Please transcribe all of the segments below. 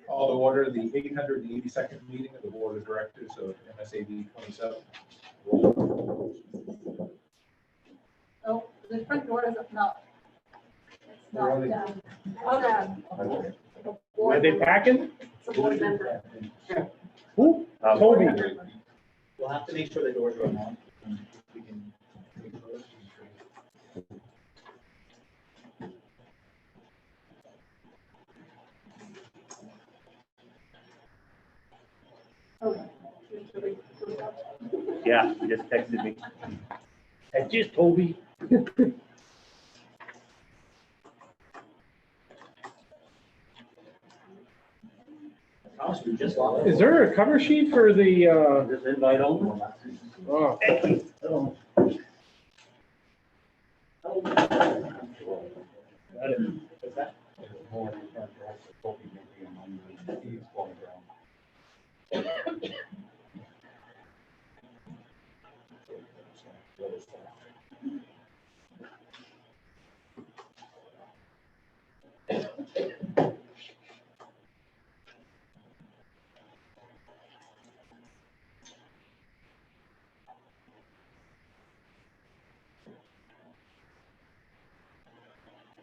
Call to order the 882nd meeting of the Board of Directors of MSAD27. Oh, the front door is not. It's We're not only- done. Oh, done. Are they packing? It's a board member. Who? Toby. We'll have to make sure the doors are unlocked. We can. Okay. Yeah, he just texted me. That's just Toby. Thomas, we just locked. Is there a cover sheet for the, Just invite only. oh, got it. What's that?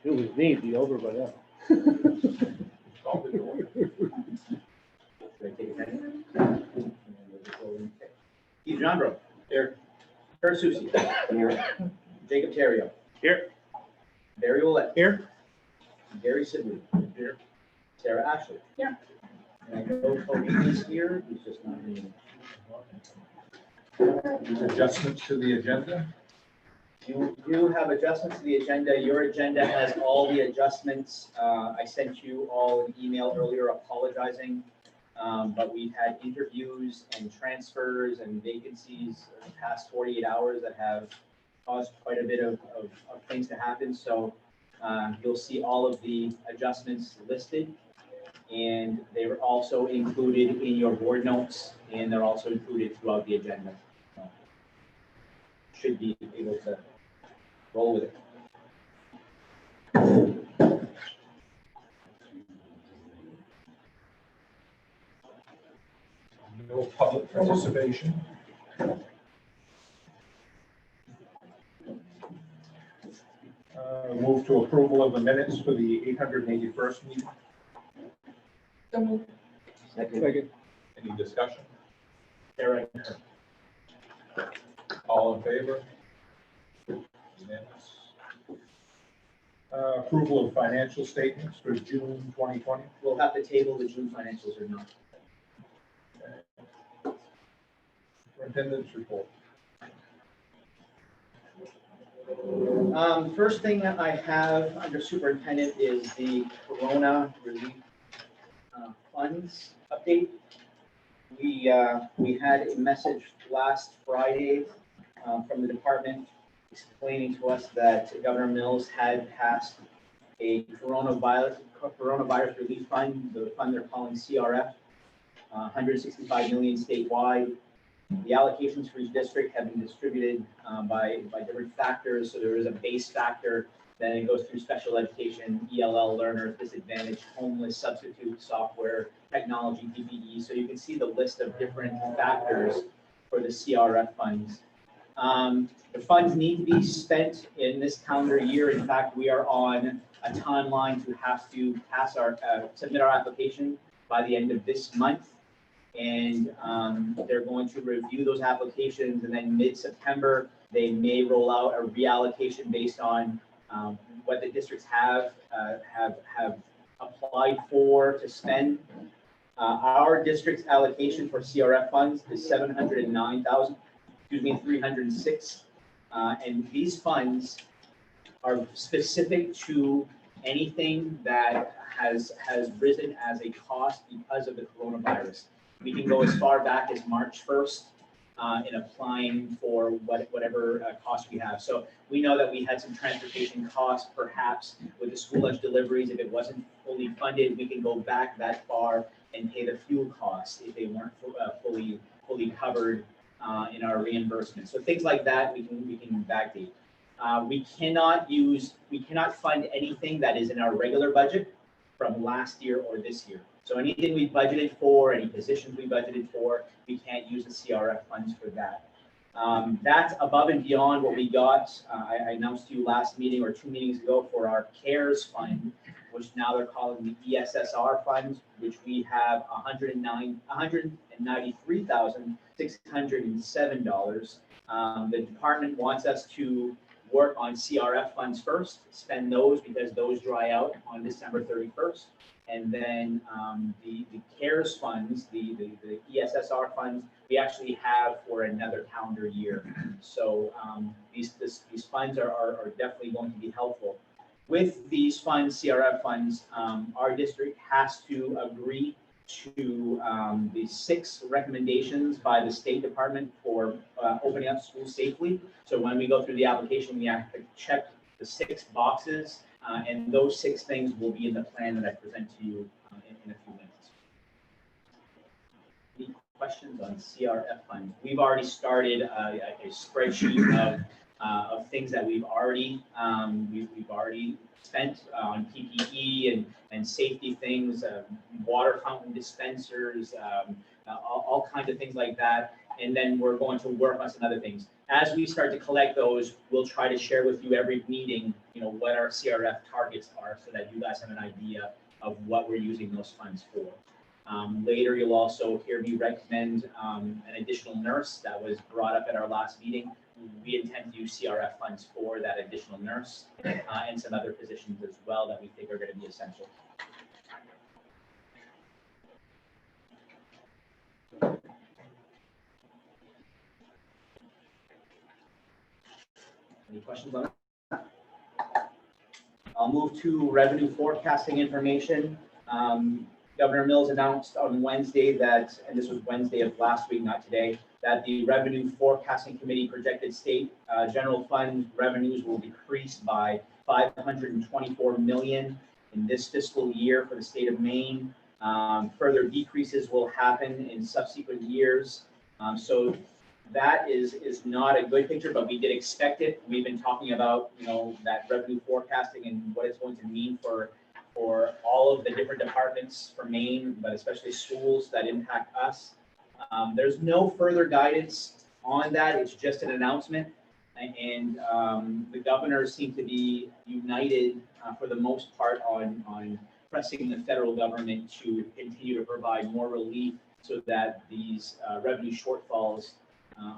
It was me, be over by now. Call to order. Keith Johnbro. Here. Kurt Susi. Here. Jacob Terrio. Here. Barry Ouellette. Here. Gary Sidley. Here. Sarah Ashley. Here. And I know Toby is here, he's just not here. Adjustments to the agenda. You do have adjustments to the agenda. Your agenda has all the adjustments. I sent you all an email earlier apologizing. But we've had interviews and transfers and vacancies in the past 48 hours that have caused quite a bit of things to happen. So you'll see all of the adjustments listed. And they were also included in your board notes, and they're also included throughout the agenda. So should be able to roll with it. No public participation. Move to approval of the minutes for the 881st meeting. Second. Any discussion? Sarah, All in favor? Unanimous. Approval of financial statements for June 2020. we'll have to table the June financials or not. Superintendent's report. First thing that I have under superintendent is the Corona relief funds update. We had a message last Friday from the department explaining to us that Governor Mills had passed a coronavirus relief fund, the fund they're calling CRF, 165 million statewide. The allocations for each district have been distributed by different factors. So there is a base factor, then it goes through special education, ELL learners, disadvantaged, homeless, substitute, software, technology, PPE. So you can see the list of different factors for the CRF funds. The funds need to be spent in this calendar year. In fact, we are on a timeline to have to pass our submit our application by the end of this month. And they're going to review those applications, and then mid-September, they may roll out a reallocation based on what the districts have applied for to spend. Our district's allocation for CRF funds is 306. And these funds are specific to anything that has risen as a cost because of the coronavirus. We can go as far back as March 1st in applying for whatever cost we have. So we know that we had some transportation costs, perhaps with the school lunch deliveries. If it wasn't fully funded, we can go back that far and pay the fuel costs if they weren't fully covered in our reimbursement. So things like that we can backdate. We cannot fund anything that is in our regular budget from last year or this year. So So anything we budgeted for, any positions we budgeted for, we can't use the CRF funds for that. That's above and beyond what we got. I announced to you last meeting or 2 meetings ago for our CARES fund, which now they're calling the ESSR fund, which we have $193,607. The department wants us to work on CRF funds first, spend those because those dry out on December 31st. And then the CARES funds, the ESSR funds, we actually have for another calendar year. So these funds are definitely going to be helpful. With these funds, CRF funds, our district has to agree to the 6 recommendations by the State Department for opening up schools safely. So when we go through the application, we have to check the 6 boxes, and those 6 things will be in the plan that I present to you in a few minutes. Any questions on CRF funds? We've already started a spreadsheet of things that we've already spent on PPE and safety things, water fountain dispensers, all kinds of things like that. And then we're going to work on some other things. As we start to collect those, we'll try to share with you every meeting, what our CRF targets are so that you guys have an idea of what we're using those funds for. Later, you'll also hear me recommend an additional nurse that was brought up at our last meeting. We intend to use CRF funds for that additional nurse and some other positions as well that we think are going to be essential. Any questions on that? I'll move to revenue forecasting information. Governor Mills announced on Wednesday that, and this was Wednesday of last week, not today, that the Revenue Forecasting Committee projected state general fund revenues will decrease by $524 million in this fiscal year for the state of Maine. Further decreases will happen in subsequent years. So that is not a good picture, but we did expect it. We've been talking about, that revenue forecasting and what it's going to mean for all of the different departments for Maine, but especially schools that impact us. There's no further guidance on that. It's just an announcement. And the governors seem to be united for the most part on pressing the federal government to continue to provide more relief so that these revenue shortfalls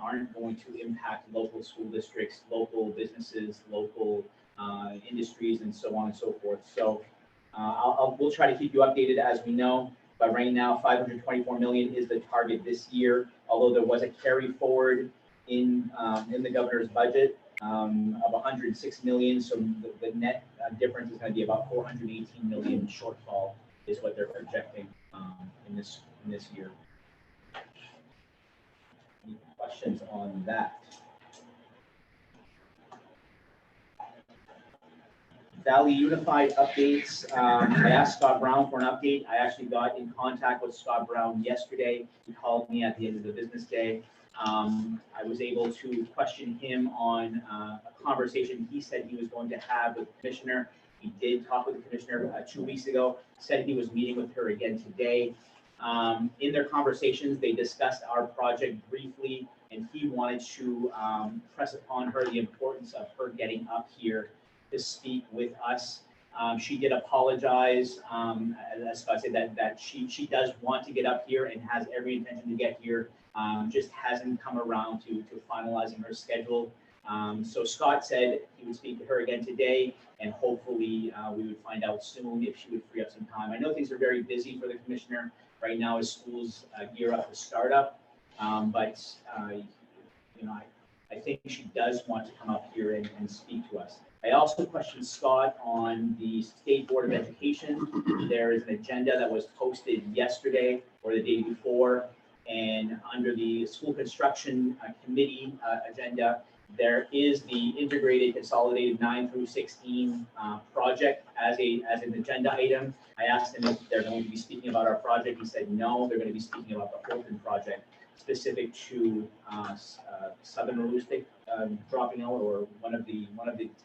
aren't going to impact local school districts, local businesses, local industries, and so on and so forth. So we'll try to keep you updated as we know. But right now, $524 million is the target this year, although there was a carry forward in the governor's budget of $106 million. So the net difference is going to be about $418 million shortfall is what they're projecting in this year. Any questions on that? Valley Unified updates. I asked Scott Brown for an update. I actually got in contact with Scott Brown yesterday. He called me at the end of the business day. I was able to question him on a conversation he said he was going to have with the commissioner. He did talk with the commissioner 2 weeks ago, said he was meeting with her again today. In their conversations, they discussed our project briefly, and he wanted to press upon her the importance of her getting up here to speak with us. She did apologize, as Scott said, that she does want to get up here and has every intention to get here, just hasn't come around to finalizing her schedule. So Scott said he would speak to her again today, and hopefully we would find out soon if she would free up some time. I know things are very busy for the commissioner right now as schools gear up to start up, but I think she does want to come up here and speak to us. I also questioned Scott on the State Board of Education. There is an agenda that was posted yesterday or the day before, and under the School Construction Committee agenda, there is the Integrated Consolidated 9 through 16 project as an agenda item. I asked him if they're going to be speaking about our project. He said no, they're going to be speaking about the Holton project, specific to Southern Malustic dropping out, or one of the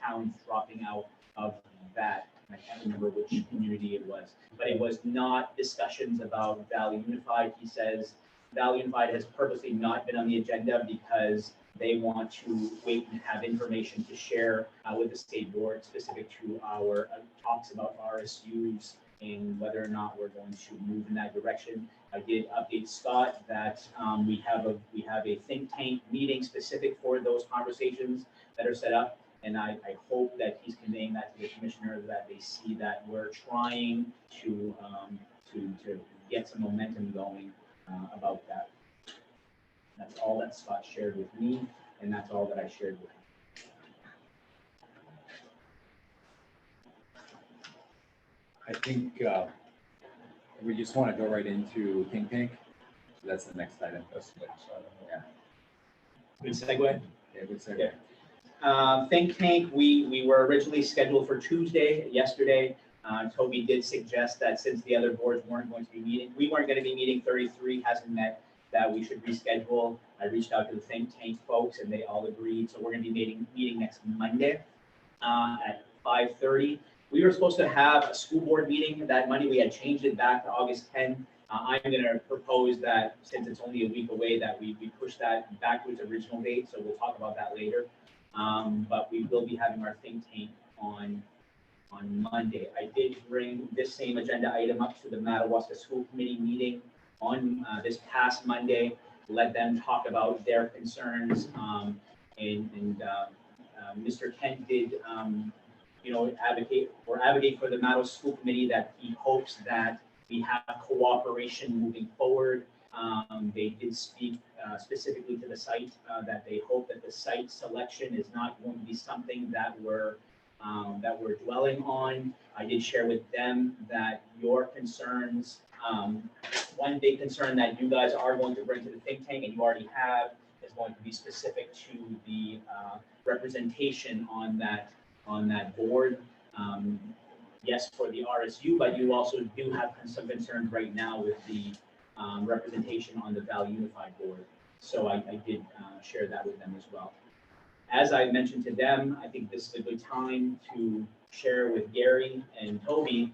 towns dropping out of that. I can't remember which community it was, but it was not discussions about Valley Unified. He says Valley Unified has purposely not been on the agenda because they want to wait and have information to share with the state board specific to our talks about RSUs and whether or not we're going to move in that direction. I did update Scott that we have a think tank meeting specific for those conversations that are set up. And I hope that he's conveying that to the commissioner, that they see that we're trying to get some momentum going about that. That's all that Scott shared with me, and that's all that I shared with him. I think we just want to go right into think tank. That's the next item. That's the next item. Yeah. Good segue. Yeah, good segue. Think tank, we were originally scheduled for Tuesday, yesterday. Toby did suggest that since the other boards weren't going to be meeting, we weren't going to be meeting, 33 hasn't met, that we should reschedule. I reached out to the think tank folks and they all agreed. So we're going to be meeting next Monday at 5:30. We were supposed to have a school board meeting that Monday. We had changed it back to August 10. I'm going to propose that since it's only a week away, that we push that back to its original date. So we'll talk about that later. But we will be having our think tank on Monday. I did bring this same agenda item up to the Madawaska School Committee meeting on this past Monday, let them talk about their concerns. Mr. Kent did, advocate for the Madawaska School Committee that he hopes that we have cooperation moving forward. They did speak specifically to the site, that they hope that the site selection is not going to be something that we're dwelling on. I did share with them that your concerns, one big concern that you guys are going to bring to the think tank, and you already have, is going to be specific to the representation on that board. Yes, for the RSU, but you also do have some concerns right now with the representation on the Valley Unified Board. So I did share that with them as well. As I mentioned to them, I think this is a good time to share with Gary and Toby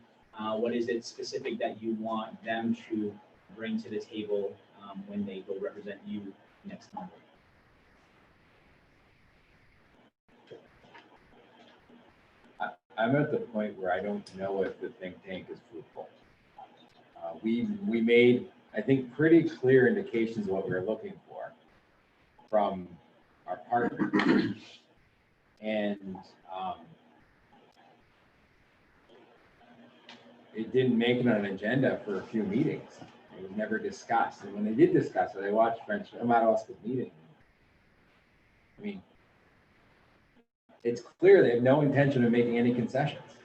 what is it specific that you want them to bring to the table when they go represent you next month. I'm at the point where I don't know if the think tank is fruitful. We made, I think, pretty clear indications of what we were looking for from our partners, and it didn't make it on an agenda for a few meetings. It was never discussed, and when they did discuss it, I watched Madawaska's meeting. I mean, it's clear they have no intention of making any concessions,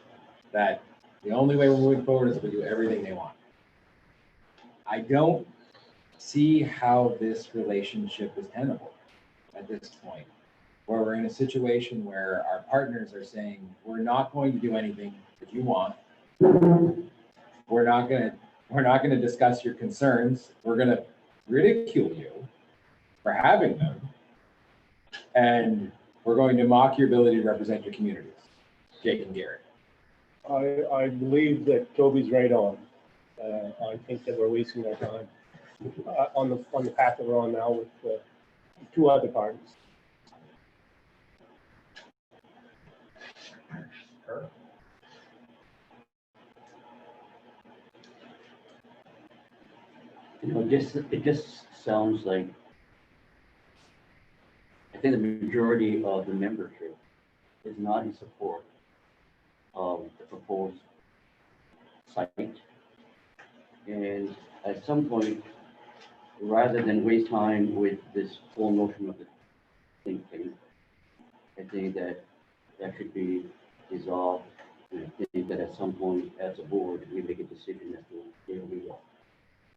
that the only way we're moving forward is if we do everything they want. I don't see how this relationship is tenable at this point, where we're in a situation where our partners are saying, we're not going to do anything that you want. We're not going to discuss your concerns. We're going to ridicule you for having them. And we're going to mock your ability to represent your communities. Jake and Garrett. I believe that Toby's right on. I think that we're wasting our time on the path that we're on now with two other parties. It just sounds like, I think the majority of the membership is not in support of the proposed site. And at some point, rather than waste time with this whole notion of the think tank, I think that should be resolved. And I think that at some point, as a board, we make a decision as to where we go.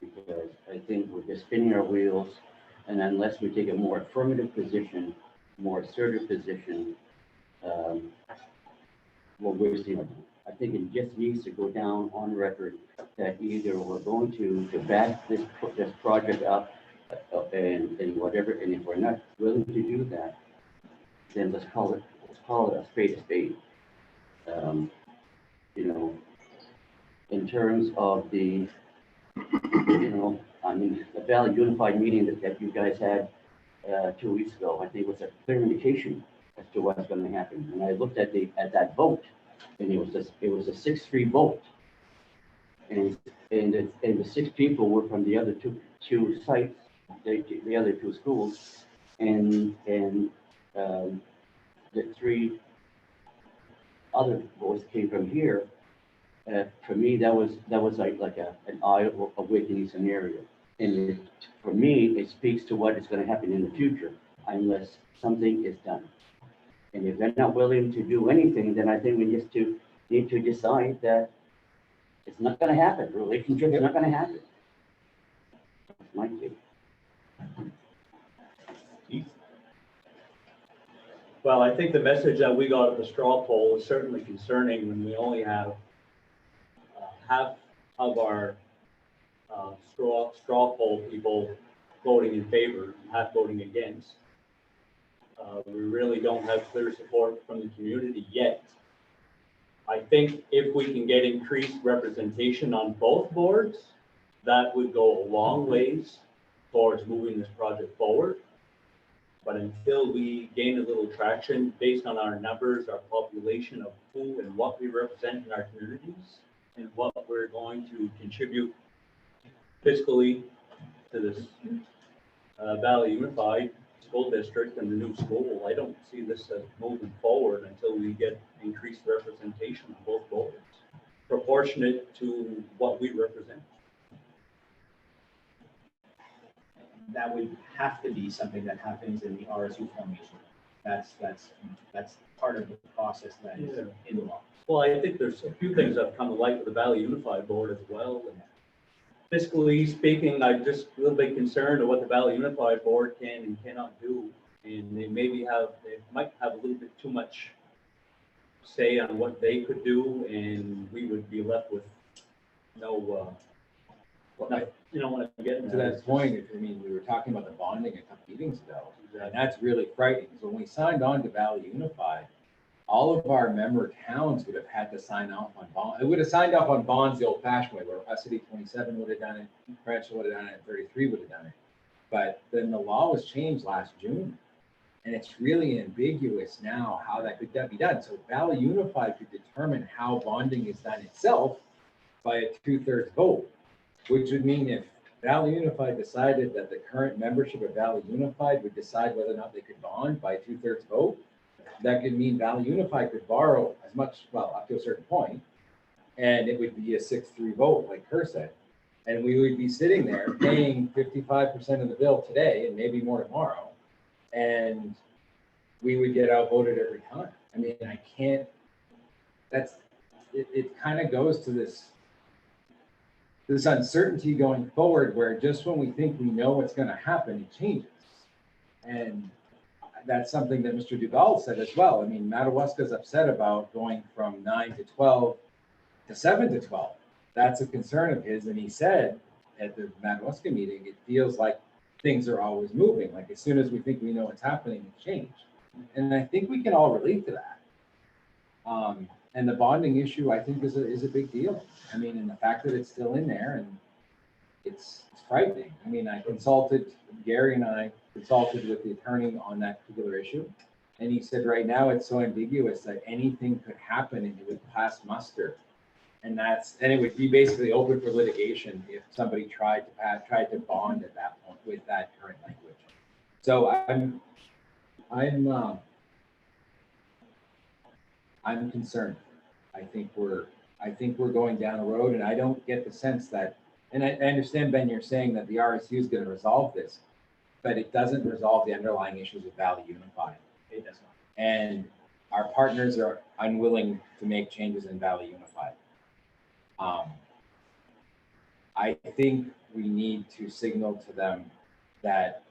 Because I think we're just spinning our wheels, and unless we take a more affirmative position, more assertive position, we're wasting our time. I think it just needs to go down on record that either we're going to back this project up and whatever, and if we're not willing to do that, then let's call it a spade a spade. you know, in terms of the, you know, I mean, the Valley Unified meeting that you guys had 2 weeks ago, I think was a clear indication as to what's going to happen. And I looked at that vote, and it was a 6-3 vote, and the 6 people were from the other two sites, the other 2 schools, and the 3 other votes came from here. For me, that was like an eye-awakening scenario. And for me, it speaks to what is going to happen in the future unless something is done. And if they're not willing to do anything, then I think we just need to decide that it's not going to happen. Relationship's not going to happen. That's my take. Well, I think the message that we got at the straw poll is certainly concerning when we only have half of our straw poll people voting in favor and half voting against. We really don't have clear support from the community yet. I think if we can get increased representation on both boards, that would go a long ways towards moving this project forward. But until we gain a little traction based on our numbers, our population of who and what we represent in our communities, and what we're going to contribute fiscally to this Valley Unified School District and the new school, I don't see this as moving forward until we get increased representation on both boards, proportionate to what we represent. That would have to be something that happens in the RSU formation. That's part of the process that is in law. Well, I think there's a few things that have come to light with the Valley Unified Board as well. And fiscally speaking, I'm just a little bit concerned of what the Valley Unified Board can and cannot do. And they might have a little bit too much say on what they could do, and we would be left with no, you know what I'm getting at. To that point, I mean, we were talking about the bonding a couple meetings ago, and that's really frightening. So when we signed on to Valley Unified, all of our member towns would have had to sign off on bonds. It would have signed off on bonds the old-fashioned way, where MSAD27 would have done it, Prudential would have done it, 33 would have done it. But then the law was changed last June, and it's really ambiguous now how that could be done. So Valley Unified could determine how bonding is done itself by a 2/3 vote, which would mean if Valley Unified decided that the current membership of Valley Unified would decide whether or not they could bond by a 2/3 vote, that could mean Valley Unified could borrow as much, well, up to a certain point, and it would be a 6/3 vote, like Kerr said. And we would be sitting there paying 55% of the bill today and maybe more tomorrow, and we would get outvoted every time. I mean, I can't, it kind of goes to this uncertainty going forward, where just when we think we know what's going to happen, it changes. And that's something that Mr. Duval said as well. I mean, Madawaska's upset about going from 9 to 12 to 7 to 12. That's a concern of his. And he said at the Madawaska meeting, it feels like things are always moving. Like as soon as we think we know what's happening, it changes. And I think we can all relate to that. And the bonding issue, I think, is a big deal. I mean, and the fact that it's still in there, and it's frightening. I mean, Gary and I consulted with the attorney on that particular issue. And he said right now it's so ambiguous that anything could happen and it would pass muster. And it would be basically open for litigation if somebody tried to bond at that point with that current language. So I'm concerned. I think we're going down a road, and I don't get the sense that, and I understand, Ben, you're saying that the RSU is going to resolve this, but it doesn't resolve the underlying issues of Valley Unified. It does not. And our partners are unwilling to make changes in Valley Unified. I think we need to signal to them that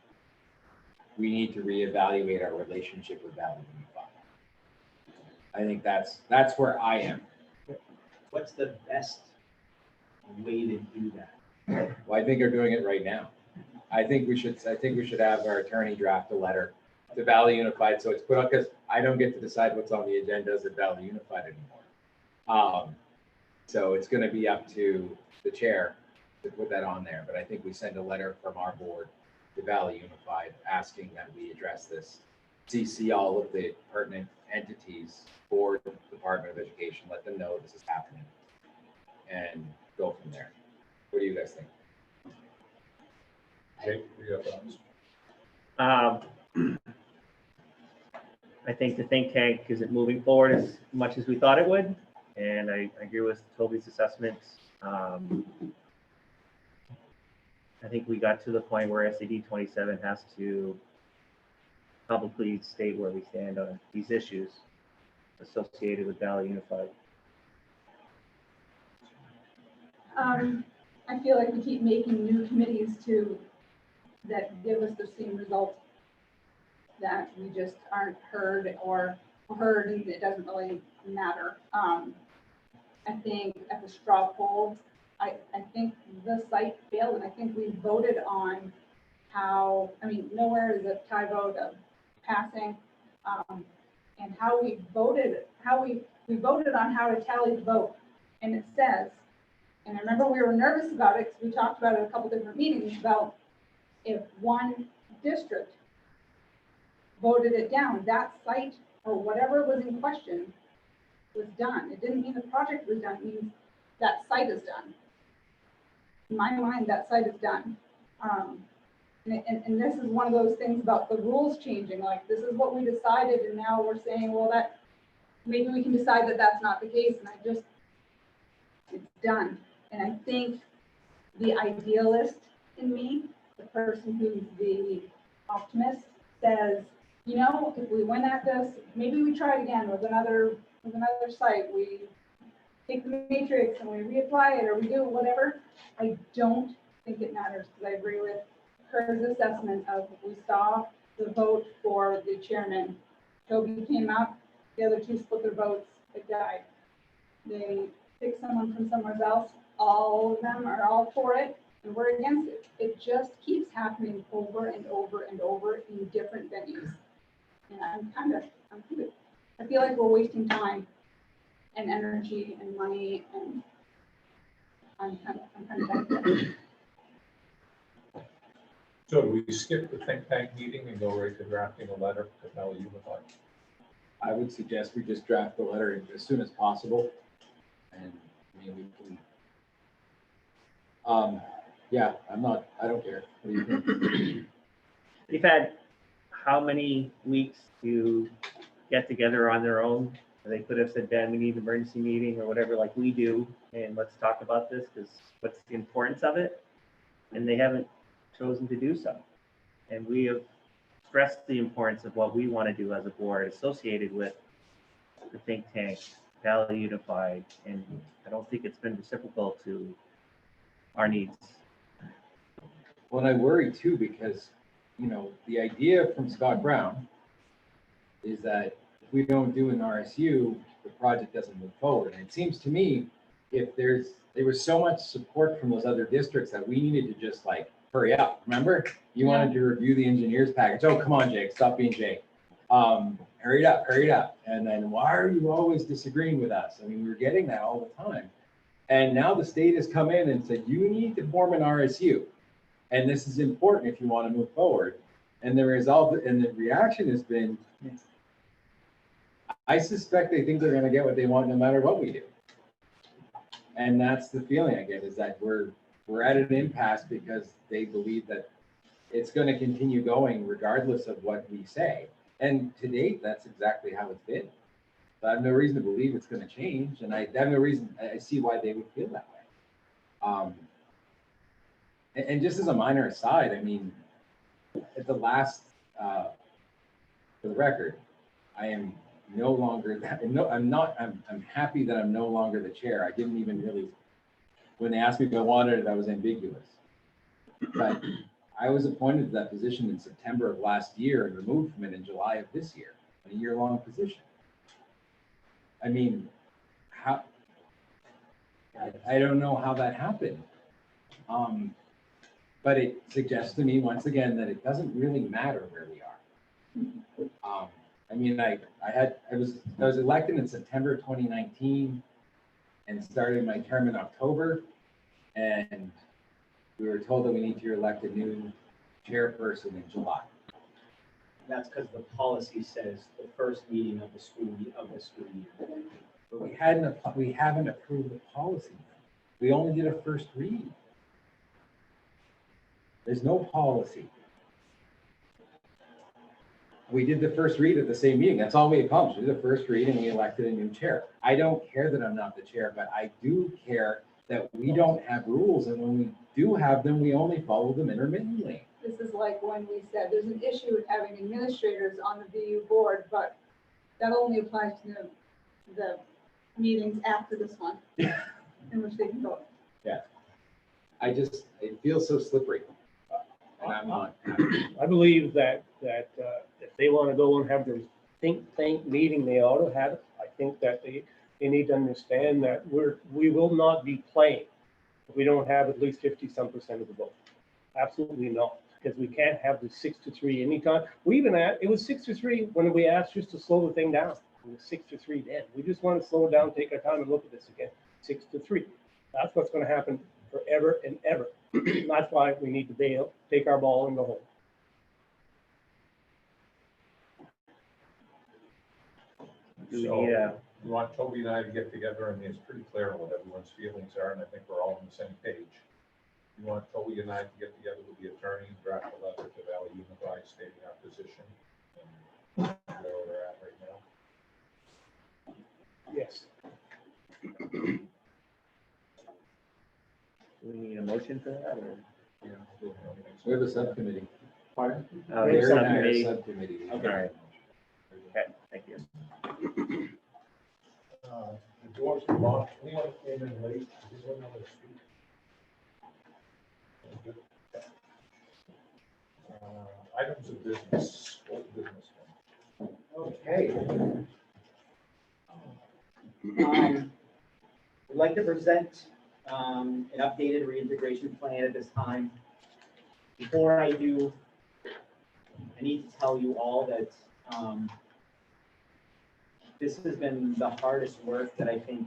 we need to reevaluate our relationship with Valley Unified. I think that's where I am. What's the best way to do that? Well, I think they're doing it right now. I think we should have our attorney draft a letter to Valley Unified, so it's put up, because I don't get to decide what's on the agendas at Valley Unified anymore. So it's gonna be up to the chair to put that on there, but I think we send a letter from our board to Valley Unified asking that we address this. CC all of the pertinent entities, board, Department of Education, let them know this is happening. And go from there. What do you guys think? Jake, what do you have thoughts? I think the think tank isn't moving forward as much as we thought it would, and I agree with Toby's assessments. I think we got to the point where MSAD27 has to publicly state where we stand on these issues associated with Valley Unified. I feel like we keep making new committees that give us the same result, that we just aren't heard or heard, and it doesn't really matter. I think at the straw poll, I think the site failed, and I think we voted on how, I mean, nowhere is a tie vote of passing, and how we voted on how to tally the vote. And it says, and I remember we were nervous about it because we talked about it at a couple different meetings about if one district voted it down, that site or whatever was in question was done. It didn't mean the project was done, it means that site is done. In my mind, that site is done. And this is one of those things about the rules changing, like this is what we decided and now we're saying, well, that maybe we can decide that that's not the case, and it's done. And I think the idealist in me, the person who's the optimist, says, you know, if we went at this, maybe we try it again with another site. We take the matrix and we reapply it, or we do whatever. I don't think it matters, because I agree with Kerr's assessment of, we saw the vote for the chairman. Toby came up, the other two split their votes, it died. They picked someone from somewhere else, all of them are all for it, and we're against it. It just keeps happening over and over and over in different venues. And I feel like we're wasting time and energy and money, and I'm kind of done with it. So do we skip the think tank meeting and go right to drafting a letter to Valley Unified? I would suggest we just draft the letter as soon as possible. And I mean, we can, yeah, I don't care. What do you think? They've had how many weeks to get together on their own? They could have said, Ben, we need an emergency meeting or whatever, like we do, and let's talk about this, because what's the importance of it? And they haven't chosen to do so. And we have stressed the importance of what we want to do as a board associated with the think tank, Valley Unified, and I don't think it's been reciprocal to our needs. Well, and I worry too, because, you know, the idea from Scott Brown is that if we don't do an RSU, the project doesn't move forward. And it seems to me, if there was so much support from those other districts that we needed to just like hurry up. Remember, you wanted to review the engineers package. Oh, come on, Jake, stop being Jake. Hurry it up. And then why are you always disagreeing with us? I mean, we were getting that all the time. And now the state has come in and said, you need to form an RSU. And this is important if you want to move forward. And the result and the reaction has been, I suspect they think they're going to get what they want no matter what we do. And that's the feeling I get, is that we're at an impasse because they believe that it's going to continue going regardless of what we say. And to date, that's exactly how it's been. So I have no reason to believe it's going to change. And I have no reason, I see why they would feel that way. And just as a minor aside, I mean, at the last, for the record, I am no longer, I'm happy that I'm no longer the chair. I didn't even really, when they asked me if I wanted it, I was ambiguous. But I was appointed to that position in September of last year and removed from it in July of this year, a year-long position. I mean, how, I don't know how that happened. But it suggests to me once again that it doesn't really matter where we are. I mean, I was elected in September 2019. and started my term in October. And we were told that we need to elect a new chairperson in July. That's because the policy says the first meeting of the school year. But we haven't approved the policy. We only did a first read. There's no policy. We did the first read at the same meeting. That's all we accomplished. We did the first read and we elected a new chair. I don't care that I'm not the chair, but I do care that we don't have rules. And when we do have them, we only follow them intermittently. This is like when we said there's an issue with having administrators on the VU board, but that only applies to the meetings after this one, in which they can vote. It feels so slippery. And I'm not happy. I believe that if they want to go and have their think tank meeting, they ought to have it. I think that they need to understand that we will not be playing if we don't have at least 50-some% of the vote. Absolutely not, because we can't have the 6-3 anytime. We even it was 6-3 when we asked just to slow the thing down. It was 6-3 then. We just want to slow it down, take our time and look at this again. 6-3. That's what's going to happen forever and ever. That's why we need to bail, take our ball and go home. Do we So, need you want Toby and I to get together? I mean, it's pretty clear what everyone's feelings are, and I think we're all on the same page. You want Toby and I to get together with the attorney, draft a letter to Valley Unified stating our position and where we're at right now? Yes. do we need a motion for that or? Yeah. We have a subcommittee. Pardon? Oh, There's there's Larry and I are a subcommittee. subcommittee. Okay. All right. Okay, thank you. The doors were locked. Anyone came in late? Does anyone want to speak? Items of business, old business. Okay. We'd like to present an updated reintegration plan at this time. Before I do, I need to tell you all that this has been the hardest work that I think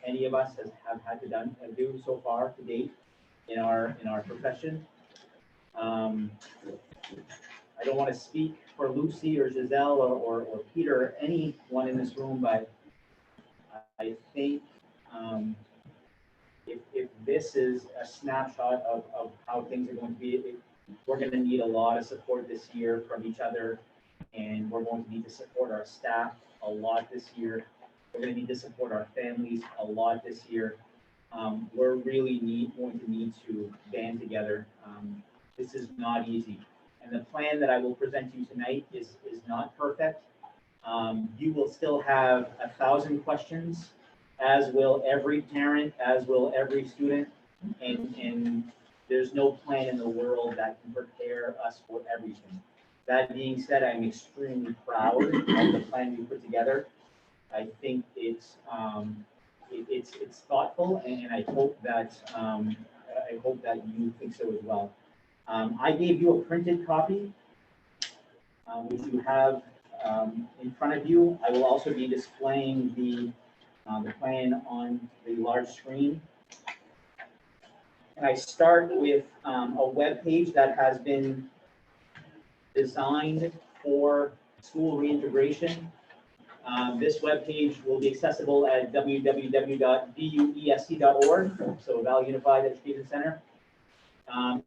any of us have had to do so far to date in our profession. I don't want to speak for Lucy or Giselle or Peter or anyone in this room, but I think if this is a snapshot of how things are going to be, we're going to need a lot of support this year from each other, and we're going to need to support our staff a lot this year. We're going to need to support our families a lot this year. We're really going to need to band together. This is not easy. And the plan that I will present to you tonight is not perfect. You will still have 1,000 questions, as will every parent, as will every student. And there's no plan in the world that can prepare us for everything. That being said, I'm extremely proud of the plan we put together. I think it's thoughtful, and I hope that you think so as well. I gave you a printed copy, which you have in front of you. I will also be displaying the plan on the large screen. And I start with a web page that has been designed for school reintegration. This web page will be accessible at www.vuesc.org, so Valley Unified Education Center. And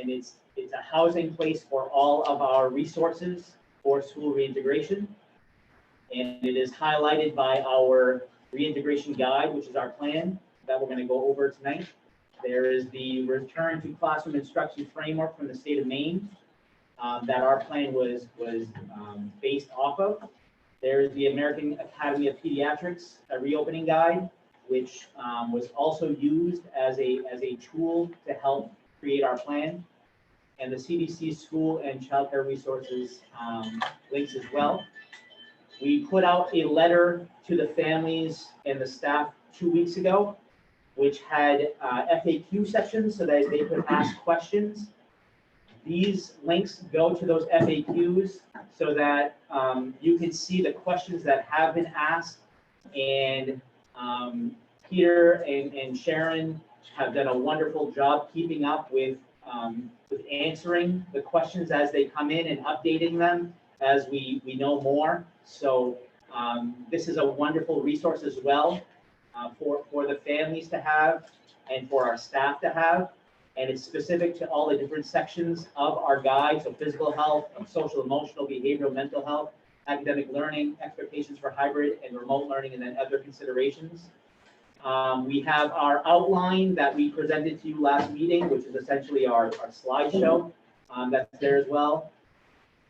it's a housing place for all of our resources for school reintegration. And it is highlighted by our reintegration guide, which is our plan that we're going to go over tonight. There is the return to classroom instruction framework from the state of Maine that our plan was based off of. There is the American Academy of Pediatrics, a reopening guide, which was also used as a tool to help create our plan, and the CDC school and childcare resources links as well. We put out a letter to the families and the staff 2 weeks ago, which had FAQ sections so that they could ask questions. These links go to those FAQs so that you can see the questions that have been asked and Peter and Sharon have done a wonderful job keeping up with answering the questions as they come in and updating them as we know more. So this is a wonderful resource as well for the families to have and for our staff to have. And it's specific to all the different sections of our guide, so physical health, social, emotional, behavioral, mental health, academic learning, expectations for hybrid and remote learning, and then other considerations. We have our outline that we presented to you last meeting, which is essentially our slideshow. That's there as well.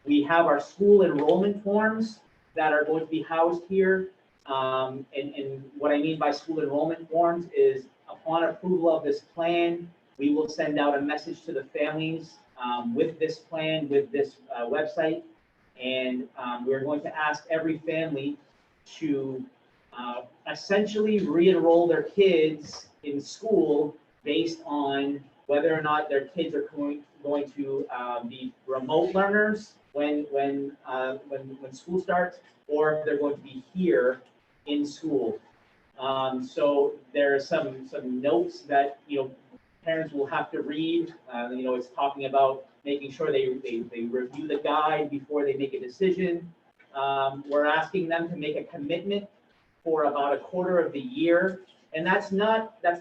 We have our school enrollment forms that are going to be housed here. And what I mean by school enrollment forms is upon approval of this plan, we will send out a message to the families with this plan, with this website. And we're going to ask every family to essentially re-enroll their kids in school based on whether or not their kids are going to be remote learners when school starts, or if they're going to be here in school. So there are some notes that parents will have to read. It's talking about making sure they review the guide before they make a decision. We're asking them to make a commitment for about a quarter of the year, and that's not a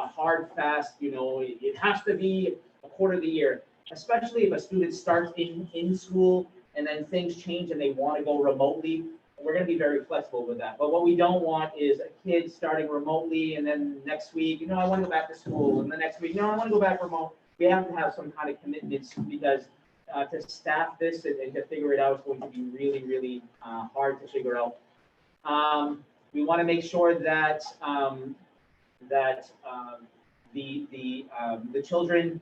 hard fast. It has to be a quarter of the year, especially if a student starts in school and then things change and they want to go remotely. We're going to be very flexible with that. But what we don't want is a kid starting remotely and then next week, I want to go back to school, and the next week, I want to go back remote. We have to have some kind of commitments because to staff this and to figure it out is going to be really, really hard to figure out. We want to make sure that the children,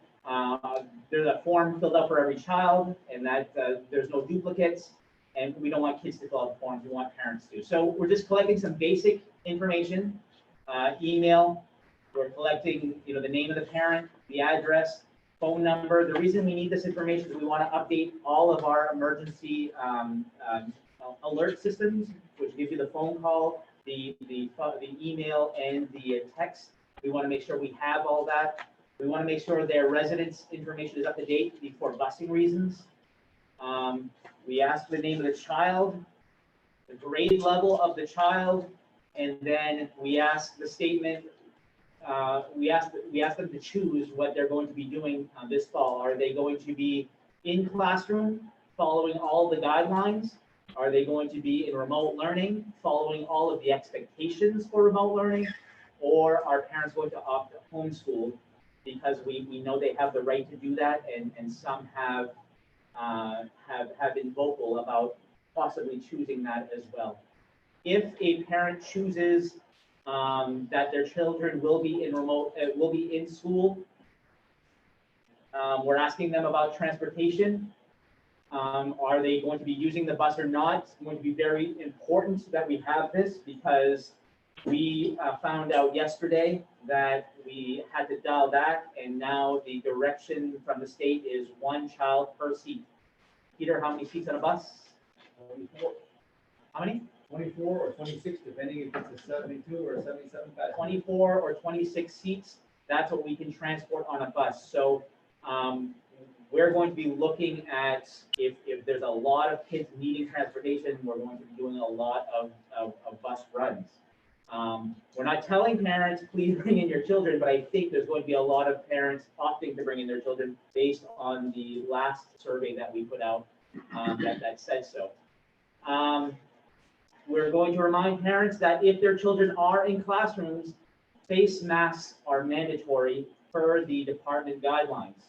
there's a form filled out for every child, and that there's no duplicates. And we don't want kids to fill out the forms, we want parents to. So we're just collecting some basic information, email. We're collecting, the name of the parent, the address, phone number. The reason we need this information is we want to update all of our emergency alert systems, which gives you the phone call, the email, and the text. We want to make sure we have all that. We want to make sure their residence information is up to date for busing reasons. We ask the name of the child, the grade level of the child, and then we ask the statement, we ask them to choose what they're going to be doing this fall. Are they going to be in classroom, following all the guidelines? Are they going to be in remote learning, following all of the expectations for remote learning? Or are parents going to opt to homeschool because we know they have the right to do that, and some have been vocal about possibly choosing that as well. If a parent chooses that their children will be in school, we're asking them about transportation. Are they going to be using the bus or not? It's going to be very important that we have this because we found out yesterday that we had to dial back, and now the direction from the state is one child per seat. Peter, how many seats on a bus? 24. How many? 24 or 26, depending if it's a 72 or a 77 passenger. 24 or 26 seats. That's what we can transport on a bus. So we're going to be looking at if there's a lot of kids needing transportation, we're going to be doing a lot of bus runs. We're not telling parents, please bring in your children, but I think there's going to be a lot of parents opting to bring in their children based on the last survey that we put out that said so. We're going to remind parents that if their children are in classrooms, face masks are mandatory per the department guidelines.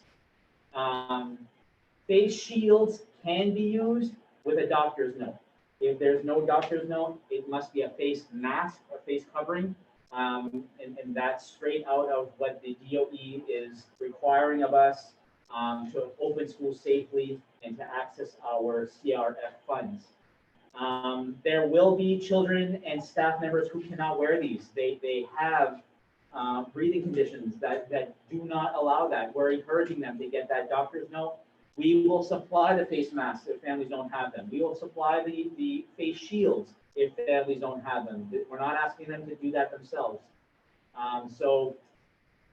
Face shields can be used with a doctor's note. If there's no doctor's note, it must be a face mask or face covering. And that's straight out of what the DOE is requiring of us to open schools safely and to access our CRF funds. There will be children and staff members who cannot wear these. They have breathing conditions that do not allow that. We're encouraging them to get that doctor's note. We will supply the face masks if families don't have them. We will supply the face shields if families don't have them. We're not asking them to do that themselves. So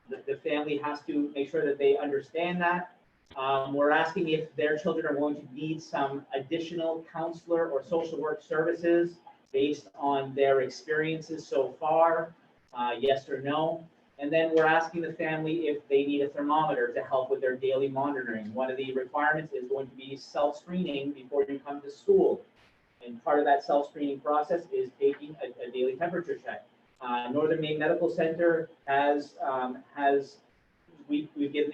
the family has to make sure that they understand that. We're asking if their children are going to need some additional counselor or social work services based on their experiences so far, yes or no. And then we're asking the family if they need a thermometer to help with their daily monitoring. One of the requirements is going to be self-screening before you come to school. And part of that self-screening process is taking a daily temperature check. Northern Maine Medical Center we've given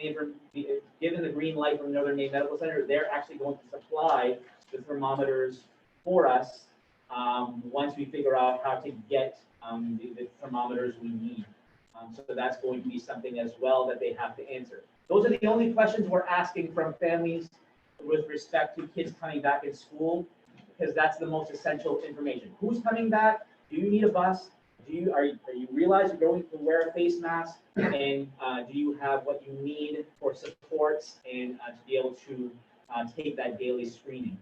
the green light from Northern Maine Medical Center. They're actually going to supply the thermometers for us once we figure out how to get the thermometers we need. So that's going to be something as well that they have to answer. Those are the only questions we're asking from families with respect to kids coming back in school, because that's the most essential information. Who's coming back? Do you need a bus? Are you realize you're going to wear a face mask? And do you have what you need for supports and to be able to take that daily screening?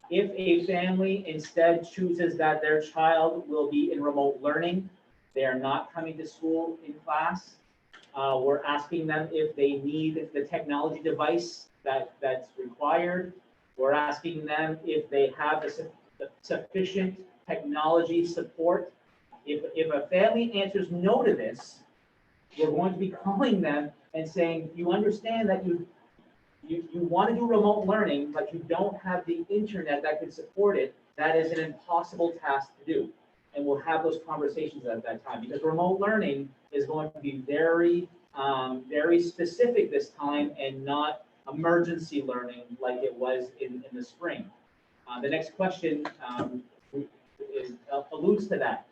If a family instead chooses that their child will be in remote learning, they are not coming to school in class, we're asking them if they need the technology device that's required. We're asking them if they have the sufficient technology support. If a family answers no to this, we're going to be calling them and saying, you understand that you want to do remote learning, but you don't have the internet that can support it. That is an impossible task to do. And we'll have those conversations at that time, because remote learning is going to be very, very specific this time and not emergency learning like it was in the spring. The next question alludes to that.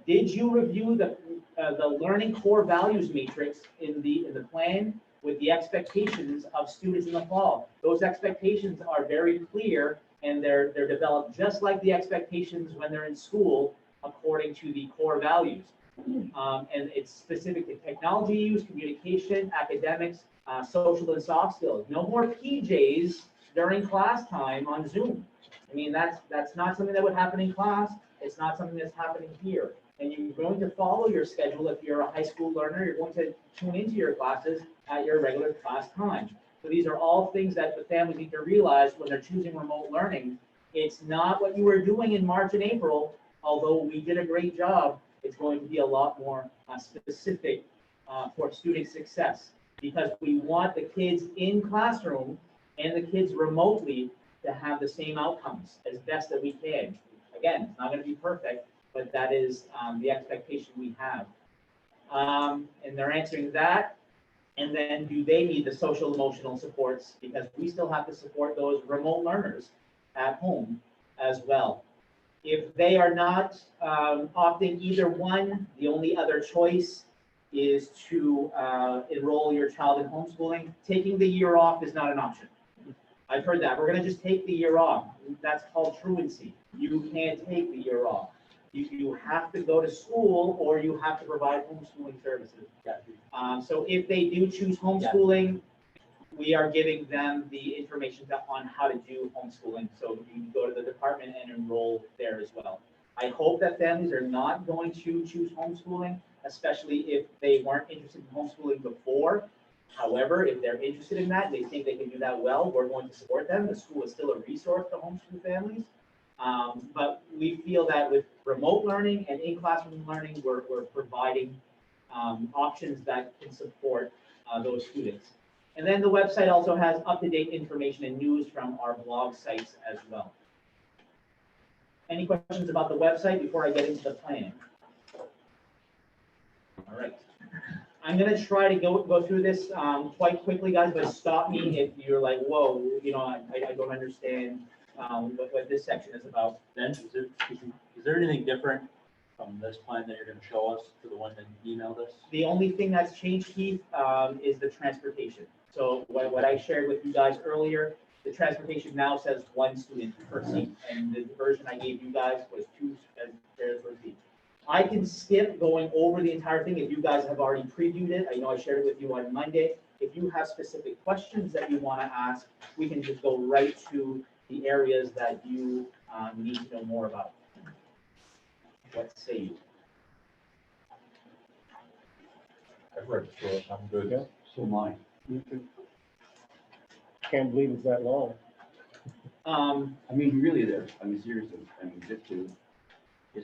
Did you review the learning core values matrix in the plan with the expectations of students in the fall? Those expectations are very clear, and they're developed just like the expectations when they're in school according to the core values. And it's specific to technology use, communication, academics, social and soft skills. No more PJs during class time on Zoom. I mean, that's not something that would happen in class. It's not something that's happening here. And you're going to follow your schedule. If you're a high school learner, you're going to tune into your classes at your regular class time. So these are all things that the families need to realize when they're choosing remote learning. It's not what you were doing in March and April, although we did a great job. It's going to be a lot more specific for student success, because we want the kids in classroom and the kids remotely to have the same outcomes as best that we can. Again, it's not going to be perfect, but that is the expectation we have. And they're answering that. And then do they need the social emotional supports? Because we still have to support those remote learners at home as well. If they are not opting either one, the only other choice is to enroll your child in homeschooling. Taking the year off is not an option. I've heard that. We're going to just take the year off. That's called truancy. You can't take the year off. You have to go to school, or you have to provide homeschooling services. So if they do choose homeschooling, we are giving them the information on how to do homeschooling. So you can go to the department and enroll there as well. I hope that families are not going to choose homeschooling, especially if they weren't interested in homeschooling before. However, if they're interested in that, they think they can do that well, we're going to support them. The school is still a resource to homeschool families. But we feel that with remote learning and in-classroom learning, we're providing options that can support those students. And then the website also has up-to-date information and news from our blog sites as well. Any questions about the website before I get into the plan? All right. I'm going to try to go through this quite quickly, guys, but stop me if you're like, whoa, you know, I don't understand what this section is about. Ben, is there anything different from this plan that you're going to show us to the one that you emailed us? The only thing that's changed, Keith, is the transportation. So what I shared with you guys earlier, the transportation now says 1 student per seat, and the version I gave you guys was 2 pairs per seat. I can skip going over the entire thing if you guys have already previewed it. I know I shared it with you on Monday. If you have specific questions that you want to ask, we can just go right to the areas that you need to know more about. What say you? I've read through it, I'm good. Yeah. So mine. You too. Can't believe it's that long. I mean, really there, I mean, seriously, I mean, just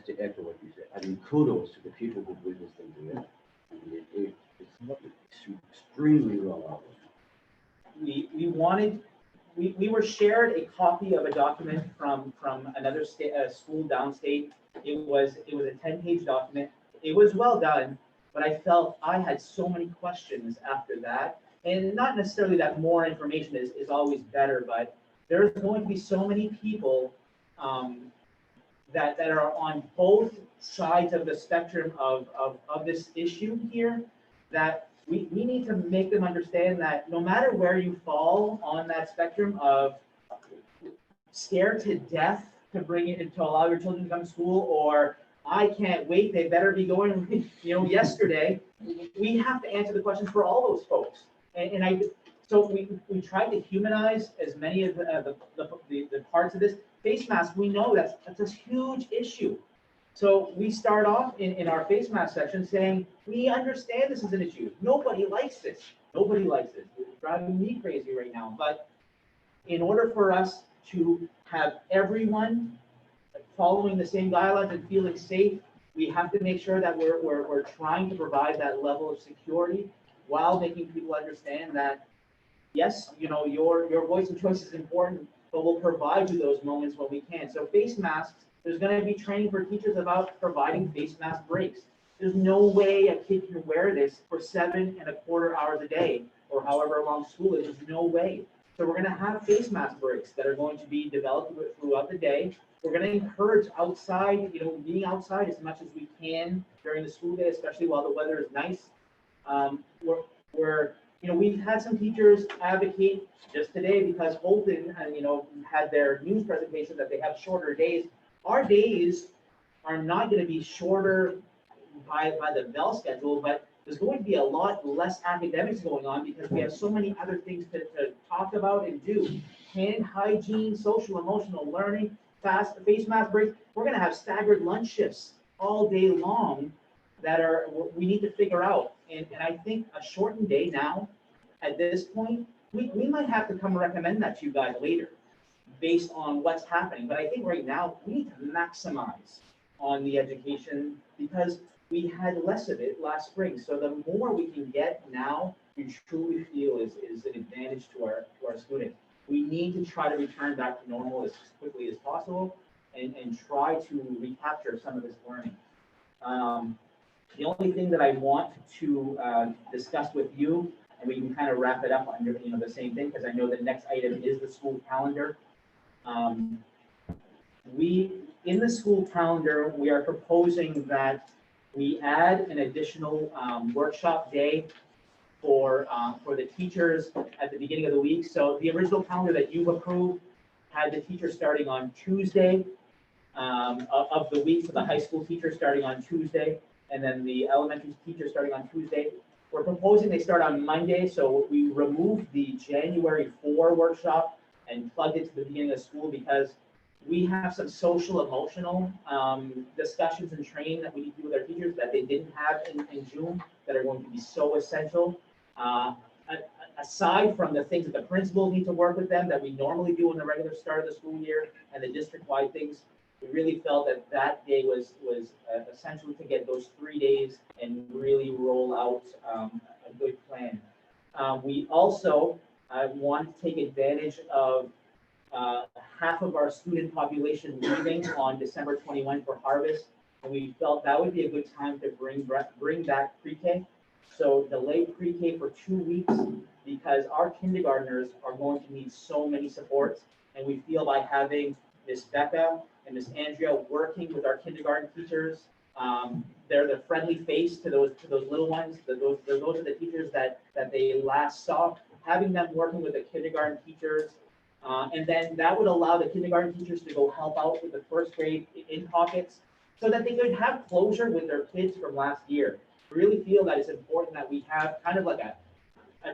to echo what you said, I mean, kudos to the people who put this thing together. I mean, it's extremely well outlined. We wanted, we were shared a copy of a document from another state, school downstate. It was a 10-page document. It was well done, but I felt I had so many questions after that. And not necessarily that more information is always better, but there's going to be so many people that are on both sides of the spectrum of this issue here, that we need to make them understand that no matter where you fall on that spectrum of scared to death to bring it to allow your children to come to school, or I can't wait, they better be going, yesterday, we have to answer the questions for all those folks. So we tried to humanize as many of the parts of this. Face mask, we know that's a huge issue. So we start off in our face mask section saying, we understand this is an issue. Nobody likes this. Nobody likes this. It's driving me crazy right now. But in order for us to have everyone following the same guidelines and feeling safe, we have to make sure that we're trying to provide that level of security while making people understand that, yes, your voice of choice is important, but we'll provide you those moments when we can. So face masks, there's going to be training for teachers about providing face mask breaks. There's no way a kid can wear this for 7.25 hours a day, or however long school is. There's no way. So we're going to have face mask breaks that are going to be developed throughout the day. We're going to encourage outside, being outside as much as we can during the school day, especially while the weather is nice. We've had some teachers advocate just today because Holden, had their news presentation that they have shorter days. Our days are not going to be shorter by the Bell schedule, but there's going to be a lot less academics going on because we have so many other things to talk about and do. Hand hygiene, social emotional learning, face mask breaks. We're going to have staggered lunch shifts all day long that we need to figure out. And I think a shortened day now, at this point, we might have to come recommend that to you guys later based on what's happening. But I think right now, we need to maximize on the education because we had less of it last spring. So the more we can get now, we truly feel is an advantage to our students. We need to try to return back to normal as quickly as possible and try to recapture some of this learning. The only thing that I want to discuss with you, and we can kind of wrap it up under the same thing, because I know the next item is the school calendar. In the school calendar, we are proposing that we add an additional workshop day for the teachers at the beginning of the week. So the original calendar that you've approved had the teachers starting on Tuesday of the week, so the high school teacher starting on Tuesday, and then the elementary teacher starting on Tuesday. We're proposing they start on Monday, so we removed the January 4 workshop and plugged it to the beginning of school because we have some social emotional discussions and training that we need to do with our teachers that they didn't have in June that are going to be so essential. Aside from the things that the principals need to work with them that we normally do in the regular start of the school year and the district-wide things, we really felt that day was essential to get those 3 days and really roll out a good plan. We also want to take advantage of half of our student population leaving on December 21 for harvest, and we felt that would be a good time to bring back pre-K. So delay pre-K for 2 weeks because our kindergartners are going to need so many supports, and we feel by having Miss Becca and Miss Andrea working with our kindergarten teachers, they're the friendly face to those little ones. Those are the teachers that they last saw. Having them working with the kindergarten teachers, and then that would allow the kindergarten teachers to go help out with the first grade in pockets so that they could have closure with their kids from last year. We really feel that it's important that we have kind of like a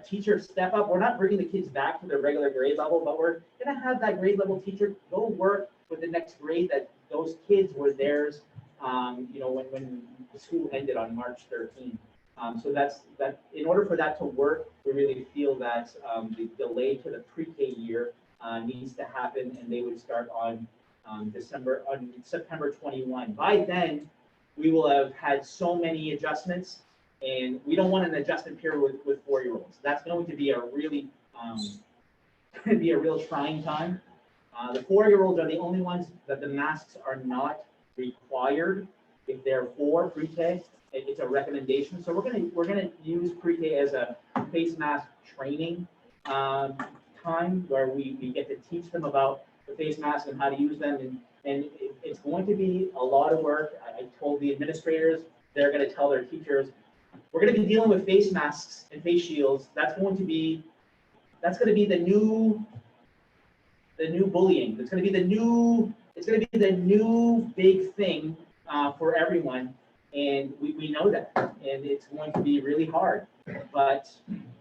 teacher step up. We're not bringing the kids back to their regular grade level, but we're going to have that grade level teacher go work with the next grade that those kids were theirs you know, when the school ended on March 13th. So that, in order for that to work, we really feel that the delay to the pre-K year needs to happen, and they would start on September 21. By then, we will have had so many adjustments, and we don't want an adjustment period with 4-year-olds. That's going to be a really real trying time. The 4-year-olds are the only ones that the masks are not required if they're for pre-K. It's a recommendation. So we're gonna use pre-K as a face mask training time where we get to teach them about the face masks and how to use them. And it's going to be a lot of work. I told the administrators, they're gonna tell their teachers, we're gonna be dealing with face masks and face shields. That's gonna be the new bullying. It's gonna be the new big thing for everyone. And we know that, and it's going to be really hard, but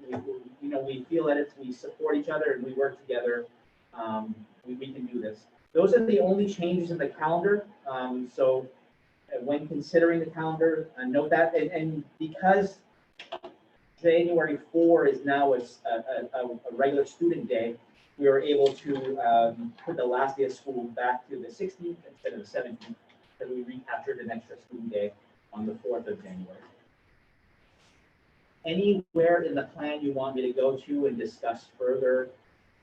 we feel that if we support each other and we work together, we can do this. Those are the only changes in the calendar. So when considering the calendar, note that, and because January 4 is now a regular student day, we were able to put the last day of school back to the 16th instead of the 17th, because we recaptured an extra student day on the 4th of January. Anywhere in the plan you want me to go to and discuss further?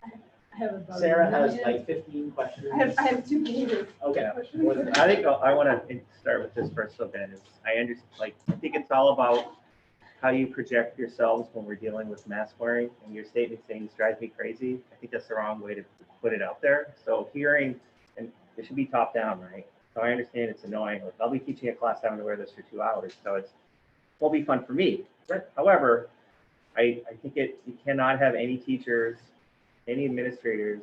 I have about Sarah a has million. like 15 questions. I have 2 pages. Okay. I think I want to start with this first, so Ben, is I think it's all about how you project yourselves when we're dealing with mask wearing, and your statement saying this drives me crazy. I think that's the wrong way to put it out there. So hearing, and it should be top down, right? So I understand it's annoying. Like, I'll be teaching a class having to wear this for 2 hours, so it won't be fun for me. However, I think you cannot have any teachers, any administrators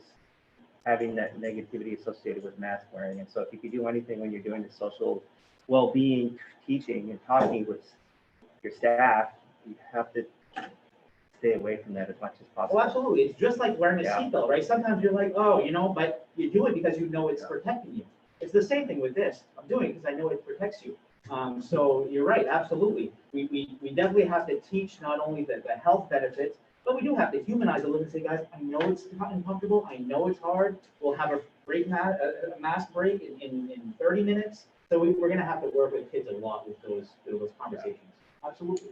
having that negativity associated with mask wearing. And so if you could do anything when you're doing the social well-being teaching and talking with your staff, you have to stay away from that as much as possible. Well, absolutely. It's just like wearing a Yeah. seatbelt, right? Sometimes you're like, oh, but you do it because you know it's Yeah. protecting you. It's the same thing with this. I'm doing it because I know it protects you. So you're right, absolutely. We definitely have to teach not only the health benefits, but we do have to humanize a little and say, guys, I know it's uncomfortable. I know it's hard. We'll have a mask break in 30 minutes. So we're going to have to work with kids a lot with those conversations. Absolutely.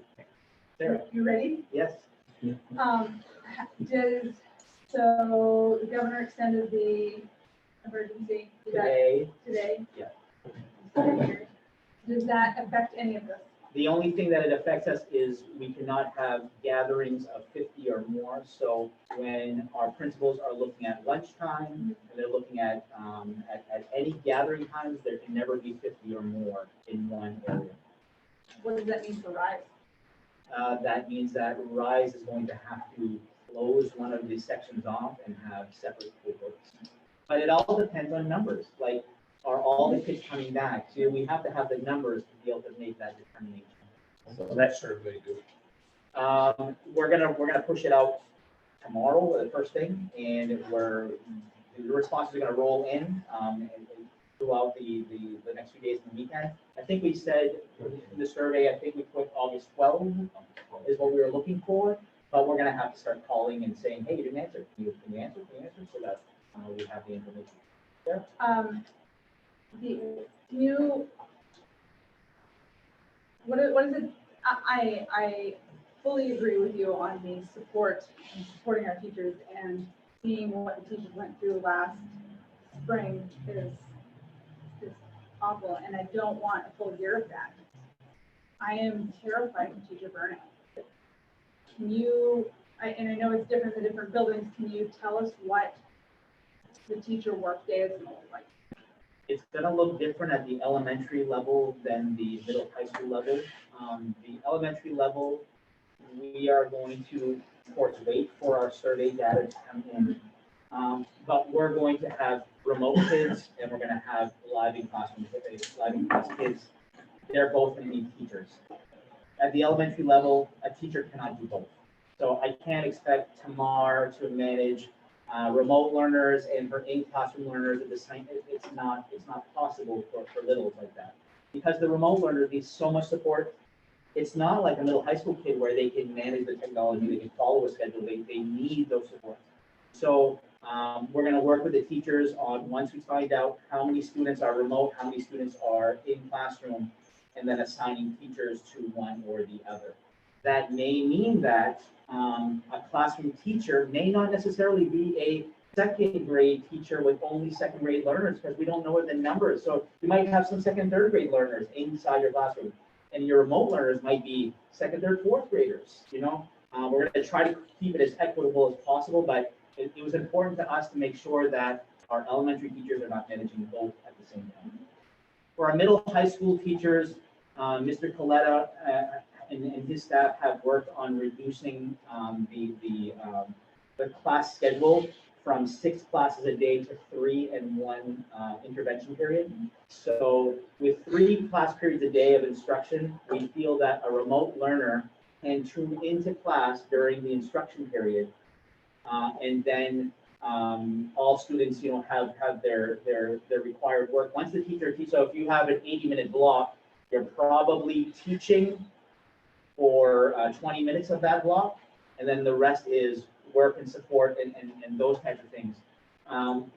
Sarah? You ready? Yes. So the governor extended the emergency Today. today? Yeah. Does that affect any of this? The only thing that it affects us is we cannot have gatherings of 50 or more. So when our principals are looking at lunchtime, and they're looking at any gathering times, there can never be 50 or more in one area. What does that mean for RISE? That means that RISE is going to have to close one of the sections off and have separate cohorts. But it all depends on numbers. Like, are all the kids coming back? So we have to have the numbers to be able to make that determination. So That that, survey do. We're gonna push it out tomorrow, the first thing, and the responses are gonna roll in and throughout the next few days and the weekend. I think we said in the survey, I think we put August 12 is what we were looking for, but we're gonna have to start calling and saying, hey, you didn't answer. Can you answer? So that we have the information. What is it? I fully agree with you on the support and supporting our teachers, and seeing what the teachers went through last spring is awful, and I don't want a full year of that. I am terrified of teacher burnout. Can you, and I know it's different in different buildings, can you tell us what the teacher work day is going to look like? It's gonna look different at the elementary level than the middle high school level. The elementary level, we are going to, of course, wait for our survey data to come in. But we're going to have remote kids and we're gonna have live in classroom kids. They're both gonna need teachers. At the elementary level, a teacher cannot do both. So I can't expect Tamar to manage remote learners and her in-classroom learners at the same. It's not possible for littles like that. because the remote learner needs so much support. It's not like a middle high school kid where they can manage the technology, they can follow a schedule, they need those supports. So we're gonna work with the teachers on, once we find out how many students are remote, how many students are in classroom, and then assigning teachers to one or the other. That may mean that a classroom teacher may not necessarily be a second grade teacher with only second grade learners, because we don't know what the numbers. So you might have some second, third grade learners inside your classroom, and your remote learners might be second, third, fourth graders, you know? We're gonna try to keep it as equitable as possible, but it was important to us to make sure that our elementary teachers are not managing both at the same time. For our middle high school teachers, Mr. Coletta and his staff have worked on reducing the class schedule from 6 classes a day to 3 and 1 intervention period. So with 3 class periods a day of instruction, we feel that a remote learner can tune into class during the instruction period. And then all students, you know, have their required work. Once the teacher teaches, so if you have an 80-minute block, you're probably teaching for 20 minutes of that block, and then the rest is work and support and those types of things.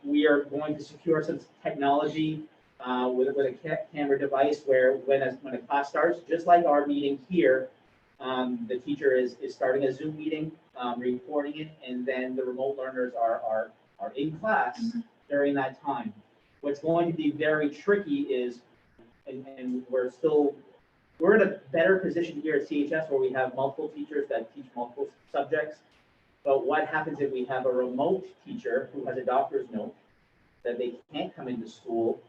We are going to secure some technology with a camera device where when a class starts, just like our meeting here, the teacher is starting a Zoom meeting, recording it, and then the remote learners are in class during that time. What's going to be very tricky is, and we're in a better position here at CHS where we have multiple teachers that teach multiple subjects. But what happens if we have a remote teacher who has a doctor's note that they can't come into school,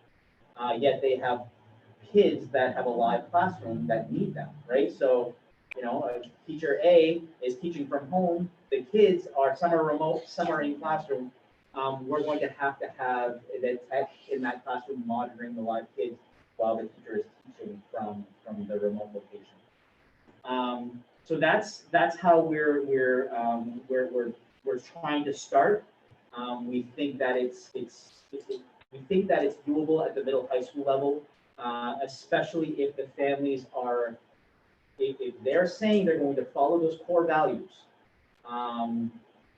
yet they have kids that have a live classroom that need them, right? So, you know, teacher A is teaching from home, the kids are, some are remote, some are in classroom. We're going to have the tech in that classroom monitoring the live kids while the teacher is teaching from the remote location. So that's how we're trying to start. We think that it's doable at the middle high school level, especially if the families are, if they're saying they're going to follow those core values.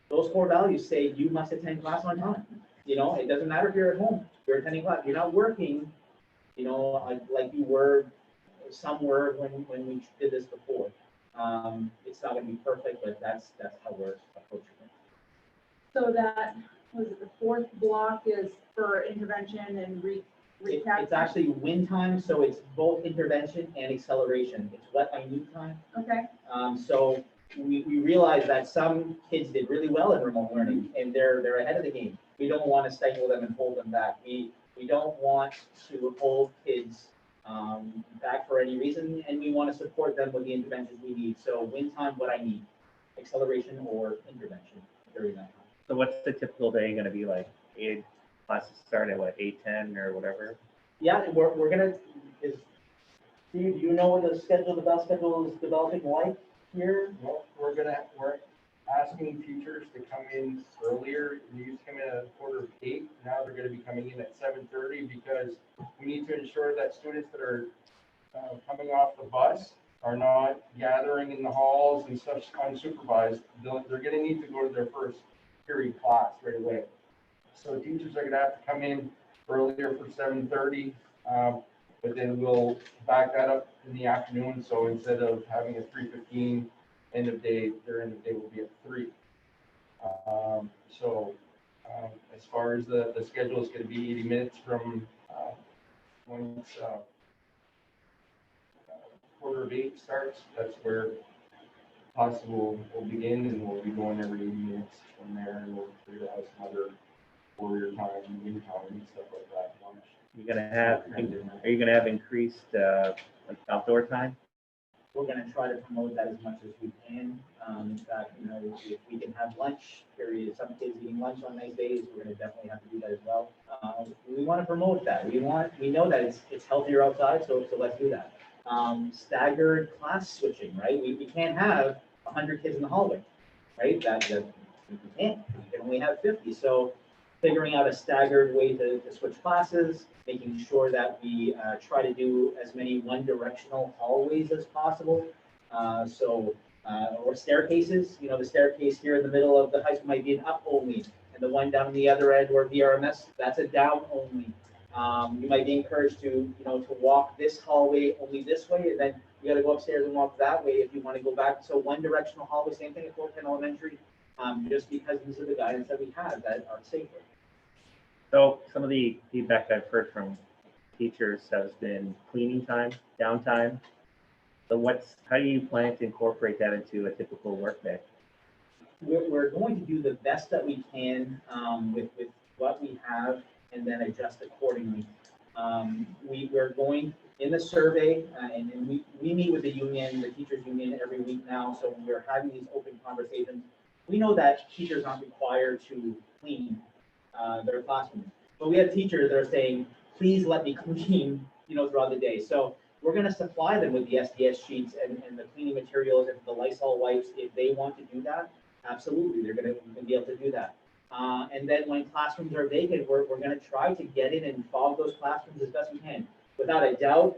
Those core values say you must attend class on time. You know, it doesn't matter if you're at home, you're attending class, you're not working, you know, like you were, some were when we did this before. It's not gonna be perfect, but that's how we're approaching it. So that, was it the 4th block is for intervention and recap? It's actually win time, so it's both intervention and acceleration. It's what I need time. Okay, So we realize that some kids did really well in remote learning and they're ahead of the game. We don't want to stifle them and hold them back. We don't want to hold kids back for any reason, and we want to support them with the interventions we need. So win time, what I need, acceleration or intervention during that time. So what's the typical day gonna be like? Classes start at what, 8:10 or whatever? Yeah, we're gonna, Steve, do you know what the bell schedule is developing like here? Well, we're asking teachers to come in earlier. They used to come in at 7:45. Now they're gonna be coming in at 7:30 because we need to ensure that students that are coming off the bus are not gathering in the halls and such unsupervised. They're gonna need to go to their first period class right away. So teachers are gonna have to come in earlier for 7:30, but then we'll back that up in the afternoon. So instead of having a 3:15 end of day, their end of day will be at 3. As far as the schedule is gonna be 80 minutes from once 7:45 starts, that's where class will begin, and we'll be going every 80 minutes from there, and we'll figure out some other warrior time, noon time, and stuff like that. Lunch. Are you gonna have increased like outdoor time? We're gonna try to promote that as much as we can. In fact, you know, if we can have lunch period, some kids eating lunch on nice days, we're gonna definitely have to do that as well. We wanna promote that. We know that it's healthier outside, so let's do that. Staggered class switching, right? We can't have 100 kids in the hallway, right? That we can't. We can only have 50. So figuring out a staggered way to switch classes, making sure that we try to do as many one-directional hallways as possible. Or staircases, the staircase here in the middle of the high school might be an up only, and the one down the other end where VRMS, that's a down only. You might be encouraged to walk this hallway only this way, and then you gotta go upstairs and walk that way if you want to go back. So one directional hallway, same thing at Fort Penn Elementary, just because these are the guidance that we have that are safer. So some of the feedback I've heard from teachers has been cleaning time, downtime. So how do you plan to incorporate that into a typical workday? We're going to do the best that we can with what we have and then adjust accordingly. We're going in the survey and we meet with the union, the teachers union every week now. So we're having these open conversations. We know that teachers aren't required to clean their classrooms, but we have teachers that are saying, please let me clean, throughout the day. So we're going to supply them with the SDS sheets and the cleaning materials and the Lysol wipes if they want to do that. Absolutely, they're going to be able to do that. And then when classrooms are vacant, we're going to try to get in and fog those classrooms as best we can. Without a doubt,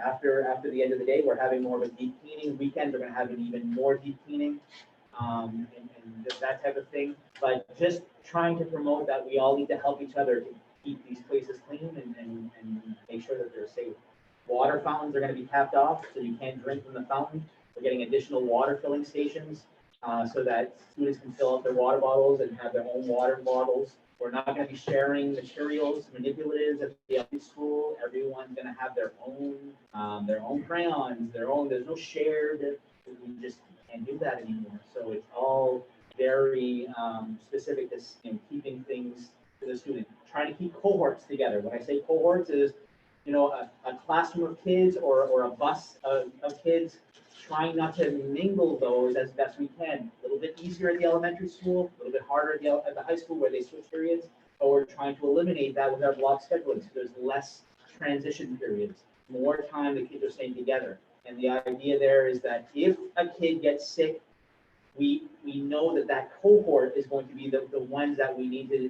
after the end of the day, we're having more of a deep cleaning. Weekends are going to have an even more deep cleaning, and that type of thing. But just trying to promote that we all need to help each other to keep these places clean and make sure that they're safe. Water fountains are going to be capped off, so you can't drink from the fountain. We're getting additional water filling stations so that students can fill up their water bottles and have their own water bottles. We're not going to be sharing materials, manipulatives at the elementary school. Everyone's going to have their own crayons, there's no shared. We just can't do that anymore. So it's all very specific to keeping things to the student. Trying to keep cohorts together. When I say cohorts is a classroom of kids or a bus of kids, trying not to mingle those as best we can. A little bit easier at the elementary school, a little bit harder at the high school where they switch periods, but we're trying to eliminate that with our block scheduling. So there's less transition periods, more time the kids are staying together. And the idea there is that if a kid gets sick, we know that cohort is going to be the ones that we need to,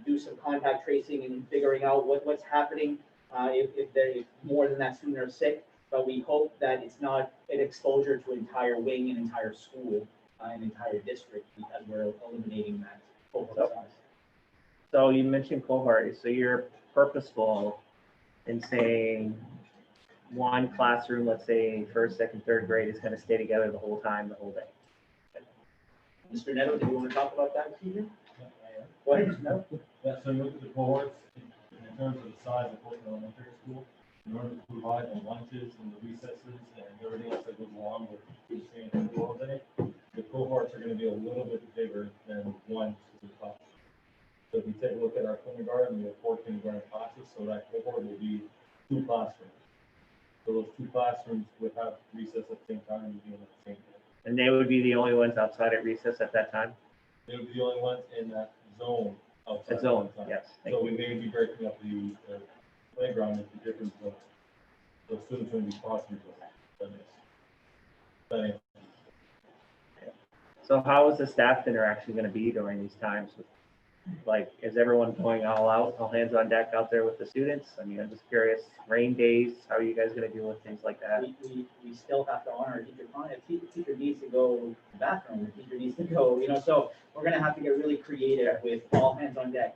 do some contact tracing and figuring out what's happening if more than that student are sick. But we hope that it's not an exposure to entire wing, an entire school, an entire district, because we're eliminating that cohort size. So you mentioned cohort, so you're purposeful in saying one classroom, let's say first, second, third grade, is going to stay together the whole day. Mr. Neto, do you want to talk about that, Peter? Go ahead, Mr. Neto. Yeah, so you look at the cohorts in terms of the size of Fort Penn Elementary School, in order to provide the lunches and the recesses and everything else that goes along with kids staying in school all day, the cohorts are going to be a little bit bigger than one specific class. So if you take a look at our kindergarten, we have 4 kindergarten classes, so that cohort will be 2 classrooms. So those 2 classrooms would have recess at the same time and be in the same day. And they would be the only ones outside at recess at that time? They would be the only ones in that zone outside. The zone, that time. yes. So we may be breaking up the playground into different zones. So students are going to be crossing zones. So how is the staff interaction going to be during these times? Like, is everyone going all out, all hands on deck out there with the students? I mean, I'm just curious, rain days, how are you guys going to deal with things like that? We still have to honor teacher time. If teacher needs to go to the bathroom, the teacher needs to go, so we're going to have to get really creative with all hands on deck.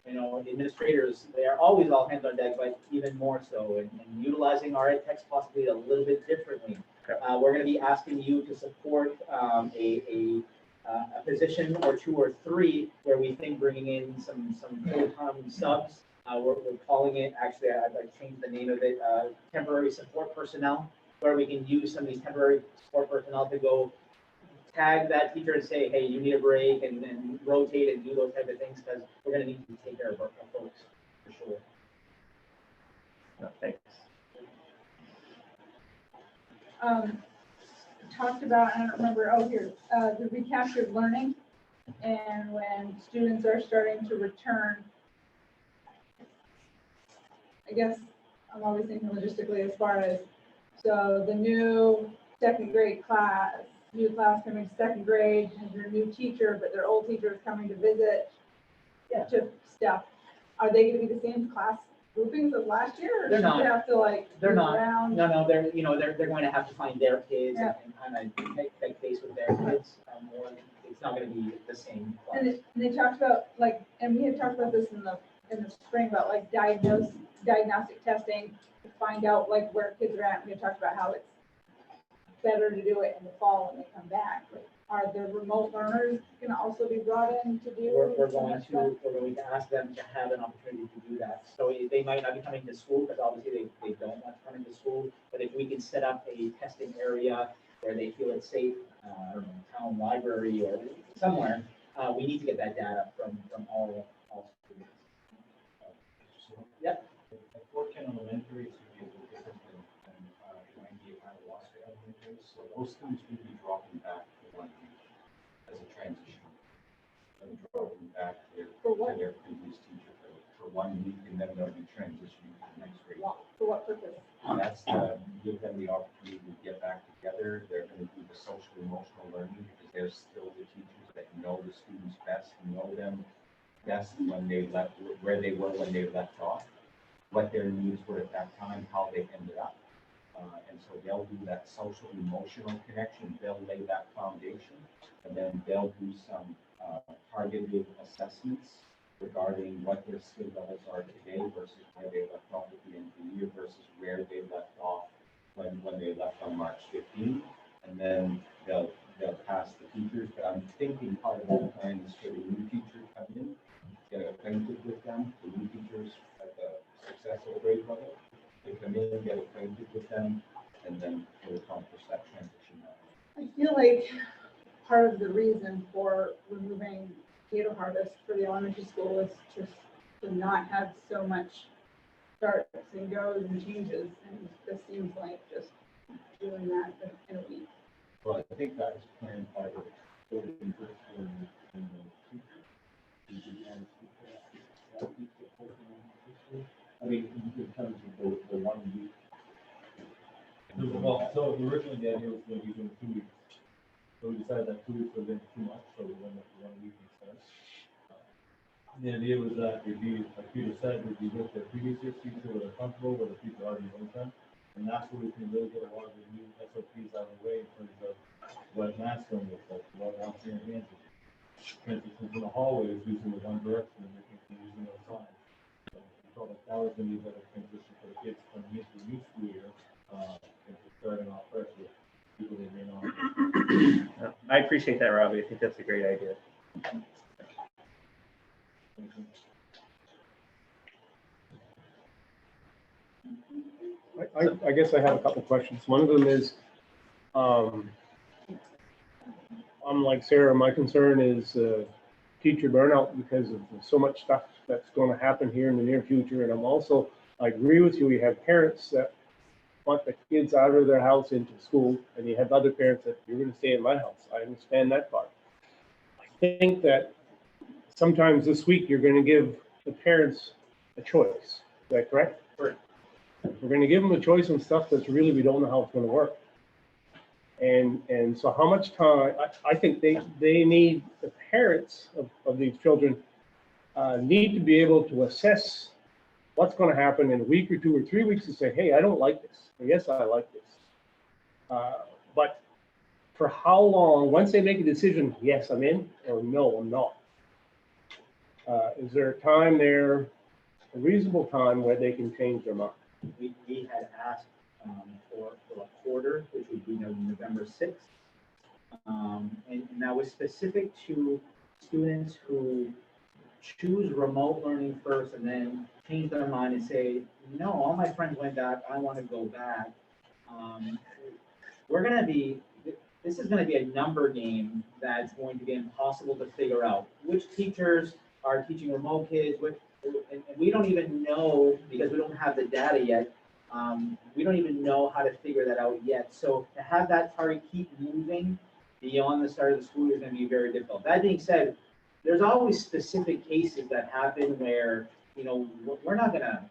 The administrators, they are always all hands on deck, but even more so, and utilizing our ed techs possibly a little bit differently. Okay. We're going to be asking you to support a position or 2 or 3 where we think bringing in some full-time subs. We're calling it, actually, I've changed the name of it, temporary support personnel, where we can use some of these temporary support personnel to go tag that teacher and say, hey, you need a break, and rotate and do those type of things, because we're going to need to take care of our folks, for sure. No, thanks. Talked about, I don't remember, the recaptured learning, and when students are starting to return, I guess I'm always thinking logistically as far as, so the new second grade class new class coming to second grade, has your new teacher, but their old teacher is coming to visit. Yeah. To stuff. Are they gonna be the same class groupings as last year? Or They're should not. they have to like They're move not. around? No, they're going to have to find their kids Yeah. and kind of make face with their kids more. It's not gonna be the same class. And they talked about like, and we had talked about this in the spring about like diagnostic testing to find out like where kids are at. We had talked about how it's better to do it in the fall when they come back. Are the remote learners gonna also be brought in to do? We're some of going that to ask them to have an opportunity to do that. So they might not be coming to school, because obviously they don't want to come into school. But if we can set up a testing area where they feel it's safe, I don't know, town library or somewhere, we need to get that data from all students. Yep. At Fort Kent Elementary, it's going to be a little different than 98 Madawaska Elementary. So those students will be dropping back to 1 week as a transition. And dropping back to For what? their previous teacher for 1 week, and then they'll be transitioning to the next grade. For what purpose? And that's to give them the opportunity to get back together. They're going to do the social emotional learning, because they're still the teachers that know the students best, know them best when they left, where they were when they left off, what their needs were at that time, how they ended up. And so they'll do that social emotional connection. They'll lay that foundation, and then they'll do some targeted assessments regarding what their skill levels are today versus where they left off at the end of the year versus where they left off when they left on March 15th. And then they'll pass the teachers. But I'm thinking part of that plan is for the new teachers come in, get acquainted with them, the new teachers at the successful grade level. They come in, get acquainted with them, and then we'll accomplish that transition. I feel like part of the reason for removing potato harvest for the elementary school is just to not have so much starts and goes and changes. And this seems like just doing that in a week. Well, I think that is planned by the building principal and the I mean, in terms of the 1 week. Well, so originally the idea was going to be doing 2 weeks. So we decided that 2 weeks was in too much, so we went with 1 week instead. The idea was that it'd be, like Peter said, would be with the previous year's teacher, where they're comfortable, where the people already know them. And that's where we can really get a lot of the new SOPs out of the way in terms of what Matt's doing with like what washing your hands. For instance, in the hallways, using the one direction, and using those signs. So we felt like that was going to be a better transition for the kids coming into the new school year, and starting off fresh with people they may not. I appreciate that, Robbie. I think that's a great idea. I guess I have a couple questions. One of them is, unlike Sarah, my concern is teacher burnout because of so much stuff that's going to happen here in the near future. And I'm also, I agree with you, we have parents that want the kids out of their house into school, and you have other parents that you're going to stay in my house. I understand that part. I think that sometimes this week you're going to give the parents a choice. Is that correct? Correct. We're going to give them a choice on stuff that's really, we don't know how it's going to work. And so how much time, I think they need, the parents of these children need to be able to assess what's going to happen in a week or 2 or 3 weeks and say, hey, I don't like this, or yes, I like this. But for how long, once they make a decision, yes, I'm in, or no, I'm not. Is there a time there, a reasonable time where they can change their mind? We had asked for a quarter, which would be November 6th. And that was specific to students who choose remote learning first and then change their mind and say, no, all my friends went back, I want to go back. This is going to be a number game that's going to be impossible to figure out. Which teachers are teaching remote kids, and we don't even know, because we don't have the data yet, we don't even know how to figure that out yet. So to have that target keep moving beyond the start of the school year is going to be very difficult. That being said, there's always specific cases that happen where, you know, we're not gonna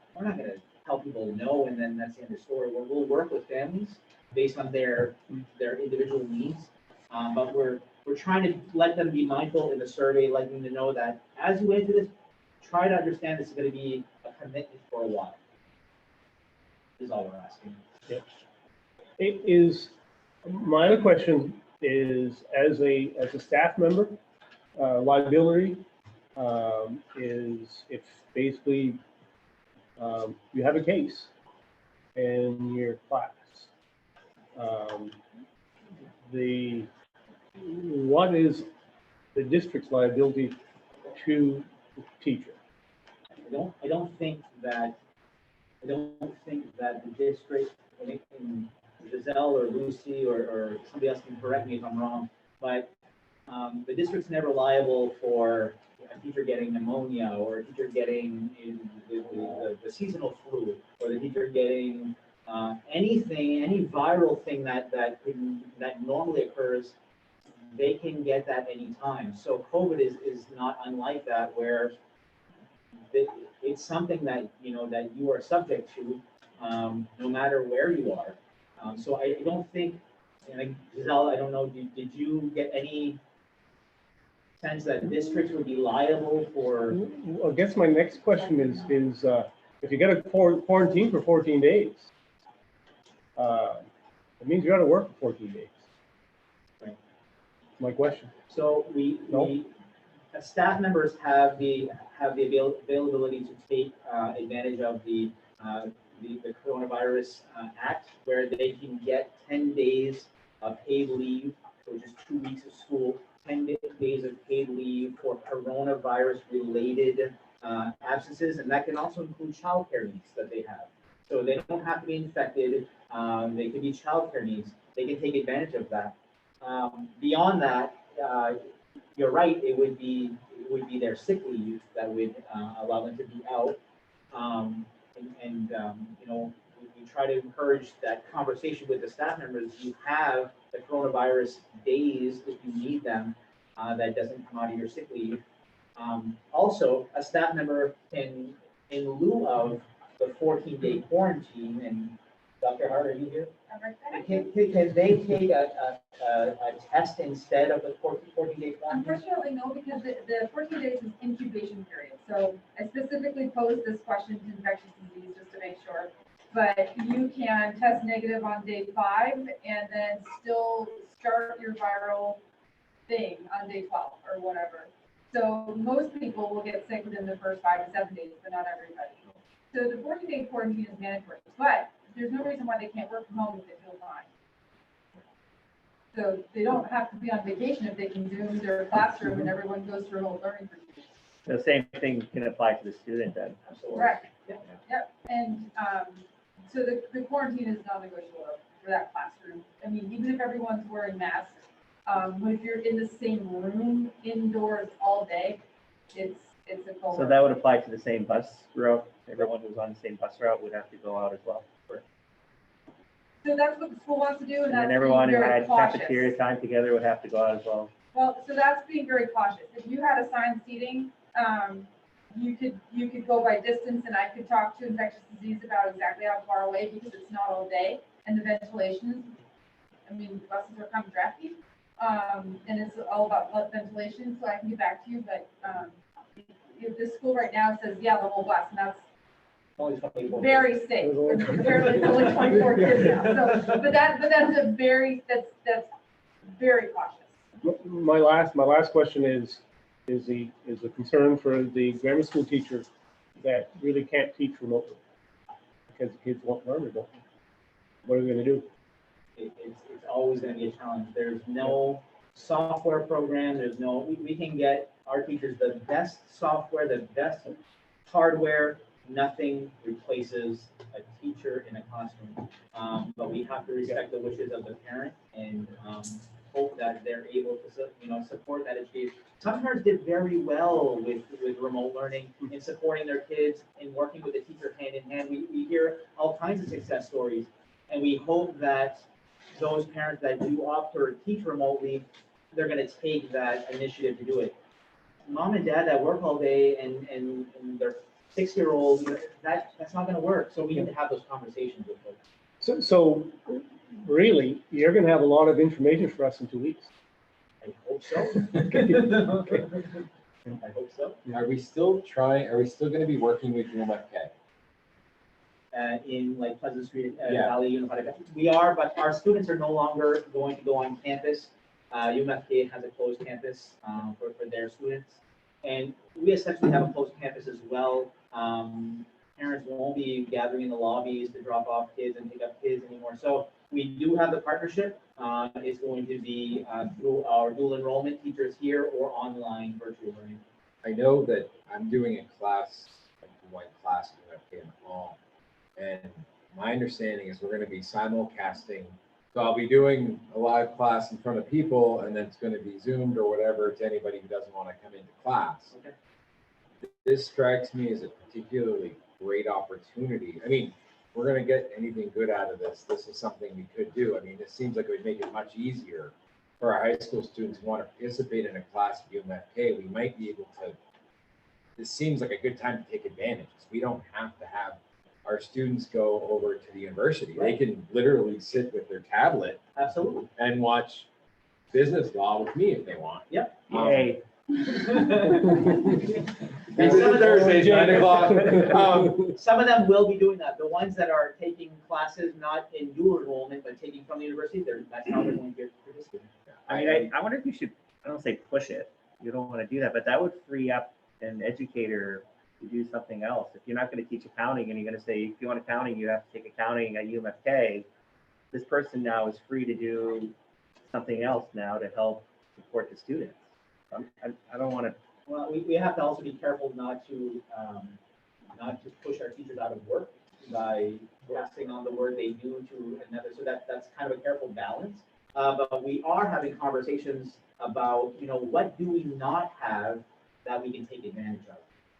tell people no, and then that's the end of the story. We'll work with families based on their individual needs. But we're trying to let them be mindful in the survey, letting them to know that as you went into this, try to understand this is gonna be a commitment for a while. Is all we're asking. It is, my other question is, as a staff member, liability is if basically you have a case in your class. What is the district's liability to the teacher? I don't think that the district, and Giselle or Lucy or somebody else can correct me if I'm wrong, but the district's never liable for a teacher getting pneumonia or a teacher getting the seasonal flu or the teacher getting anything, any viral thing that normally occurs. They can get that anytime. So COVID is not unlike that, where it's something that you are subject to, no matter where you are. So I don't think, and Giselle, I don't know, did you get any sense that districts would be liable for? I guess my next question is if you get a quarantine for 14 days, it means you got to work for 14 days. Right. My question. So staff members have the availability to take advantage of the Coronavirus Act, where they can get 10 days of paid leave, which is 2 weeks of school, 10 days of paid leave for coronavirus-related absences, and that can also include childcare needs that they have. So they don't have to be infected. They could be childcare needs. They can take advantage of that. Beyond that, you're right. It would be their sick leave that would allow them to be out. We try to encourage that conversation with the staff members. You have the coronavirus days if you need them. That doesn't come out of your sick leave. Also, a staff member can, in lieu of the 14-day quarantine, and Dr. Hart, are you here? Can they take a test instead of the 14-day quarantine? Unfortunately, no, because the 14 days is incubation period. So I specifically posed this question to infectious disease just to make sure. But you can test negative on day 5 and then still start your viral thing on day 12 or whatever. So most people will get sick within the first 5 to 7 days, but not everybody. So the 14-day quarantine is mandatory, but there's no reason why they can't work from home if they feel fine. So they don't have to be on vacation if they can Zoom their classroom and everyone goes through remote learning for 2 weeks. The same thing can apply to the student then. Correct. Yep. And so the quarantine is non-negotiable for that classroom. I mean, even if everyone's wearing masks, but if you're in the same room indoors all day, it's a cold. So that would apply to the same bus route. Everyone who's on the same bus route would have to go out as well. So that's what the school wants to do, and that's And everyone being who very had cautious. cafeteria time together would have to go out as well. Well, so that's being very cautious. If you had assigned seating, you could go by distance, and I could talk to infectious disease about exactly how far away, because it's not all day, and the ventilation. I mean, buses are kind of drafty, and it's all about ventilation. So I can get back to you, but if this school right now says, yeah, the whole bus, and that's very safe. There's only 24 kids now. So, but that's very cautious. My last question is the concern for the grammar school teacher that really can't teach remotely because the kids won't learn remotely. What are we going to do? It's always going to be a challenge. There's no software program. We can get our teachers the best software, the best hardware. Nothing replaces a teacher in a classroom. But we have to respect the wishes of the parent and hope that they're able to support that education. Some parents did very well with remote learning and supporting their kids and working with the teacher hand in hand. We hear all kinds of success stories, and we hope that those parents that do opt to teach remotely, they're going to take that initiative to do it. Mom and dad that work all day and their 6-year-old, that's not going to work. So we need to have those conversations with them. So really, you're going to have a lot of information for us in 2 weeks. hope so. I hope so. Are we still gonna be working with UMFK? In like Pleasant Street, Yeah. Valley Unified. We are, but our students are no longer going to go on campus. UMFK has a closed campus, for their students. And we essentially have a closed campus as well. Parents won't be gathering in the lobbies to drop off kids and pick up kids anymore. So we do have the partnership. It's going to be, through our dual enrollment teachers here or online virtual learning. I know that I'm doing a class, like one class at UMFK in the fall. And my understanding is we're gonna be simulcasting. So I'll be doing a live class in front of people, and then it's gonna be Zoomed or whatever to anybody who doesn't wanna come into class. Okay. This strikes me as a particularly great opportunity. I mean, if we're gonna get anything good out of this, this is something we could do. I mean, this seems like it would make it much easier for our high school students who want to participate in a class at UMFK. We might be able to, this seems like a good time to take advantage. We don't have to have our students go over to the university. They can literally sit with their tablet Absolutely. and watch business law with me if they want. Yep. Yay. And some of Thursdays, 9 o'clock. Some of them will be doing that. The ones that are taking classes not in dual enrollment, but taking from the university, that's how they're going to get participating. I mean, I wonder if you should, I don't say push it, you don't want to do that, but that would free up an educator to do something else. If you're not going to teach accounting and you're going to say, if you want accounting, you have to take accounting at UMFK, this person now is free to do something else now to help support the students. I don't want to. Well, we have to also be careful not to push our teachers out of work by passing on the work they do to another. So that's kind of a careful balance. But we are having conversations about, what do we not have that we can take advantage of?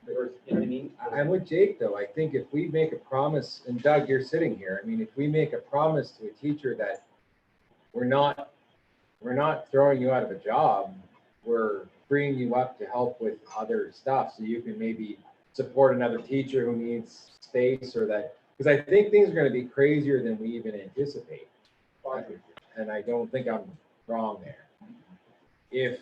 Or, you know what I mean? I'm with Jake though. I think if we make a promise, and Doug, you're sitting here. I mean, if we make a promise to a teacher that we're not throwing you out of a job, we're freeing you up to help with other stuff. So you can maybe support another teacher who needs space or that, because I think things are going to be crazier than we even anticipate. And I don't think I'm wrong there. If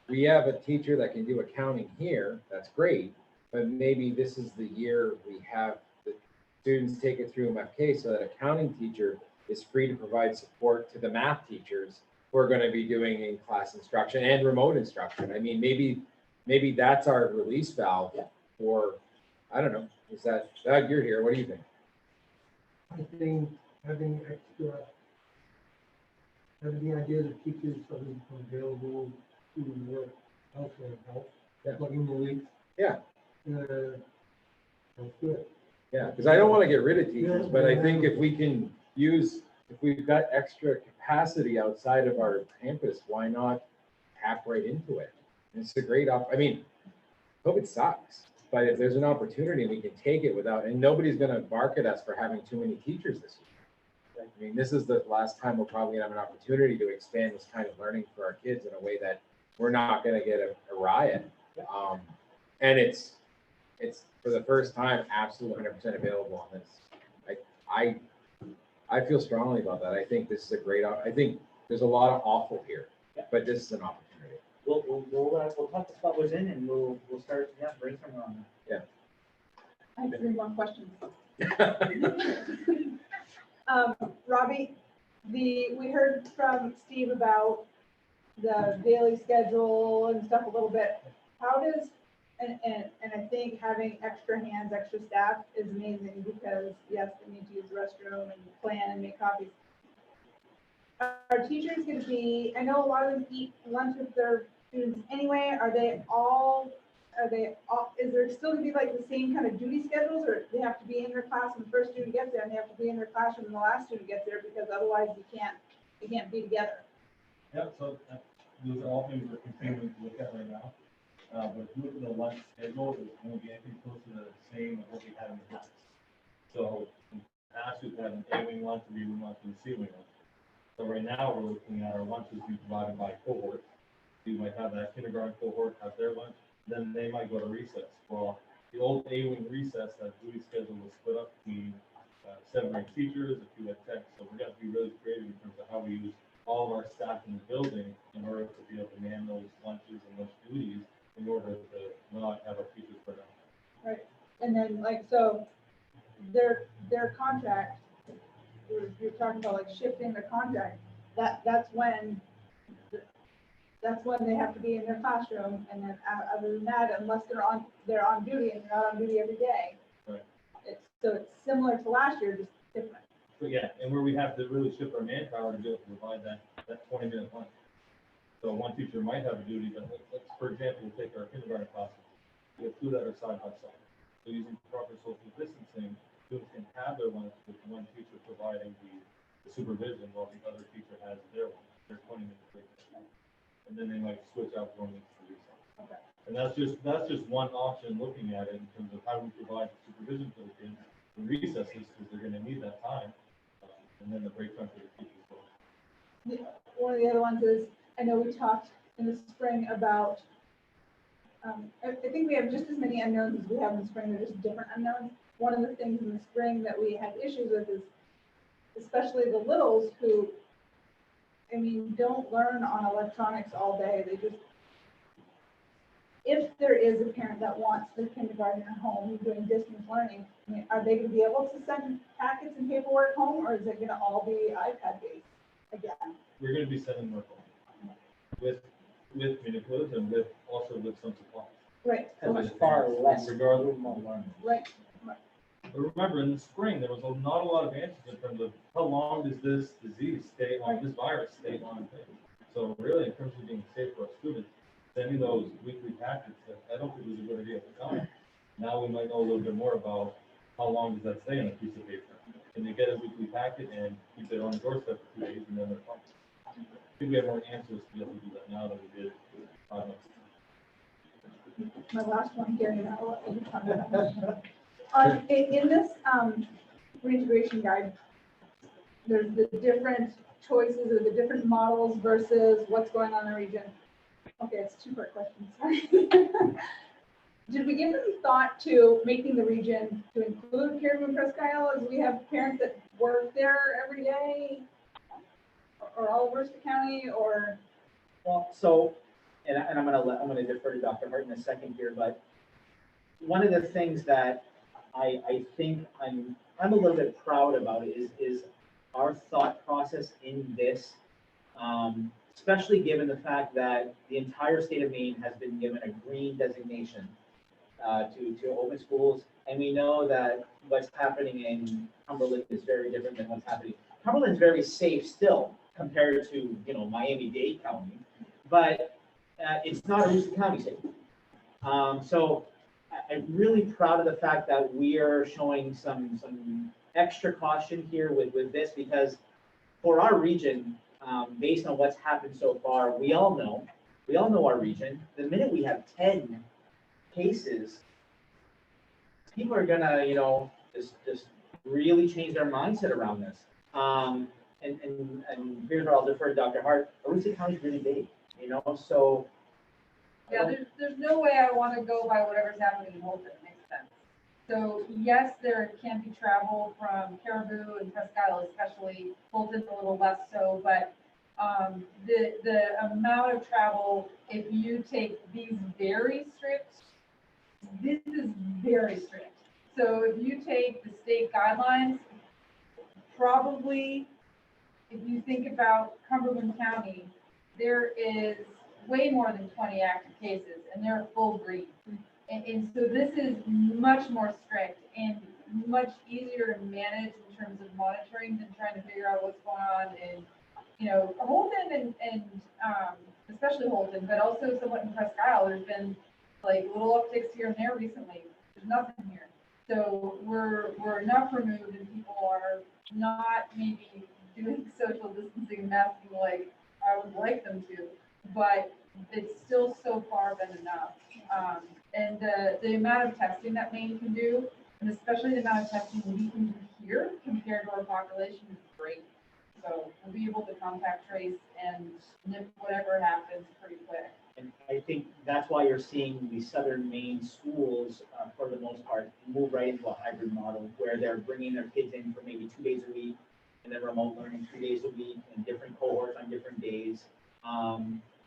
we have a teacher that can do accounting here, that's great. But maybe this is the year we have the students take it through MFK so that accounting teacher is free to provide support to the math teachers who are going to be doing in-class instruction and remote instruction. I mean, maybe that's our release valve for, I don't know, is that, Doug, you're here, what do you think? I think having the idea that teachers suddenly become available to work elsewhere and help, like in the week. Yeah. That's good. Yeah, because I don't want to get rid of teachers, but I think if we can use, if we've got extra capacity outside of our campus, why not tap right into it? It's a great I mean, COVID sucks, but if there's an opportunity, we can take it without, and nobody's going to bark at us for having too many teachers this year. I mean, this is the last time we're probably going to have an opportunity to expand this kind of learning for our kids in a way that we're not going to get a riot. And it's for the first time absolutely 100% available on this. I feel strongly about that. I think this is a great. I think there's a lot of awful here, but this is an opportunity. We'll talk to Scott in and we'll start brainstorming on that. I have 3 more questions. Robbie, we heard from Steve about the daily schedule and stuff a little bit. How does, and I think having extra hands, extra staff is amazing because yes, they need to use the restroom and plan and make copies. Are teachers going to be, I know a lot of them eat lunch with their students anyway. Is there still going to be like the same kind of duty schedules, or they have to be in their class when the first student gets there and they have to be in their classroom when the last student gets there because otherwise you can't be together? Yeah, so those are all things we're continuing to look at right now. But if you look at the lunch schedule, it won't be anything close to the same as what we had in the past. So in the past, we've had an A-wing lunch, a B-wing lunch, and a C-wing lunch. So right now, we're looking at our lunches being divided by cohort. You might have that kindergarten cohort have their lunch, then they might go to recess. Well, the old A-wing recess, that duty schedule was split up between 7 or 8 teachers, a few at tech. So we're going to be really creative in terms of how we use all of our staff in the building in order to be able to man those lunches and those duties in order to not have our teachers burn out. Right, and then like, so their contract, you're talking about like shifting the contract, that's when they have to be in their classroom, and then other than that, unless they're on duty, and they're not on duty every day. Right. So it's similar to last year, just different. But yeah, and where we have to really shift our manpower to be able to provide that 20-minute lunch. So one teacher might have a duty, but let's, for example, we'll take our kindergarten classes. We have two that are side by side. So using proper social distancing, students can have their lunch with one teacher providing the supervision while the other teacher has their lunch, their 20-minute break. And then they might switch out going into the recess. Okay. And that's just one option looking at it in terms of how we provide supervision for the kids in recesses, because they're going to need that time. And then the break time for the teachers. One of the other ones is, I know we talked in the spring about, I think we have just as many unknowns as we have in the spring, they're just different unknowns. One of the things in the spring that we had issues with is, especially the littles who, I mean, don't learn on electronics all day. They just, if there is a parent that wants their kindergarten at home doing distance learning, I mean, are they going to be able to send packets and paperwork home, or is it going to all be iPad based again? We're going to be sending work home with manipulatives and with some supplies. Right. Because there's far less. Regardless. Right. But remember, in the spring, there was not a lot of answers in terms of how long does this disease stay on, this virus stay on things. So really, in terms of being safe for our students, sending those weekly packets, I don't think was a good idea at the time. Now we might know a little bit more about how long does that stay on a piece of paper. Can they get a weekly packet and keep it on the doorstep for 2 days and then they're fine? I think we have more answers to be able to do that now than we did 5 months ago. My last one, Gary, and I'll let you talk about it. In this reintegration guide, there's the different choices or the different models versus what's going on in the region. Okay, it's a two-part question, sorry. Did we give any thought to making the region to include Caribou and Presque Isle, as we have parents that work there every day? Or all over Worcester County, or? Well, so, and I'm gonna defer to Dr. Hart in a second here, but one of the things that I think I'm a little bit proud about is our thought process in this, especially given the fact that the entire state of Maine has been given a green designation to open schools, and we know that what's happening in Cumberland is very different than what's happening. Cumberland's very safe still compared to, Miami-Dade County, but it's not Aroostook County safe. So I'm really proud of the fact that we are showing some extra caution here with this, because for our region, based on what's happened so far, we all know our region. The minute we have 10 cases, people are gonna, just really change their mindset around this. And here's where I'll defer to Dr. Hart. Aroostook County is really big, so. Yeah, there's no way I want to go by whatever's happening in Holton. It makes sense. So yes, there can be travel from Caribou and Presque Isle, especially. Holton a little less so, but the amount of travel, if you take these very strict, this is very strict. So if you take the state guidelines, probably, if you think about Cumberland County, there is way more than 20 active cases, and they're full green. And so this is much more strict and much easier to manage in terms of monitoring than trying to figure out what's going on in, Holton and especially Holton, but also somewhat in Presque Isle. There's been like little upticks here and there recently. There's nothing here. So we're enough removed, and people are not maybe doing social distancing and masking like I would like them to, but it's still so far been enough. And the amount of testing that Maine can do, and especially the amount of testing we can do here compared to our population, is great. So we'll be able to contact trace and nip whatever happens pretty quick. And I think that's why you're seeing the southern Maine schools, for the most part, move right into a hybrid model where they're bringing their kids in for maybe 2 days a week, and and then remote learning 3 days a week and different cohorts on different days.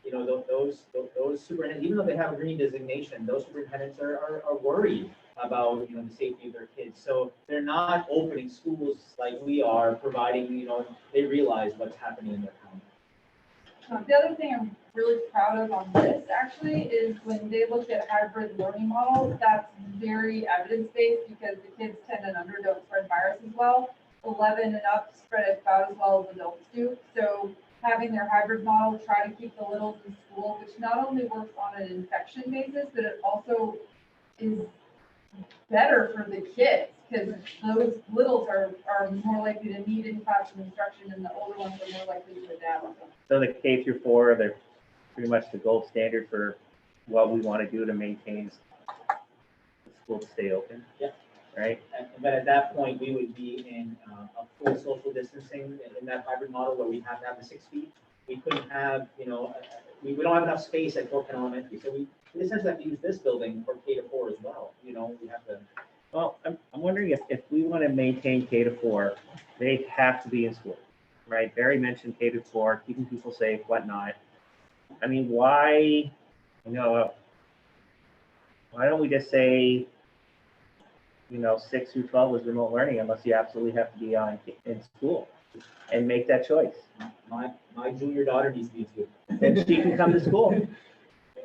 You know, those superintendents, even though they have a green designation, those superintendents are worried about, you know, the safety of their kids. So they're not opening schools like we are, providing, you know, they realize what's happening in their county. The other thing I'm really proud of on this actually is when they looked at hybrid learning model, that's very evidence-based because the kids 10 and under don't spread virus as well. 11 and up spread it about as well as adults do. So having their hybrid model, try to keep the littles in school, which not only works on an infection basis, but it also is better for the kids because those littles are more likely to need in-classroom instruction and the older ones are more likely to adapt. So the K through 4, they're pretty much the gold standard for what we want to do to maintain the school to stay open. Yeah. Right? But at that point, we would be in a full social distancing in that hybrid model where we have to have the 6 feet. We couldn't have, you know, we don't have enough space at Fort Penn Elementary, so we essentially have to use this building for K to 4 as well. You know, we have to. Well, I'm wondering if we want to maintain K to 4, they have to be in school, right? Barry mentioned K to 4, keeping people safe, whatnot. I mean, why, you know, why don't we just say, you know, 6 through 12 is remote learning unless you absolutely have to be in school and make that choice. My junior daughter needs to be in school. Then she can come to school,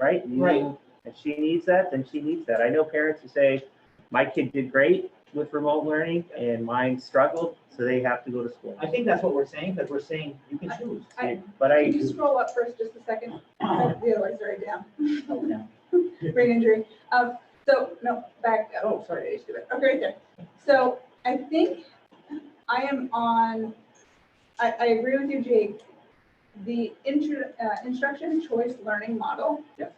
right? Right. If she needs that, then she needs that. I know parents who say, my kid did great with remote learning and mine struggled, so they have to go to school. I think that's what we're saying, because we're saying you can choose. But Can you scroll up first just a second? The other way, sorry, down. Oh, yeah. Brain injury. So, no, back up. Oh, sorry. I used to do it. Okay, right there. So I think I am on, I agree with you, Jake. The instruction choice learning model. Yes.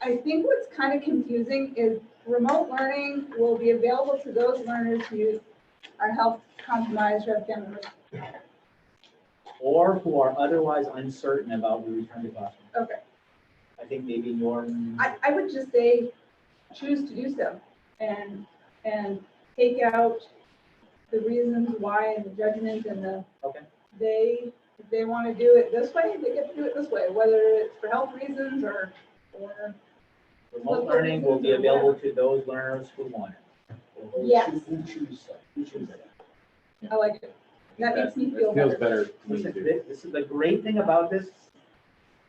I think what's kind of confusing is remote learning will be available to those learners who are health compromised or have family members. Or who are otherwise uncertain about the return to classroom. Okay. I think maybe your. I would just say choose to do so and take out the reasons why and the judgment and the Okay. if they want to do it this way, they get to do it this way, whether it's for health reasons or Remote learning will be available to those learners who want it. Or Yes. Who choose it. I like it. That makes me feel Feels better. better. to me Listen, too. this is the great thing about this.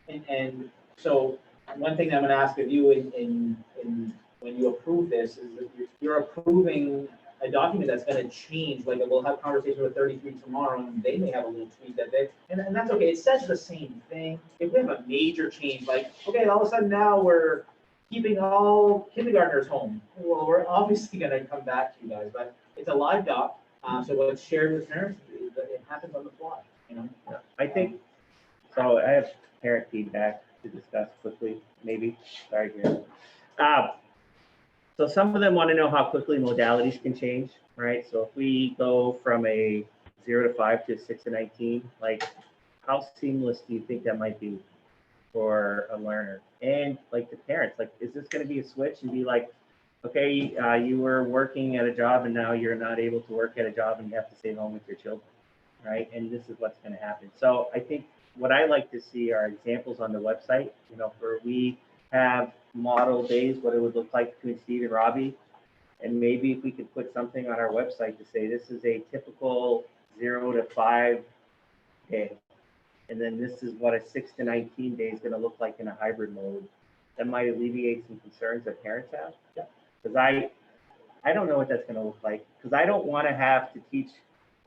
And so one thing I'm gonna ask of you when you approve this is that you're approving a document that's gonna change, like we'll have conversation with 33 tomorrow and they may have a little tweak that and that's okay. It says the same thing. If we have a major change, like, okay, all of a sudden now we're keeping all kindergartners home. Well, we're obviously gonna come back to you guys, but it's a live doc. So what's shared with parents, it happens on the fly, you know? I think, so I have parent feedback to discuss quickly, maybe. Sorry, Gary. So some of them want to know how quickly modalities can change, right? So if we go from a 0 to 5 to 6 to 19, like how seamless do you think that might be for a learner? And like the parents, like, is this going to be a switch and be like, okay, you were working at a job and now you're not able to work at a job and you have to stay home with your children, right? And this is what's going to happen. So I think what I like to see are examples on the website, you know, where we have model days, what it would look like between Steve and Robbie. And maybe if we could put something on our website to say, this is a typical 0 to 5 day. And then this is what a 6 to 19 day is going to look like in a hybrid mode. That might alleviate some concerns that parents have. Yeah. Because I don't know what that's going to look like, because I don't want to have to teach.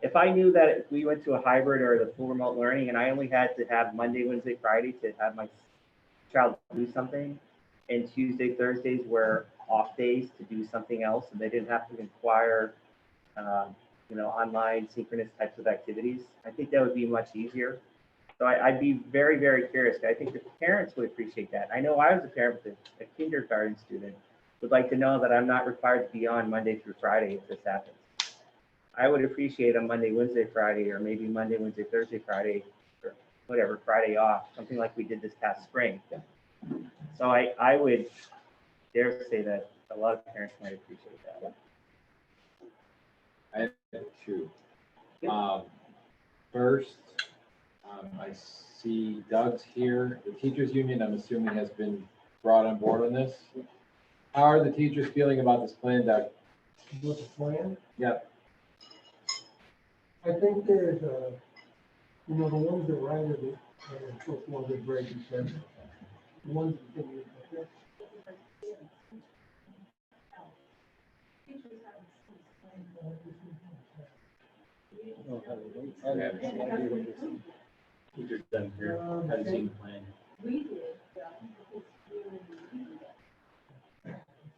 If I knew that if we went to a hybrid or the full remote learning and I only had to have Monday, Wednesday, Friday to have my child do something, and Tuesday, Thursdays were off days to do something else, and they didn't have to inquire, you know, online synchronous types of activities, I think that would be much easier. So I'd be very, very curious. I think the parents would appreciate that. I know I was a parent with a kindergarten student, would like to know that I'm not required to be on Monday through Friday if this happens. I would appreciate a Monday, Wednesday, Friday, or maybe Monday, Wednesday, Thursday, Friday, or whatever, Friday off, something like we did this past spring. So I would dare say that a lot of parents might appreciate that. I have two. first. I see Doug's here. The teachers union, I'm assuming, has been brought on board on this. How are the teachers feeling about this plan, Doug? With the plan, Yep. I think there's, the ones that write it, are supposed to want to break and said, the ones that think it's Teachers done here, haven't seen the plan. We did.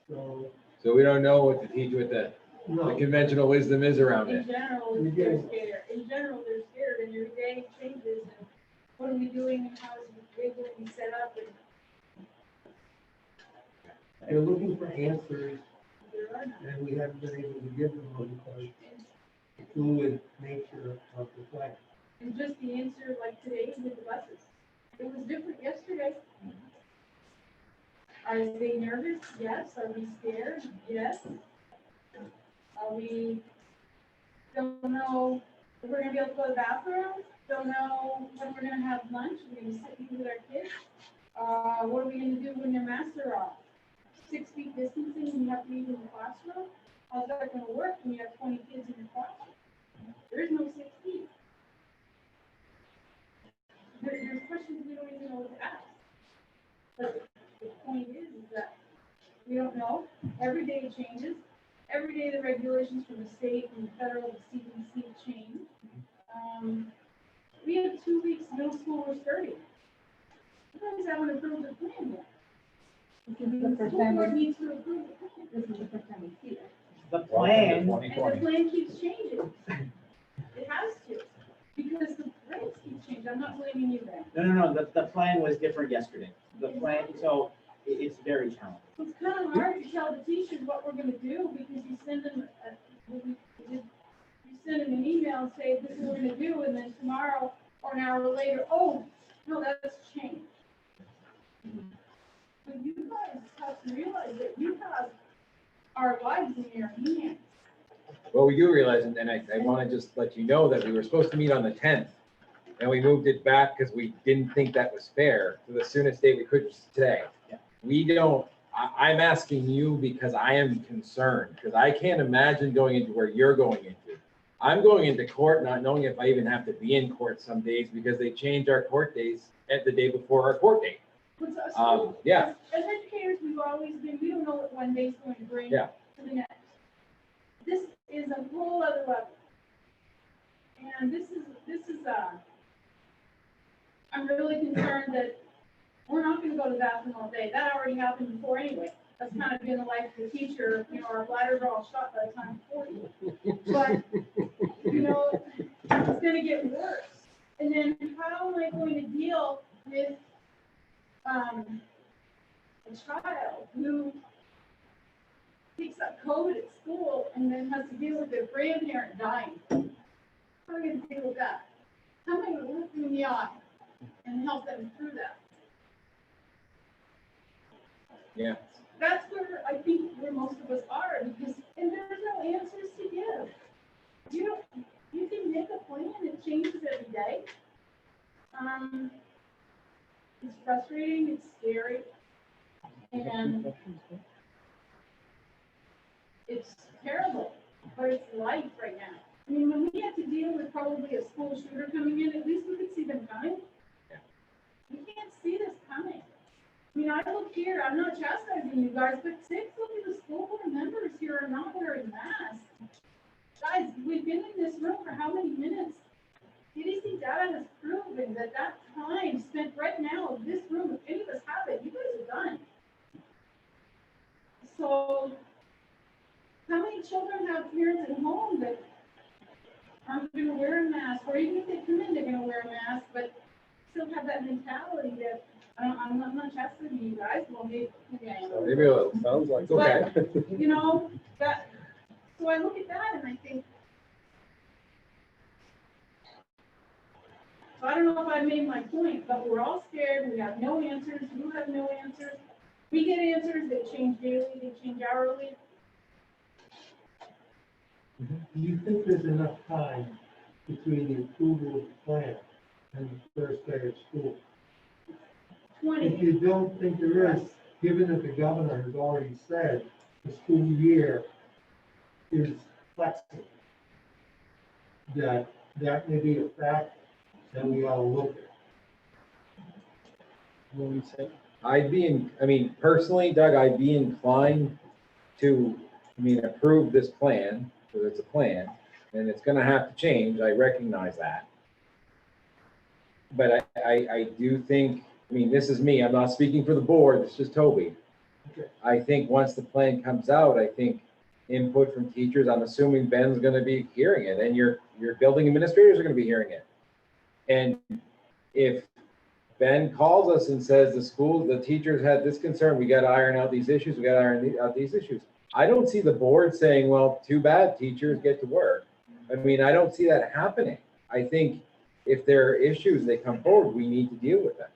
So, So we don't know what to teach, what the no, conventional wisdom is around In it. general, You're they're getting- scared. In general, they're scared and your day changes and what are we doing and how is it going to be set up and they're looking for answers, there are none. and we haven't been able to give them one because the fluid nature of the plan. And just the answer like today with the buses. It was different yesterday. Are they nervous? Yes. Are we scared? Yes. Are we, don't know if we're gonna be able to go to the bathroom? Don't know when we're gonna have lunch? We're gonna sit eat with our kids? What are we gonna do when their masks are off? 6 feet distancing and you have to eat in the classroom? How's that gonna work when you have 20 kids in your classroom? There is no 6 feet. There's questions we don't even know what to ask. But the point is that we don't know. Every day it changes. Every day the regulations from the state and the federal, the CDC change. We have 2 weeks middle school we're starting. You guys haven't approved the plan yet. This is the The first school time, board needs to approve the plan. this is the first time we see it. The Welcome to plan, And the 2020. plan keeps changing. It has to, because the plans keep changing. I'm not blaming you then. no, the plan was different yesterday. The plan, so it's very challenging. It's kind of hard to tell the teachers what we're gonna do because you send them, you send them an email and say, this is what we're gonna do, and then tomorrow or an hour later, oh, no, that's changed. But you guys have to realize that you have our lives in your hands. Well, we do realize, and I want to just let you know that we were supposed to meet on the 10th. And we moved it back because we didn't think that was fair to the soonest date we could, which is today. We don't, I'm asking you because I am concerned, because I can't imagine going into where you're going into. I'm going into court not knowing if I even have to be in court some days because they change our court days at the day before our court date. But us, Yeah. As educators, we've always been, we don't know what one day's going to bring Yeah. to the next. This is a whole other level. And this is, I'm really concerned that we're not gonna go to the bathroom all day. That already happened before anyway. That's kind of been the life of the teacher, our bladders are all shot by the time of 40. But, it's gonna get worse. And then how am I going to deal with, a child who takes up COVID at school and then has to deal with their grandparent dying? How am I gonna deal with that? How am I gonna look them in the eye and help them through that? Yeah. That's where I think where most of us are, because, and there's no answers to give. You can make a plan, it changes every day. It's frustrating, it's scary, and it's terrible, but it's life right now. I mean, when we had to deal with probably a school shooter coming in, at least we could see them coming. We can't see this coming. I mean, I look here, I'm not chastising you guys, but 6 of the school board members here are not wearing masks. Guys, we've been in this room for how many minutes? CDC data has proven that time spent right now in this room, if any of us have it, you guys are done. So, how many children have parents at home that aren't going to wear a mask, or even if they come in, they're going to wear a mask, but still have that mentality that I'm not chastising you guys. Well, maybe I am. Maybe a little. Sounds like. Okay. That. So I look at that and I think. So I don't know if I made my point, but we're all scared. We have no answers. You have no answers. We get answers. They change daily. They change hourly. Do you think there's enough time between the approval of the plan and the first day of school? If you don't think there is, given that the governor has already said the school year is flexible, that may be a fact that we ought to look at. What we said. I mean, personally, Doug, I'd be inclined to, approve this plan, because it's a plan, and it's gonna have to change, I recognize that. But I do think, this is me, I'm not speaking for the board, this is Toby. Okay. I think once the plan comes out, I think input from teachers, I'm assuming Ben's gonna be hearing it, and your building administrators are gonna be hearing it. And if Ben calls us and says the teachers had this concern, we gotta iron out these issues, we gotta iron out these issues. I don't see the board saying, well, too bad, teachers get to work. I don't see that happening. I think if there are issues, they come forward, we need to deal with them,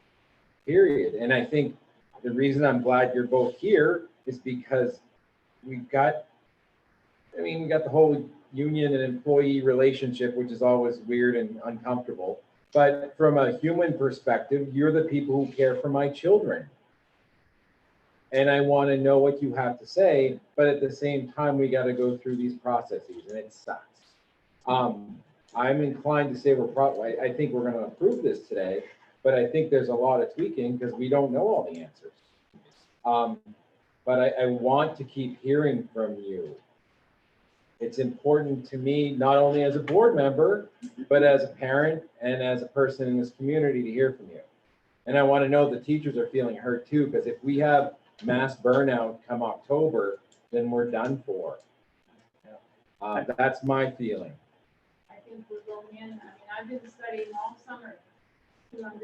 period. And I think the reason I'm glad you're both here is because we've got the whole union and employee relationship, which is always weird and uncomfortable. But from a human perspective, you're the people who care for my children. And I want to know what you have to say, but at the same time, we got to go through these processes, and it sucks. I'm inclined to say I think we're going to approve this today, but I think there's a lot of tweaking because we don't know all the answers. But I want to keep hearing from you. It's important to me, not only as a board member, but as a parent and as a person in this community to hear from you. And I want to know the teachers are feeling hurt too, because if we have mass burnout come October, then we're done for. That's my feeling. I think we're going in, I've been studying all summer to learn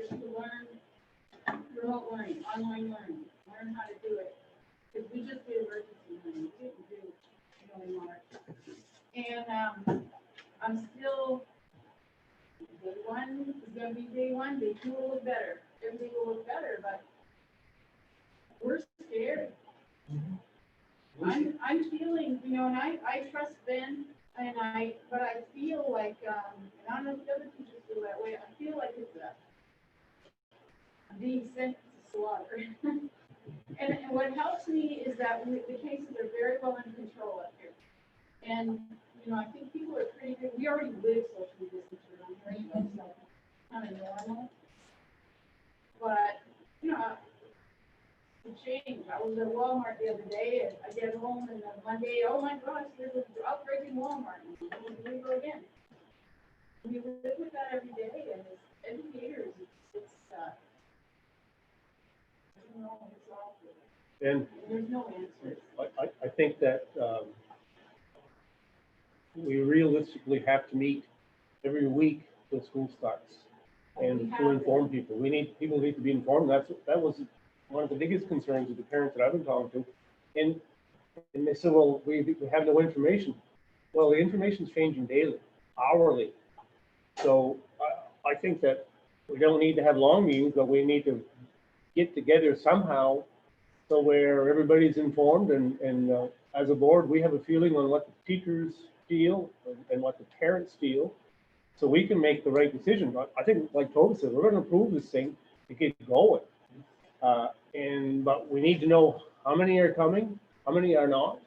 remote learning, online learn how to do it. Because we just did emergency learning, we didn't do really March. And I'm still, day one is gonna be day one, day two will look better, everything will look better, but we're scared. I'm feeling, and I trust Ben, but I feel like, and I don't know if the other teachers feel that way, I feel like I'm being sent to slaughter. And what helps me is that the cases are very well in control up here. And, I think people are pretty good, we already live socially distanced around here anyway, so kind of normal. But, to change. I was at Walmart the other day, and I get home, and then one day, oh my gosh, there's an outbreak in Walmart. And we go again. We live with that every day, and as educators, it's I don't know, it's awful. And there's no answers. I think that we realistically have to meet every week when school starts and to inform people. People need to be informed. That was one of the biggest concerns of the parents that I've been talking to. And they said, well, we have no information. Well, the information's changing daily, hourly. So I think that we don't need to have long meetings, but we need to get together somehow so where everybody's informed and as a board, we have a feeling on what the teachers feel and what the parents feel, so we can make the right decision. But I think, like Toby said, we're going to approve this thing to get going. But we need to know how many are coming, how many are not,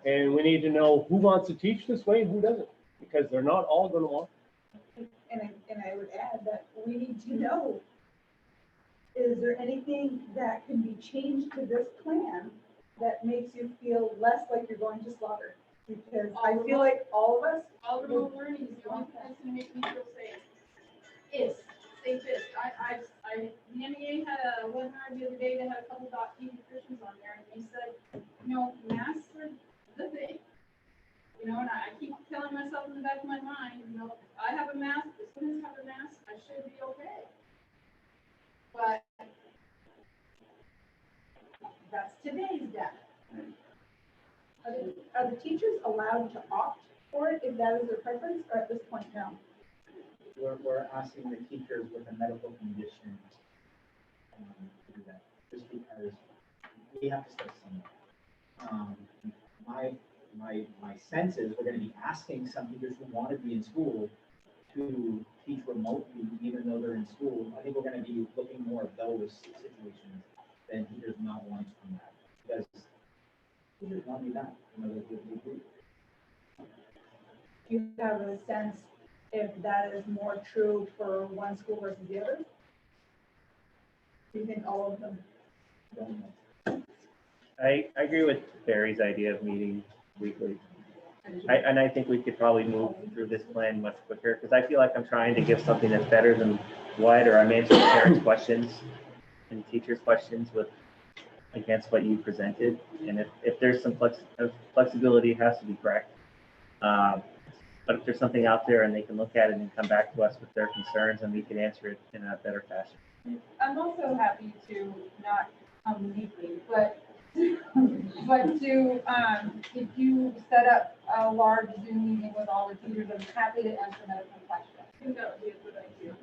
and we need to know who wants to teach this way and who doesn't, because they're not all going to want. And I would add that we need to know, is there anything that can be changed to this plan that makes you feel less like you're going to slaughter? Because I feel like all of us. All remote learning is the only thing that's gonna make me feel safe. Safe is. The MEA had a webinar the other day that had a couple pediatricians on there, and they said, masks are the thing. And I keep telling myself in the back of my mind, I have a mask, the students have a mask, I should be okay. But that's today's data. Are the teachers allowed to opt for it if that is their preference, or at this point, no? We're asking the teachers with a medical condition to do that, just because we have to start somewhere. My sense is we're gonna be asking some teachers who want to be in school to teach remotely, even though they're in school. I think we're gonna be looking more at those situations than teachers not wanting to come back. Because teachers want to be back, they do. Do you have a sense if that is more true for one school versus the other? Do you think all of them? Don't know. I agree with Barry's idea of meeting weekly. I think we could probably move through this plan much quicker, because I feel like I'm trying to give something that's better than what, or I'm answering parents' questions and teachers' questions against what you presented. And if there's some flexibility, it has to be correct. But if there's something out there and they can look at it and come back to us with their concerns, and we can answer it in a better fashion. I'm also happy to not come weekly, but to, if you set up a large Zoom meeting with all the teachers, I'm happy to answer medical questions. I think that would be a good idea.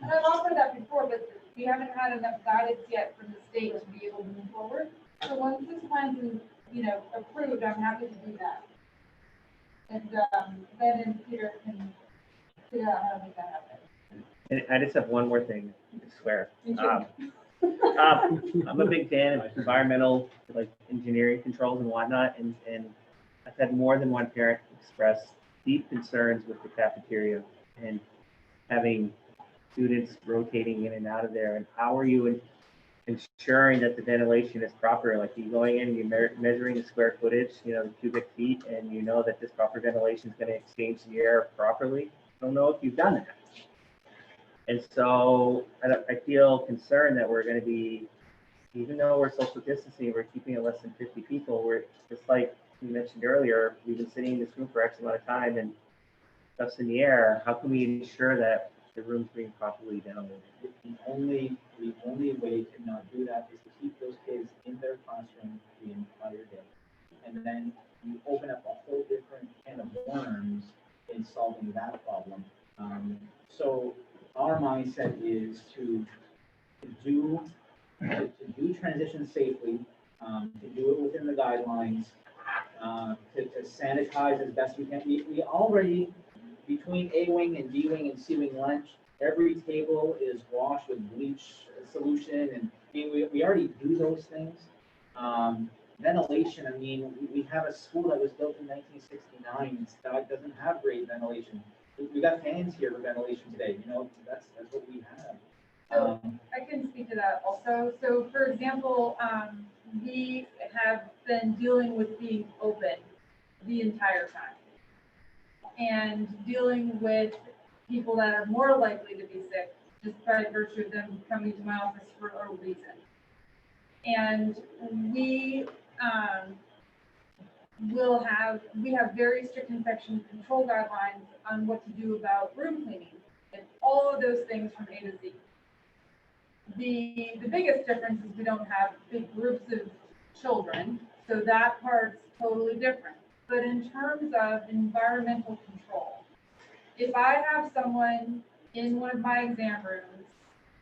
And I've offered that before, but we haven't had enough guidance yet from the state to be able to move forward. So once this plan's, approved, I'm happy to do that. And, Ben and Peter can figure out how to make that happen. And I just have one more thing, I swear. I'm a big fan of environmental, like engineering controls and whatnot, and I've had more than one parent express deep concerns with the cafeteria and having students rotating in and out of there. And how are you ensuring that the ventilation is proper? Like, you going in, you're measuring the square footage, the cubic feet, and you know that this proper ventilation is going to exchange the air properly. I don't know if you've done that. And so I feel concerned that we're going to be, even though we're social distancing, we're keeping it less than 50 people. We're just like you mentioned earlier, we've been sitting in this room for X amount of time and stuff's in the air. How can we ensure that the room's being properly ventilated? The only way to not do that is to keep those kids in their classroom the entire day. And then you open up a whole different can of worms in solving that problem. So our mindset is to do transition safely, to do it within the guidelines, to sanitize as best we can. We already, between A wing and B wing and C wing lunch, every table is washed with bleach solution, and we already do those things. Ventilation, we have a school that was built in 1969 that doesn't have great ventilation. We got fans here for ventilation today, that's what we have. So I can speak to that also. So for example, we have been dealing with being open the entire time and dealing with people that are more likely to be sick just by virtue of them coming to my office for a reason. And we have very strict infection control guidelines on what to do about room cleaning and all of those things from A to Z. The biggest difference is we don't have big groups of children, so that part's totally different. But in terms of environmental control, if I have someone in one of my exam rooms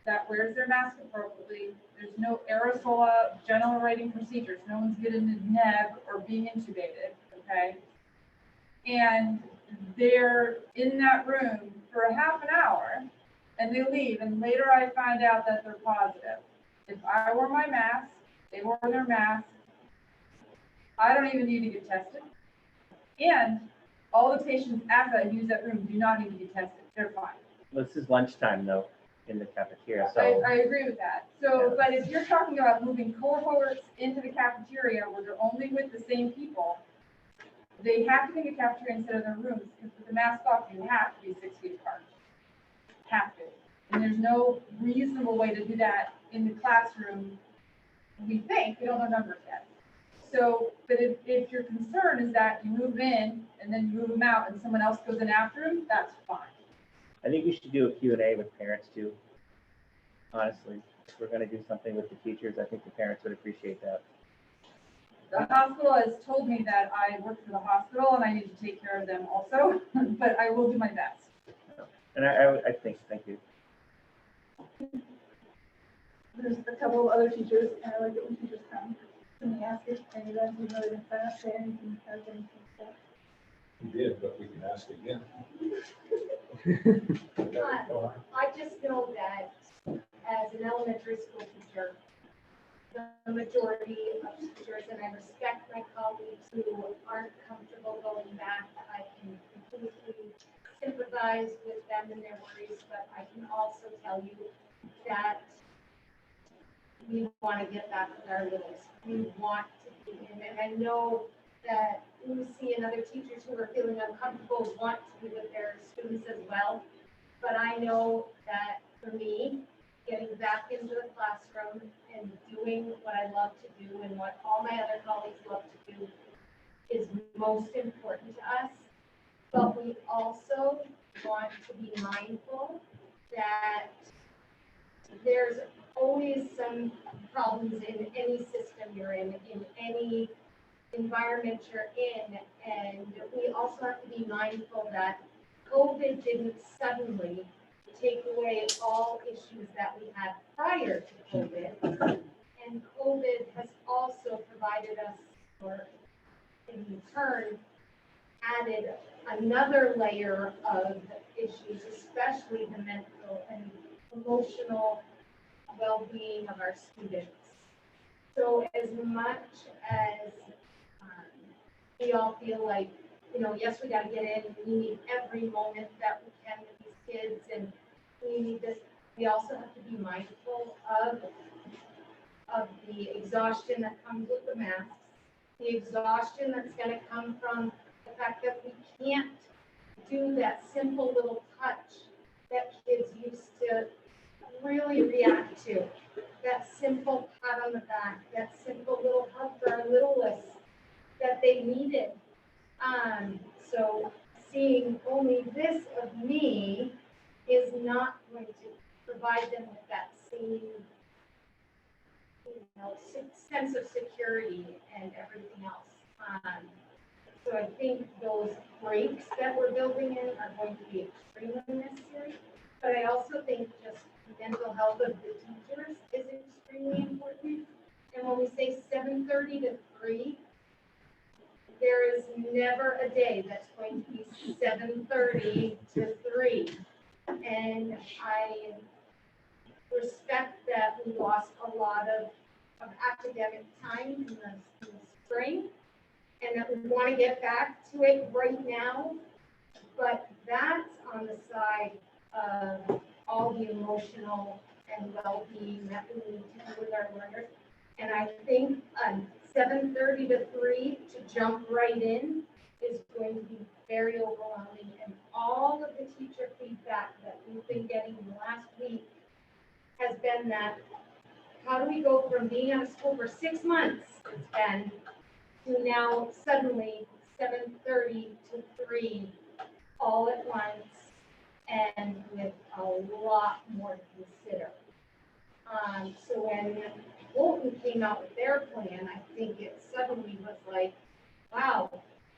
that wears their mask appropriately, there's no aerosol generating procedures, no one's getting a neb or being intubated, okay? And they're in that room for a half an hour and they leave, and later I find out that they're positive. If I wore my mask, they wore their mask, I don't even need to get tested. And all the patients after I use that room do not need to be tested, they're fine. This is lunchtime though, in the cafeteria, so. I agree with that. So, but if you're talking about moving cohorts into the cafeteria where they're only with the same people, they have to be in the cafeteria instead of their rooms, because with the mask off, you have to be 6 feet apart. Have to. And there's no reasonable way to do that in the classroom, we think, we don't know numbers yet. So, but if your concern is that you move in and then you move them out and someone else goes in after them, that's fine. I think we should do a Q&A with parents too. Honestly, if we're gonna do something with the teachers, I think the parents would appreciate that. The hospital has told me that I work for the hospital and I need to take care of them also, but I will do my best. And I think, thank you. There's a couple of other teachers, and I like it when teachers come. Can they ask if any of them, even though they didn't sign up, say anything, have anything to say? We did, but we can ask again. I just know that as an elementary school teacher, the majority of teachers, and I respect my colleagues who aren't comfortable going back. I can completely sympathize with them and their worries, but I can also tell you that we want to get back with our littles. We want to be in, and I know that Lucy and other teachers who are feeling uncomfortable want to be with their students as well. But I know that for me, getting back into the classroom and doing what I love to do and what all my other colleagues love to do is most important to us. But we also want to be mindful that there's always some problems in any system you're in any environment you're in. And we also have to be mindful that COVID didn't suddenly take away all issues that we had prior to COVID. And COVID has also provided us, or in turn, added another layer of issues, especially the mental and emotional well-being of our students. So as much as we all feel like, yes, we gotta get in, we need every moment that we can with these kids, and we need this, we also have to be mindful of the exhaustion that comes with the masks, the exhaustion that's gonna come from the fact that we can't do that simple little touch that kids used to really react to. That simple pat on the back, that simple little hug for our littlest that they needed. So seeing only this of me is not going to provide them with that same, sense of security and everything else. So I think those breaks that we're building in are going to be extremely necessary. But I also think just mental health of the teachers is extremely important. And when we say 7:30 to 3, there is never a day that's going to be 7:30 to 3. And I respect that we lost a lot of academic time in the spring, and that we want to get back to it right now. But that's on the side of all the emotional and well-being that we need to do with our learners. And I think 7:30 to 3 to jump right in is going to be very overwhelming. And all of the teacher feedback that we've been getting in the last week has been that, how do we go from being out of school for 6 months and to now suddenly 7:30 to 3 all at once and with a lot more to consider. So when Bolton came out with their plan, I think it suddenly was like, wow,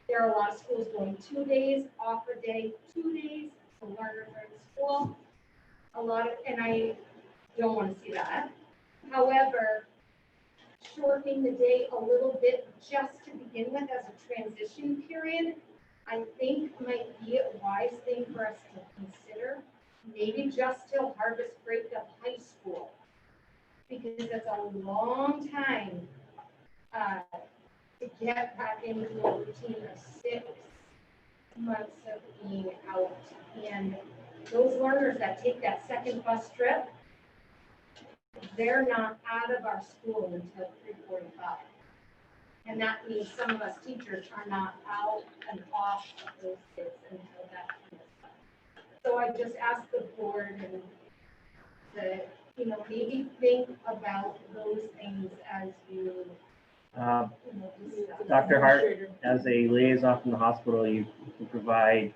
there are a lot of schools going 2 days, off a day, 2 days, so learners are in school. And I don't want to see that. However, shortening the day a little bit just to begin with as a transition period, I think might be a wise thing for us to consider, maybe just till harvest break of high school, because that's a long time to get back into a routine of 6 months of being out. And those learners that take that second bus trip, they're not out of our school until 3:45. And that means some of us teachers are not out and off of those kids until that kind of stuff. So I just asked the board and maybe think about those things as you, discuss. Dr. Hart, as a liaison from the hospital, you can provide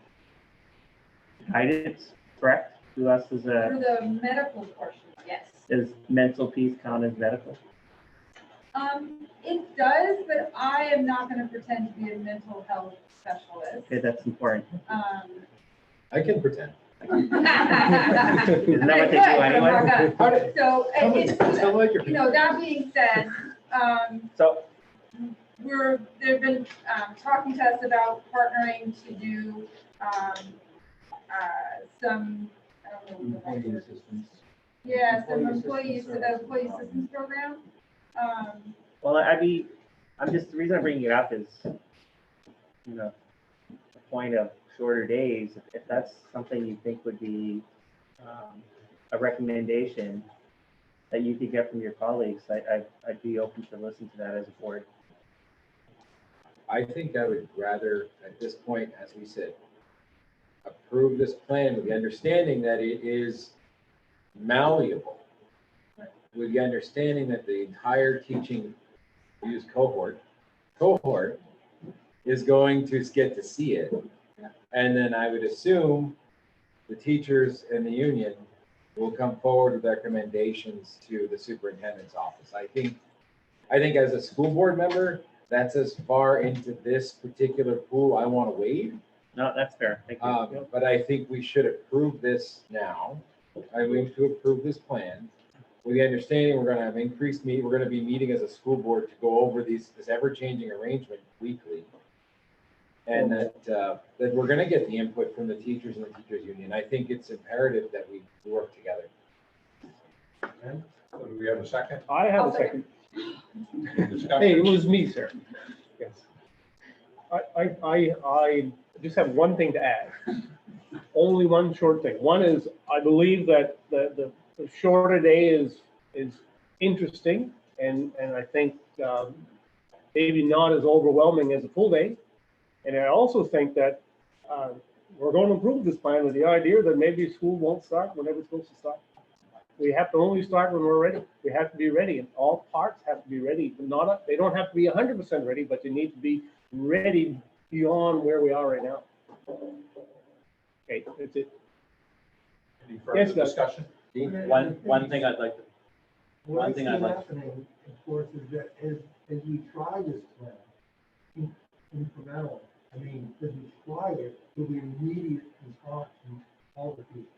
guidance, correct, to us as For the medical portion, yes. Does mental piece count as medical? It does, but I am not going to pretend to be a mental health specialist. Okay, that's important. I can pretend. Isn't that what they do anyway? So, Tell like your that being said, So, they've been talking to us about partnering to do some, I don't know. what the right Employee word is. assistance. Yeah, some Employee employee assistance assistance program. Well, I'm just, the reason I'm bringing it up is, you know, the point of shorter days, if that's something you think would be a recommendation that you could get from your colleagues, I'd be open to listen to that as a board. I think I would rather, at this point, as we said, approve this plan with the understanding that it is malleable. With the understanding that the entire teaching use cohort is going to get to see it. And then I would assume the teachers and the union will come forward with recommendations to the superintendent's office. I think as a school board member, that's as far into this particular pool I want to wade. No, that's fair. Thank you. But I think we should approve this now. I move to approve this plan with the understanding we're gonna have increased we're gonna be meeting as a school board to go over this ever-changing arrangement weekly. And that we're gonna get the input from the teachers and the teachers union. I think it's imperative that we work together. Okay, so do we have a second? I have I'll a second. Discussion? Hey, it was me, sir. Yes. I just have one thing to add. Only one short thing. One is, I believe that the shorter day is interesting, and I think maybe not as overwhelming as a full day. And I also think that we're going to improve this plan with the idea that maybe school won't start whenever it's supposed to start. We have to only start when we're ready. We have to be ready, and all parts have to be ready. But they don't have to be 100% ready, but they need to be ready beyond where we are right now. Okay, that's it. Any Yes, further Doug. discussion? One thing I'd like to, What I one see thing I'd like, happening, of course, is that as we try this plan, incremental, I mean, as we try it, there'll be immediate response from all the people.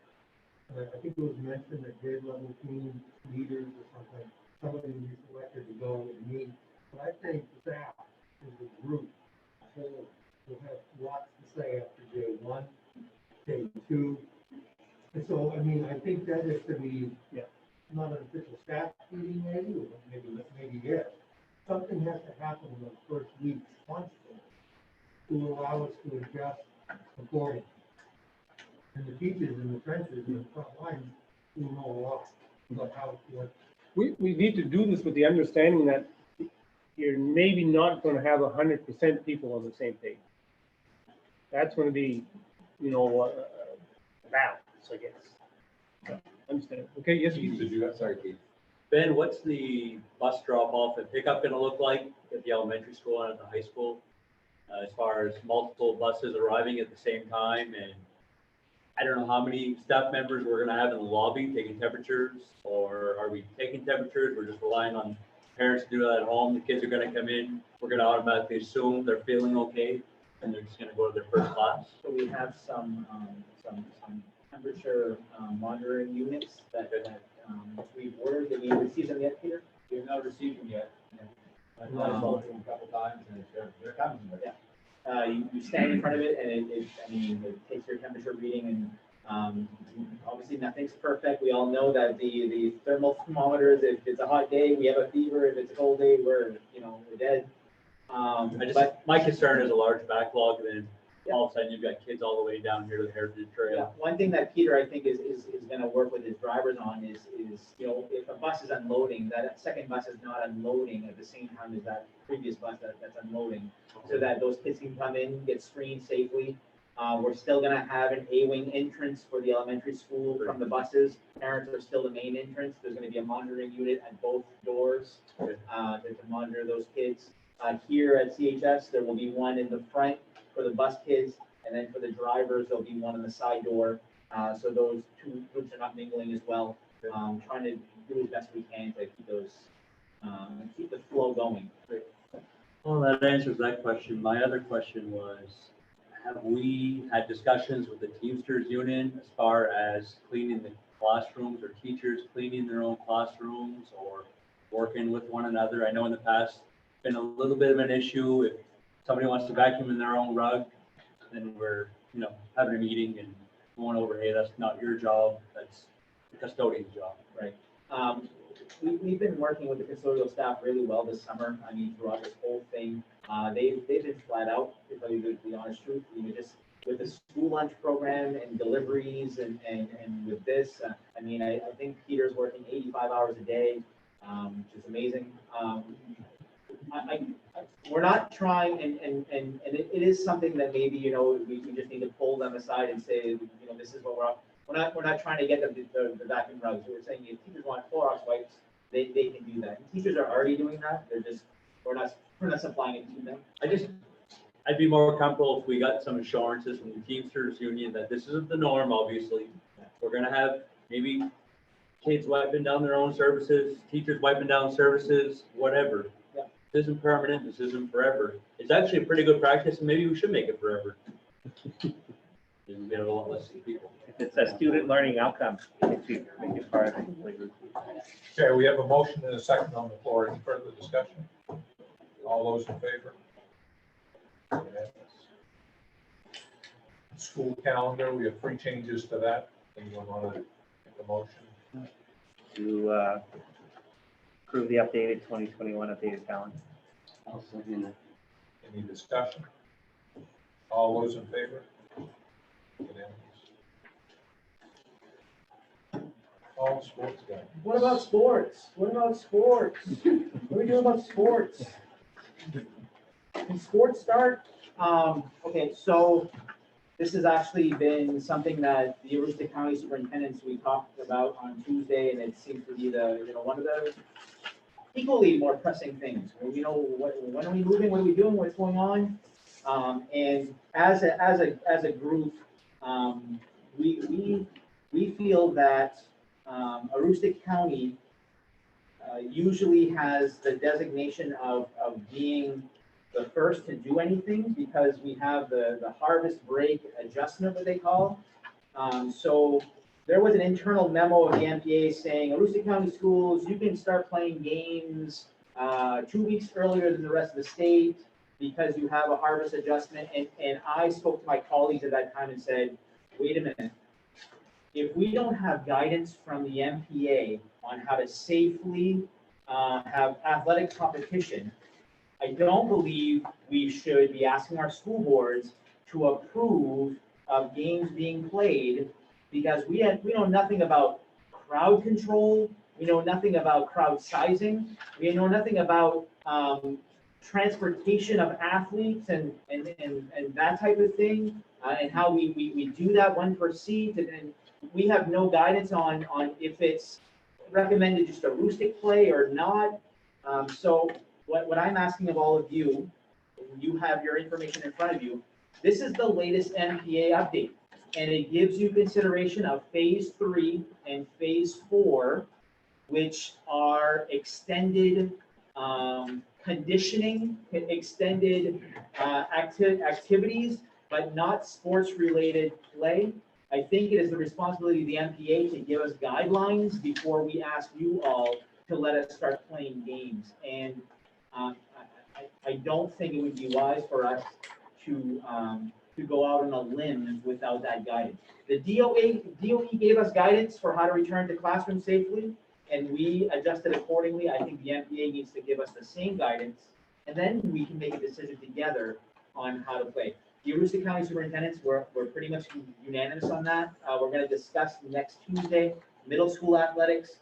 And I think it was mentioned that grade level team leaders or something, somebody will be selected to go and meet. But I think that as a group, whole, will have lots to say after day one, day two. And so, I mean, I think that is to be, not an official staff meeting maybe, or maybe yes. Something has to happen in those first weeks constantly to allow us to adjust accordingly. And the teachers in the trenches in the front lines will know a lot about how it works. We need to do this with the understanding that you're maybe not going to have 100% people on the same page. That's going to be, balance, I guess. Understand? Okay, yes, Keith, Keith. did you? Sorry, Keith. Ben, what's the bus drop off and pickup gonna look like at the elementary school and at the high school? As far as multiple buses arriving at the same time, and I don't know how many staff members we're gonna have in the lobby taking temperatures, or are we taking temperatures? We're just relying on parents to do that at home. The kids are gonna come in, we're gonna automatically assume they're feeling okay, and they're just gonna go to their first class. So we have some temperature monitoring units that we've ordered. Have you received them yet, Peter? We have not received them yet. I've talked to them a couple times and they're coming. You stand in front of it and it takes your temperature reading, and obviously nothing's perfect. We all know that the thermal thermometers, if it's a hot day, we have a fever. If it's a cold day, we're dead. My concern is a large backlog, and then all of a sudden you've got kids all the way down here to the Heritage Trail. One thing that Peter, I think, is gonna work with his drivers on is, if a bus is unloading, that second bus is not unloading at the same time as that previous bus that's unloading, so that those kids can come in, get screened safely. We're still gonna have an A-wing entrance for the elementary school from the buses. Parents are still the main entrance. There's gonna be a monitoring unit at both doors, to monitor those kids. Here at CHS, there will be one in the front for the bus kids, and then for the drivers, there'll be one on the side door. So those two groups are not mingling as well. Trying to do as best we can to keep the flow going. Well, that answers that question. My other question was, have we had discussions with the Teamsters Union as far as cleaning the classrooms, or teachers cleaning their own classrooms, or working with one another? I know in the past, been a little bit of an issue. If somebody wants to vacuum in their own rug, then we're, having a meeting and going over, hey, that's not your job, that's the custodian's job. Right. We've been working with the custodial staff really well this summer. I mean, throughout this whole thing. They've been flat out, to tell you the honest truth. You know, just with the school lunch program and deliveries and with this, I mean, I think Peter's working 85 hours a day, which is amazing. We're not trying, and it is something that maybe, you know, we just need to pull them aside and say, you know, this is what we're not trying to get them the vacuum rugs. We're saying if teachers want Clorox wipes, they can do that. And teachers are already doing that. They're just, we're not supplying it to them. I'd be more comfortable if we got some assurances from the Teamsters Union that this isn't the norm, obviously. We're gonna have maybe kids wiping down their own services, teachers wiping down services, whatever. Yeah. This isn't permanent, this isn't forever. It's actually a pretty good practice, and maybe we should make it forever. And we have a lot less people. If it's a student learning outcome, it should make it part of it. Okay, we have a motion and a second on the floor. Any further discussion? All those in favor? Unanimous. School calendar, we have 3 changes to that. Anyone want to make a motion? To approve the updated 2021 updated calendar. I'll second it. Any discussion? All those in favor? Unanimous. All sports guys. What about sports? What about sports? What are we doing about sports? Can sports start? Okay, so this has actually been something that the Aroostook County Superintendents, we talked about on Tuesday, and it seems to be one of the equally more pressing things. You know, when are we moving? What are we doing? What's going on? And as a group, we feel that Aroostook County usually has the designation of being the first to do anything because we have the harvest break adjustment, what they call. So there was an internal memo of the MPA saying, Aroostook County schools, you can start playing games 2 weeks earlier than the rest of the state because you have a harvest adjustment. And I spoke to my colleagues at that time and said, wait a minute. If we don't have guidance from the MPA on how to safely have athletic competition, I don't believe we should be asking our school boards to approve of games being played because we know nothing about crowd control. We know nothing about crowd sizing. We know nothing about transportation of athletes and that type of thing, and how we do that one per seat. And we have no guidance on if it's recommended just a Aroostook play or not. So what I'm asking of all of you, you have your information in front of you. This is the latest MPA update, and it gives you consideration of phase 3 and phase 4, which are extended conditioning, extended activities, but not sports-related play. I think it is the responsibility of the MPA to give us guidelines before we ask you all to let us start playing games. And I don't think it would be wise for us to go out on a limb without that guidance. The DOE gave us guidance for how to return to classroom safely, and we adjusted accordingly. I think the MPA needs to give us the same guidance, and then we can make a decision together on how to play. The Aroostook County Superintendents, we're pretty much unanimous on that. We're going to discuss next Tuesday middle school athletics,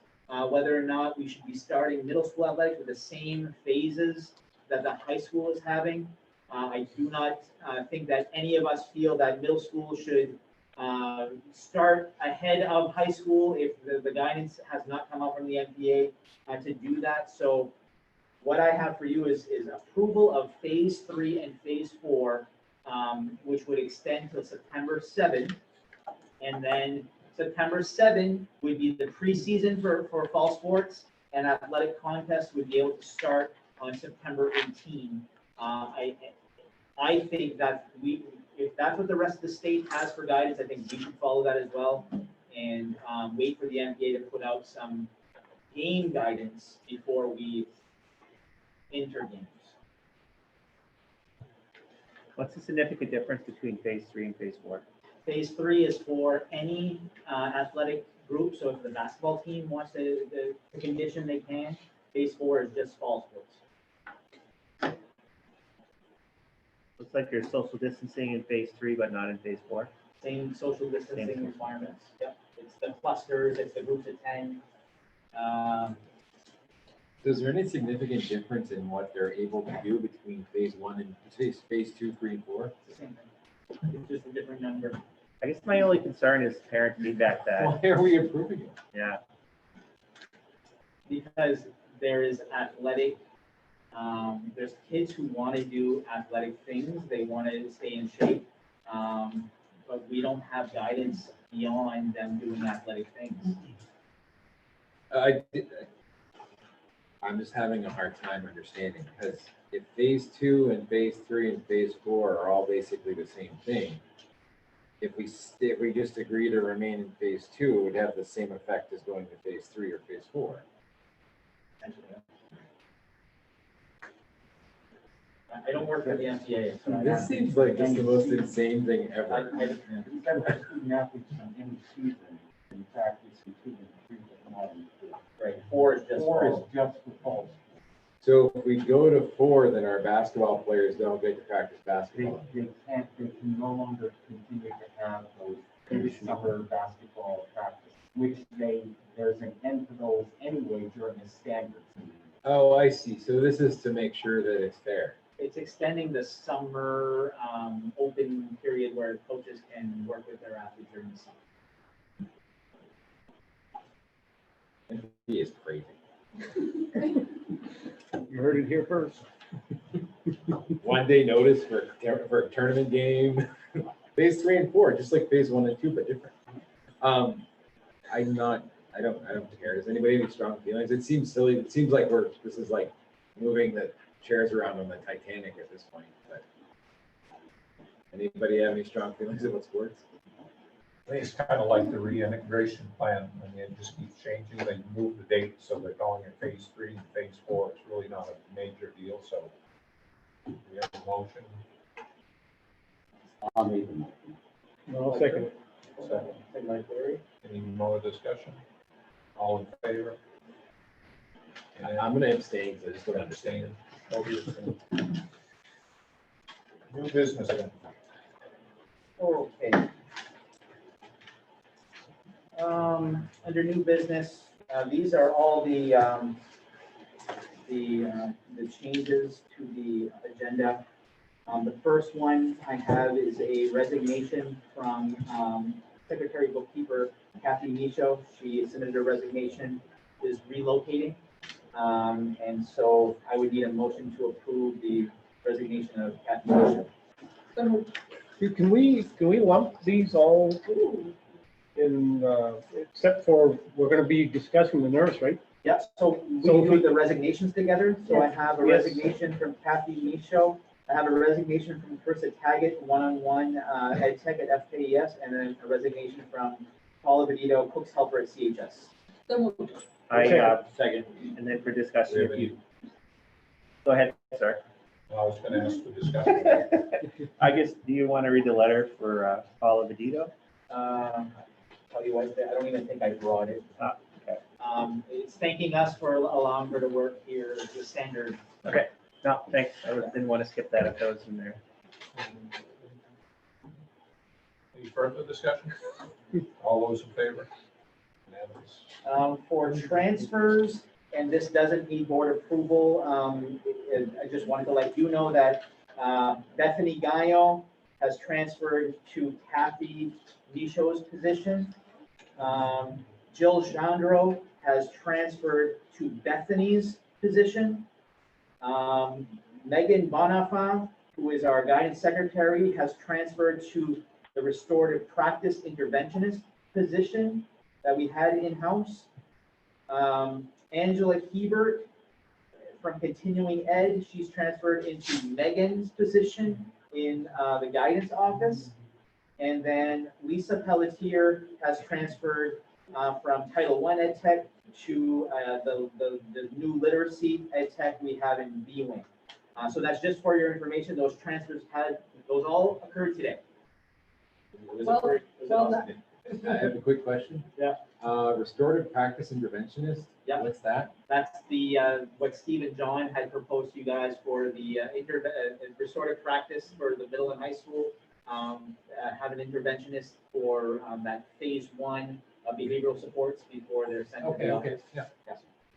whether or not we should be starting middle school athletics with the same phases that the high school is having. I do not think that any of us feel that middle school should start ahead of high school if the guidance has not come up from the MPA to do that. So what I have for you is approval of phase 3 and phase 4, which would extend till September 7th. And then September 7th would be the preseason for fall sports, and athletic contests would be able to start on September 18. I think that if that's what the rest of the state has for guidance, I think we should follow that as well and wait for the MPA to put out some game guidance before we enter games. What's the significant difference between phase 3 and phase 4? Phase 3 is for any athletic group, so if the basketball team wants the condition, they can. Phase 4 is just fall sports. Looks like there's social distancing in phase 3, but not in phase 4. Same social distancing Same. requirements. Yep, it's the clusters, it's the groups of 10. Is there any significant difference in what they're able to do between phase 1 and phase 2, 3, and 4? It's the same thing. It's just a different number. I guess my only concern is parent feedback that, Why are we approving it? yeah, Because there is athletic, there's kids who want to do athletic things, they want to stay in shape, but we don't have guidance beyond them doing athletic things. I'm just having a hard time understanding, because if phase 2 and phase 3 and phase 4 are all basically the same thing, if we just agree to remain in phase 2, it would have the same effect as going to phase 3 or phase 4. I don't work for the MTA, so I This don't- seems like just the most insane thing ever. You've got to have student athletes on any season, in practice, and 2 and 3, but not in 4. Right, 4 is just. 4 is fall. just for fall. So if we go to 4, then our basketball players don't get to practice They basketball. they can no longer continue to have those summer basketball practice, which there's an end to those anyway during the standards. Oh, I see. So this is to make sure that it's fair. It's extending the summer open period where coaches can work with their athletes during the summer. He is crazy. You heard it here first. 1 day notice for a tournament game. Phase 3 and 4, just like phase 1 and 2, but different. I don't care. Does anybody have any strong feelings? It seems silly. It seems like this is like moving the chairs around on the Titanic at this point. But anybody have any strong feelings about sports? I think it's kind of like the reintegration plan, and it just keeps changing. They move the date, so they're calling it phase 3 and phase 4. It's really not a major deal, so we have a motion. I'll make the motion. No, second. Second. Any more discussion? All in favor? I'm going to abstain because I just don't understand. New business then. Okay. Under new business, these are all the changes to the agenda. The first one I have is a resignation from Secretary Bookkeeper Kathy Michaud. She submitted a resignation, is relocating. And so I would need a motion to approve the resignation of Kathy Michaud. Can we lump these all in, except for, we're gonna be discussing the nurse, right? Yeah, so we So if do we- the resignations together. So I have a Yes. resignation from Kathy Michaud. I have a resignation from Krista Taggett, one-on-one ed tech at FKES, and then a resignation from Paula Benito, cook's helper at CHS. So moved. second, and then for discussion, if you, go ahead, sir. I was going to ask for discussion. I guess, do you want to read the letter for Paula Benito? Tell you what, I don't even think I brought it. Okay. It's thanking us for allowing her to work here, the standard. Okay, no, thanks. I didn't want to skip that if that was in there. Any further discussion? All those in favor? Unanimous. For transfers, and this doesn't need board approval, I just wanted to let you know that Bethany Gallo has transferred to Kathy Michaud's position. Jill Chandro has transferred to Bethany's position. Megan Bonafant, who is our guidance secretary, has transferred to the restorative practice interventionist position that we had in-house. Angela Hebert from continuing ed, she's transferred into Megan's position in the guidance office. And then Lisa Pelletier has transferred from Title I Ed Tech to the new literacy Ed Tech we have in B-Wing. So that's just for your information. Those transfers those all occurred today. It was a Well- very- it was an well awesome done. day. I have a quick question. Yeah. Restorative practice interventionist? Yeah. What's that? That's the, what Steve and John had proposed to you guys for the restorative practice for the middle and high school. Have an interventionist for that phase one of behavioral supports before they're sent to the office. yeah.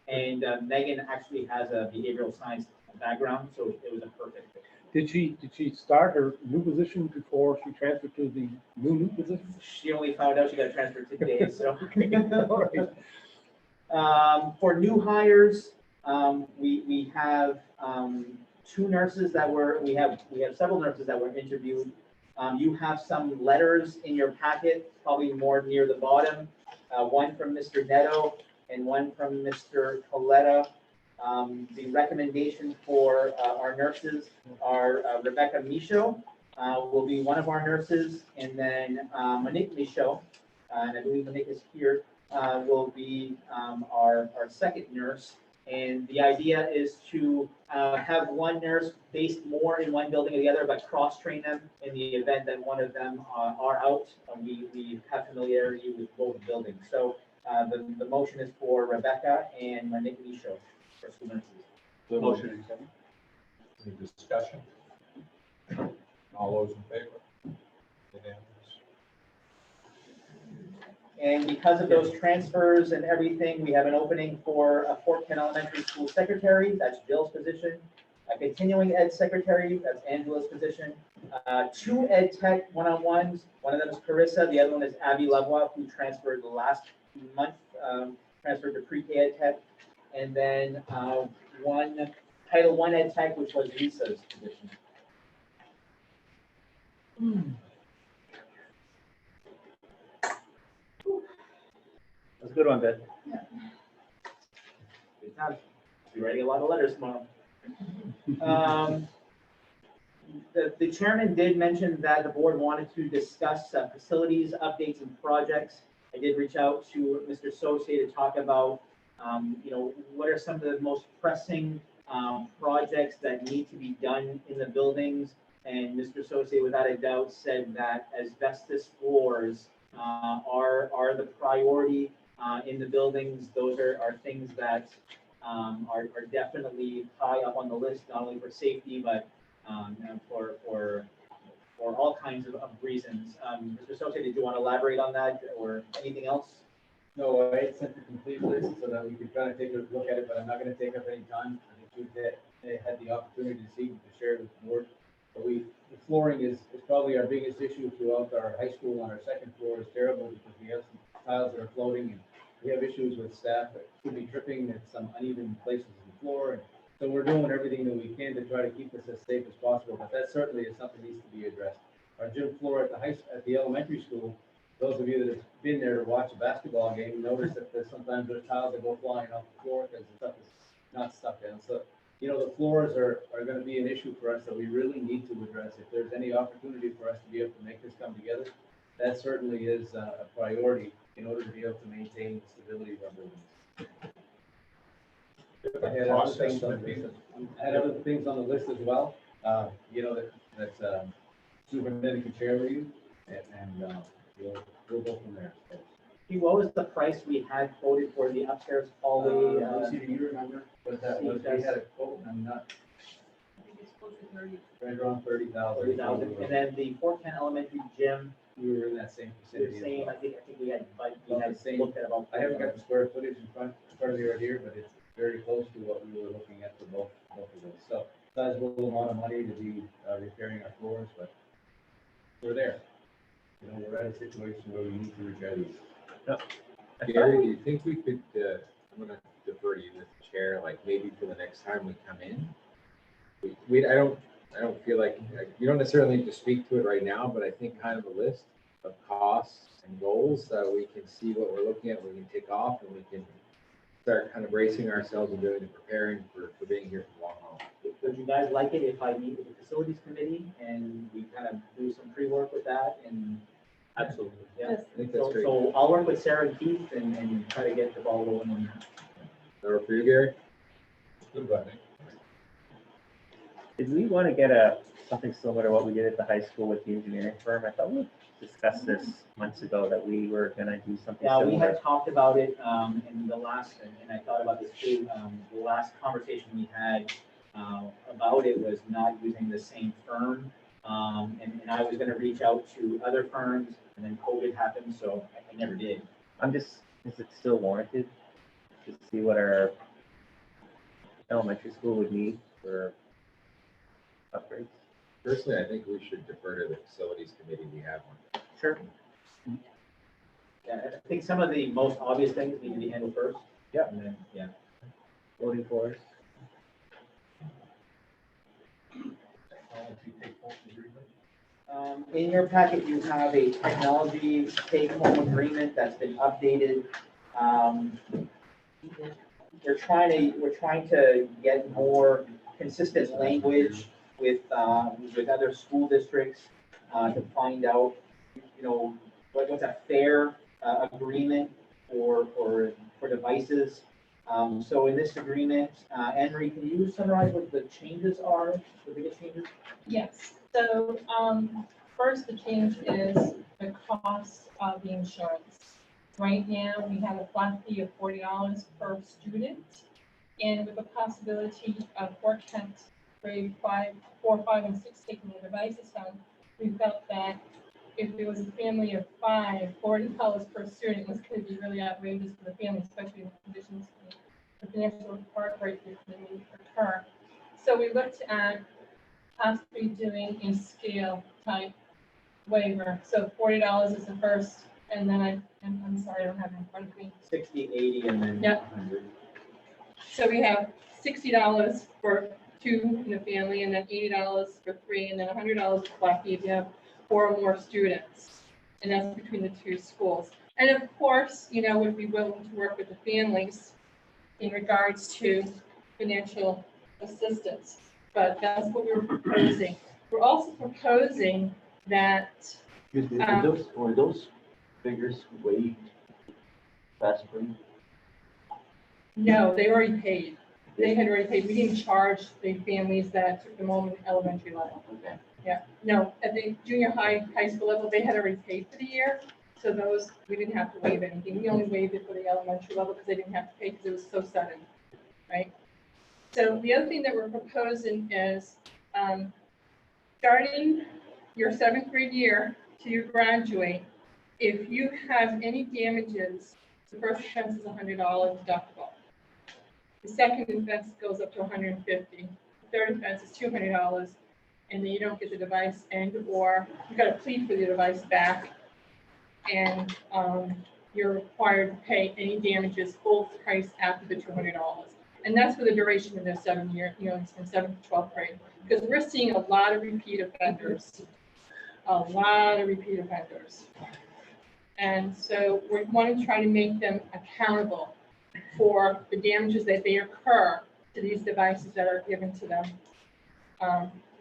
And Megan actually has a behavioral science background, so it was a perfect fit. Did she start her new position before she transferred to the new position? She only found out she got transferred today, so. For new hires, we have, two nurses that we have several nurses that were interviewed. You have some letters in your packet, probably more near the bottom. One from Mr. Neto and one from Mr. Coletta. The recommendation for, our nurses are Rebecca Michaud, will be one of our nurses, and then, Monique Michaud, and I believe Monique is here, will be our second nurse. And the idea is to have one nurse based more in one building or the other, but cross-train them in the event that one of them are out. We have familiarity with both buildings. So the motion is for Rebecca and Monique Michaud for school nurses. Motion and second. Any discussion? All those in favor? Unanimous. And because of those transfers and everything, we have an opening for a Fort Kent Elementary School Secretary, that's Bill's position. A continuing ed secretary, that's Angela's position. Two ed tech one-on-ones, one of them is Carissa, the other one is Abby Levois, who transferred last month, transferred to pre-K ed tech. And then one Title I ed tech, which was Lisa's position. That's a good one, Ben. Good time. Be writing a lot of letters tomorrow. The chairman did mention that the board wanted to discuss facilities, updates, and projects. I did reach out to Mr. Sose to talk about, what are some of the most pressing projects that need to be done in the buildings. And Mr. Sose, without a doubt, said that asbestos floors are the priority in the buildings. Those are things that are definitely high up on the list, not only for safety, but for all kinds of reasons. Mr. Sose, did you want to elaborate on that or anything else? No, I sent the complete list so that we could kind of take a look at it, but I'm not gonna take up any time. I think we've had the opportunity to see, to share it with the board. But the flooring is probably our biggest issue throughout our high school. On our second floor is terrible because we have some tiles that are floating and we have issues with staff that could be tripping at some uneven places in the floor. And so we're doing everything that we can to try to keep this as safe as possible, but that certainly is something that needs to be addressed. Our gym floor at the elementary school, those of you that have been there to watch a basketball game, notice that sometimes there's tiles that go flying off the floor because the stuff is not stuck down. So, the floors are gonna be an issue for us that we really need to address. If there's any opportunity for us to be able to make this come together, that certainly is a priority in order to be able to maintain the stability of our buildings. I had other things on the list as well, that's superintendent can share with you, and we'll go from there. What was the price we had quoted for the upstairs hallway? Lucy, do you remember what that was? We had a quote, I'm not, I think it's close to 30. right around 30,000. 30,000. And then the Fort Kent Elementary gym, We were in that same the vicinity. as same, well. I think we had, About the same. looked at about. I haven't got the square footage in front of me right here, but it's very close to what we were looking at for both of those. So sizable amount of money to be repairing our floors, but we're there. We're at a situation where we need to repair these. Gary, do you think we could, I'm gonna defer to you, Mr. Chair, like maybe for the next time we come in? I don't feel like, you don't necessarily need to speak to it right now, but I think kind of a list of costs and goals, so we can see what we're looking at, we can tick off, and we can start kind of bracing ourselves and doing the preparing for being here for the long haul. Would you guys like it if I meet with the facilities committee and we kind of do some pre-work with that and? Absolutely. Yeah. Yes. I think that's great. So I'll work with Sarah and Keith and try to get the ball rolling on that. Or for you, Gary? Good, buddy. Did we want to get something similar to what we did at the high school with the engineering firm? I thought discussed this months ago, that we were gonna do something Yeah, we similar. had talked about it, in the last, and I thought about this too, the last conversation we had, about it was not using the same firm. And I was gonna reach out to other firms, and then COVID happened, so I never did. Is it still warranted to see what our elementary school would need for upgrades? Personally, I think we should defer to the facilities committee. We have one. Sure. Yeah, I think some of the most obvious things need to be handled first. Yeah. And then, yeah. Voting for us. Technology take-home agreement. In your packet, you have a technology take-home agreement that's been updated. We're trying to get more consistent language with other school districts, to find out, what's a fair, agreement for devices. So in this agreement, Anne Marie, can you summarize what the changes are, the biggest changes? Yes, so, first, the change is the cost of the insurance. Right now, we have a flat fee of $40 per student, and with the possibility of 10th grade 4, 5, and 6 taking the devices home, we felt that if there was a family of 5, $40 per student was going to be really outrageous for the family, especially in the conditions the financial heartbreak that may occur. So we looked at possibly doing a scale type waiver. So $40 is the first, and then I'm sorry, I don't have it in front of me. 60, 80, and then Yep. 100. So we have $60 for 2 in the family, and then $80 for 3, and then $100 flat fee if you have 4 or more students. And that's between the 2 schools. And of course, would be willing to work with the families in regards to financial assistance. But that's what we're proposing. We're also proposing that, Excuse me, were those figures way past spring? no, they already paid. They had already paid. We didn't charge the families that took them home at elementary level. Okay. Yeah, no, at the junior high school level, they had already paid for the year. So those, we didn't have to waive anything. We only waived it for the elementary level because they didn't have to pay because it was so sudden, right? So the other thing that we're proposing is starting your 7th grade year till you graduate, if you have any damages, the first offense is $100 deductible. The second offense goes up to $150. The third offense is $200, and then you don't get the device or you got to plead for the device back, and you're required to pay any damages full price after the $200. And that's for the duration of their 7 year, it's from 7th to 12th grade. Because we're seeing a lot of repeat offenders. And so we want to try to make them accountable for the damages that they occur to these devices that are given to them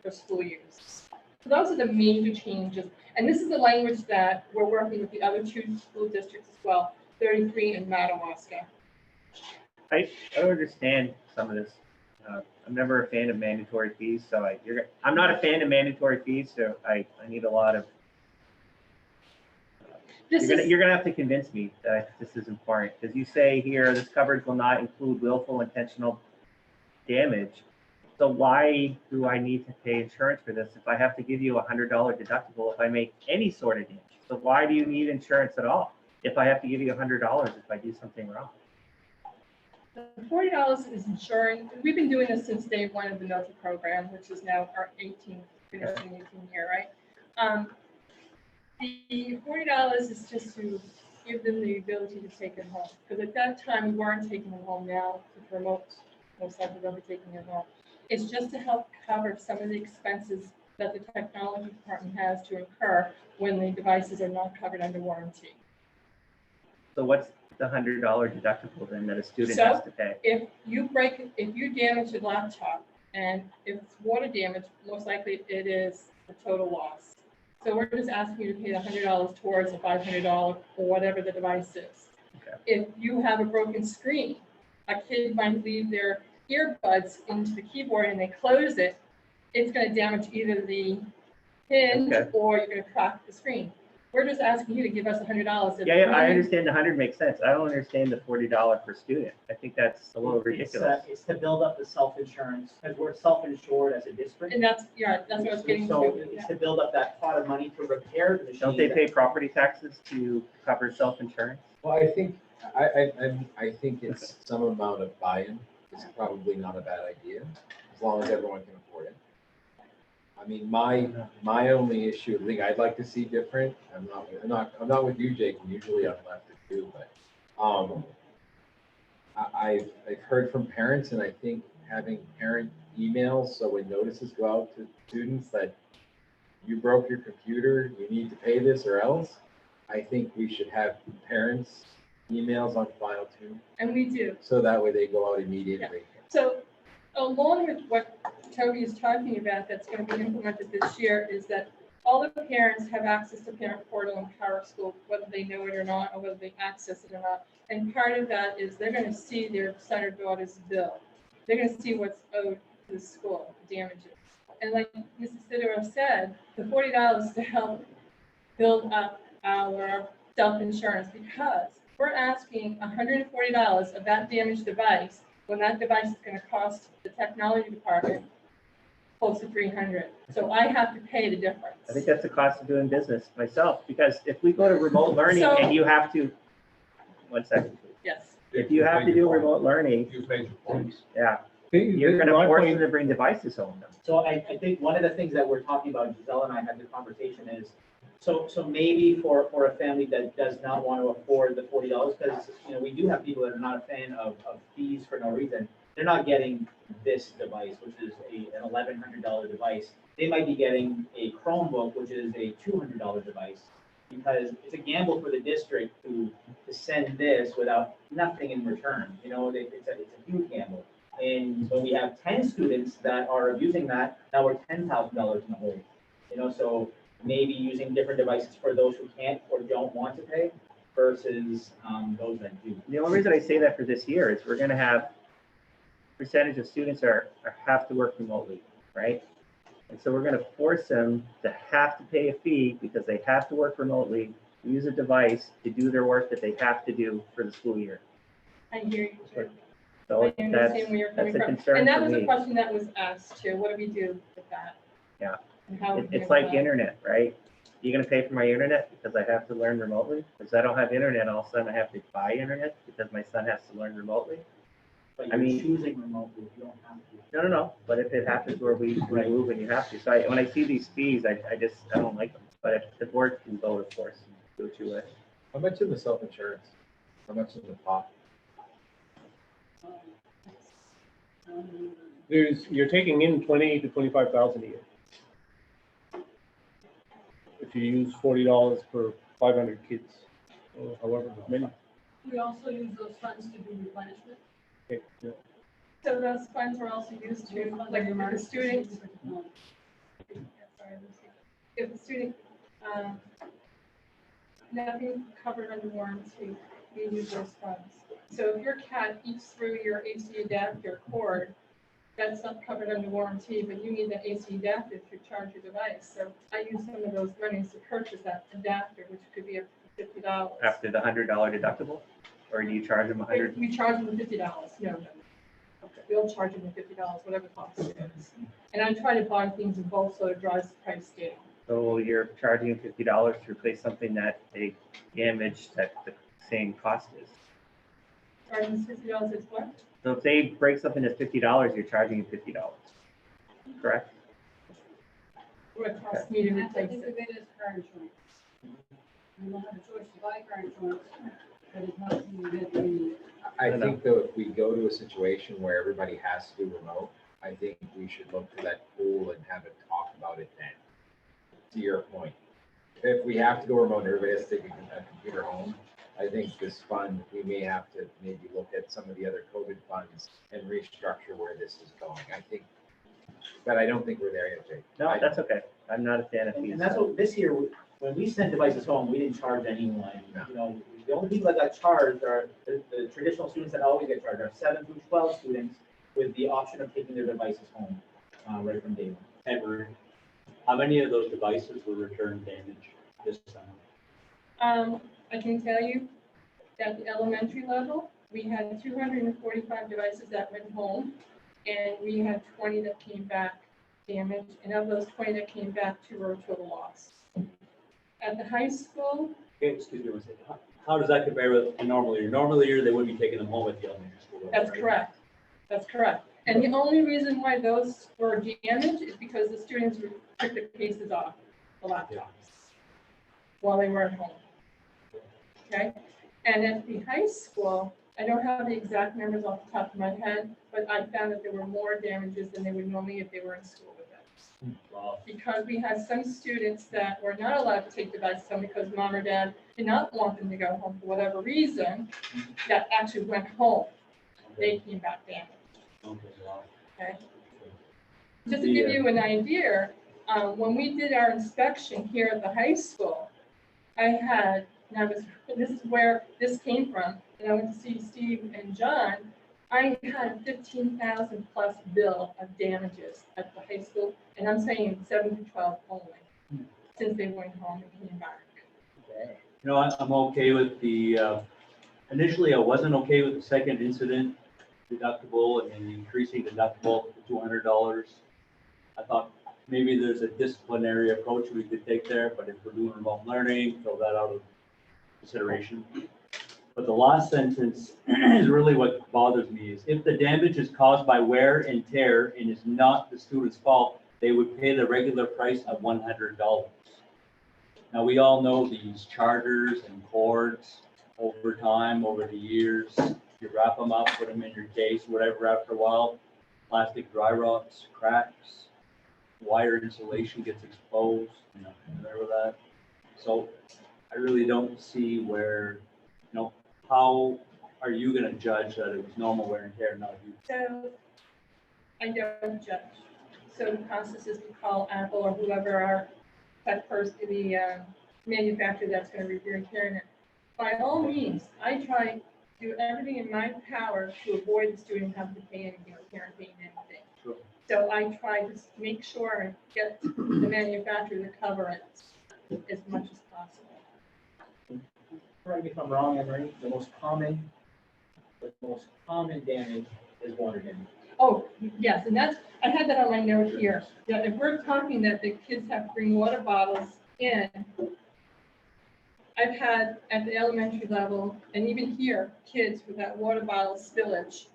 for school use. So those are the major changes. And this is the language that we're working with the other 2 school districts as well, 33 and Madawaska. I understand some of this. I'm never a fan of mandatory fees, so I'm not a fan of mandatory fees, so I need a lot of. You're gonna have to convince me that this is important, because you say here, this coverage will not include willful intentional damage. So why do I need to pay insurance for this if I have to give you $100 deductible if I make any sort of damage? So why do you need insurance at all if I have to give you $100 if I do something wrong? The $40 is insuring. We've been doing this since day 1 of the NOTRA program, which is now our 18th year, right? The $40 is just to give them the ability to take it home. Because at that time, we weren't taking them home. Now, the most likely they'll be taking it home. It's just to help cover some of the expenses that the technology department has to incur when the devices are not covered under warranty. So what's the $100 deductible then that a student has to pay? If you damage your laptop, and if it's water damage, most likely it is a total loss. So we're just asking you to pay the $100 towards the $500 or whatever the device is. Okay. If you have a broken screen, a kid might leave their earbuds into the keyboard and they close it, it's going to damage either the hinge or you're going to crack the screen. We're just asking you to give us $100. Yeah, I understand the 100 makes sense. I don't understand the $40 per student. I think that's a little ridiculous. It's to build up the self-insurance, because we're self-insured as a district. And that's what I was getting So to. it's to build up that pot of money to repair the machine. Don't they pay property taxes to cover self-insurance? Well, I think, I think it's some amount of buy-in is probably not a bad idea, as long as everyone can afford it. I mean, my only issue, the thing I'd like to see different, I'm not with you, Jake, and usually I'm left to do, but, I've heard from parents, and I think having parent emails, so when notices go out to students that you broke your computer, you need to pay this or else, I think we should have parents' emails on file too. And we do. So that way they go out immediately. So along with what Toby is talking about that's going to be implemented this year is that all the parents have access to parent portal in Power School, whether they know it or not, or whether they access it or not. And part of that is they're going to see their son or daughter's bill. They're going to see what's owed to the school, damages. And like Mrs. Sidorow said, the $40 to help build up our self-insurance, because we're asking $140 of that damaged device when that device is going to cost the technology department close to $300. So I have to pay the difference. I think that's the cost of doing business myself, because if we go to remote learning So- and you have to, one second, please. Yes. If you have to do remote learning, You've made your points. yeah, you're gonna force them to bring devices home though. So I think one of the things that we're talking about, Giselle and I had the conversation is, so maybe for a family that does not want to afford the $40, because, we do have people that are not a fan of fees for no reason. They're not getting this device, which is an $1,100 device. They might be getting a Chromebook, which is a $200 device, because it's a gamble for the district to send this without nothing in return. It's a huge gamble. And when we have 10 students that are abusing that, now we're $10,000 in the hole. So maybe using different devices for those who can't or don't want to pay versus those that do. The only reason I say that for this year is we're gonna have percentage of students have to work remotely, right? And so we're gonna force them to have to pay a fee because they have to work remotely, use a device to do their work that they have to do for the school year. I hear you, too. So I understand where you're coming that's a from. concern And that for was a me. question that was asked too. What do we do with that? Yeah. And how we It's handle like that? internet, right? You gonna pay for my internet because I have to learn remotely? Because I don't have internet, all of a sudden I have to buy internet because my son has to learn remotely? But I you're mean- choosing remotely, you don't have to. No, but if it happens where we move and you have to, so when I see these fees, I don't like them. But if the board can vote, of course, do what you wish. How much in the self-insurance? How much in the pot? You're taking in 20 to 25,000 a year. If you use $40 per 500 kids, or however many. We also use those funds to do replenishment. Okay, yeah. So those funds are also used to, like, if a student, if a student, nothing covered under warranty, we use those funds. So if your cat eats through your AC adapter cord, that's not covered under warranty, but you need the AC adapter to charge your device. So I use some of those monies to purchase that adapter, which could be up to $50. After the $100 deductible, or do you charge them $100? We charge them $50, no. We'll charge them $50, whatever the cost is. And I try to buy things in bulk so it drives the price down. So you're charging them $50 to replace something that they damaged at the same cost is. Charging $50 is what? So if they break something that's $50, you're charging them $50, correct? What it costs me to And that's, I replace think it. of it as car insurance. We don't have a choice to buy car insurance, but it's not something that we. I think though, if we go to a situation where everybody has to do remote, I think we should look to that pool and have a talk about it then. To your point, if we have to go remote, and everybody has to take a computer home. I think this fund, we may have to maybe look at some of the other COVID funds and restructure where this is going. I think, but I don't think we're there yet, Jake. No, that's okay. I'm not a fan of fees. And that's what, this year, when we sent devices home, we didn't charge anyone. The only people that got charged are the traditional students that always get charged, are 7 through 12 students with the option of taking their devices home, right from day one. Edward, how many of those devices were returned damaged this time? I can tell you that at the elementary level, we had 245 devices that went home, and we had 20 that came back damaged, and of those 20 that came back, 2 were total loss. At the high school, Okay, excuse me one second. How does that compare with a normal year? Normal year, they would be taking them home at the elementary school. that's right? correct. That's correct. And the only reason why those were damaged is because the students took the cases off the laptops while they were at home. Okay? And at the high school, I don't have the exact numbers off the top of my head, but I found that there were more damages than they would normally if they were in school with us. Wow. Because we had some students that were not allowed to take devices home because mom or dad did not want them to go home for whatever reason, that actually went home. They came back damaged. Okay, wow. Okay. Just to give you an idea, when we did our inspection here at the high school, I had, and this is where this came from, and I went to see Steve and John. I had 15,000 plus bill of damages at the high school, and I'm saying 7 to 12 only, since they went home and came back. You know, I'm okay with the, initially I wasn't okay with the second incident deductible and increasing deductible to $200. I thought maybe there's a disciplinary approach we could take there, but if we're doing remote learning, throw that out of consideration. But the last sentence is really what bothers me is if the damage is caused by wear and tear and is not the student's fault, they would pay the regular price of $100. Now, we all know these chargers and cords over time, over the years, you wrap them up, put them in your case, whatever, after a while, plastic dry rots, cracks, wire insulation gets exposed, you know, remember that? So I really don't see where, you know, how are you gonna judge that it was normal wear and tear, not you? So I don't judge. So the process is to call Apple or whoever our that person, the manufacturer that's going to be repairing it. By all means, I try to do everything in my power to avoid the student having to pay anything or parent paying anything. Sure. So I try to make sure and get the manufacturer to cover it as much as possible. Correct me if I'm wrong, Emery, the most common damage is water damage. Oh, yes, and that's, I had that on my note here, that if we're talking that the kids have to bring water bottles in, I've had at the elementary level, and even here, kids with that water bottle spillage,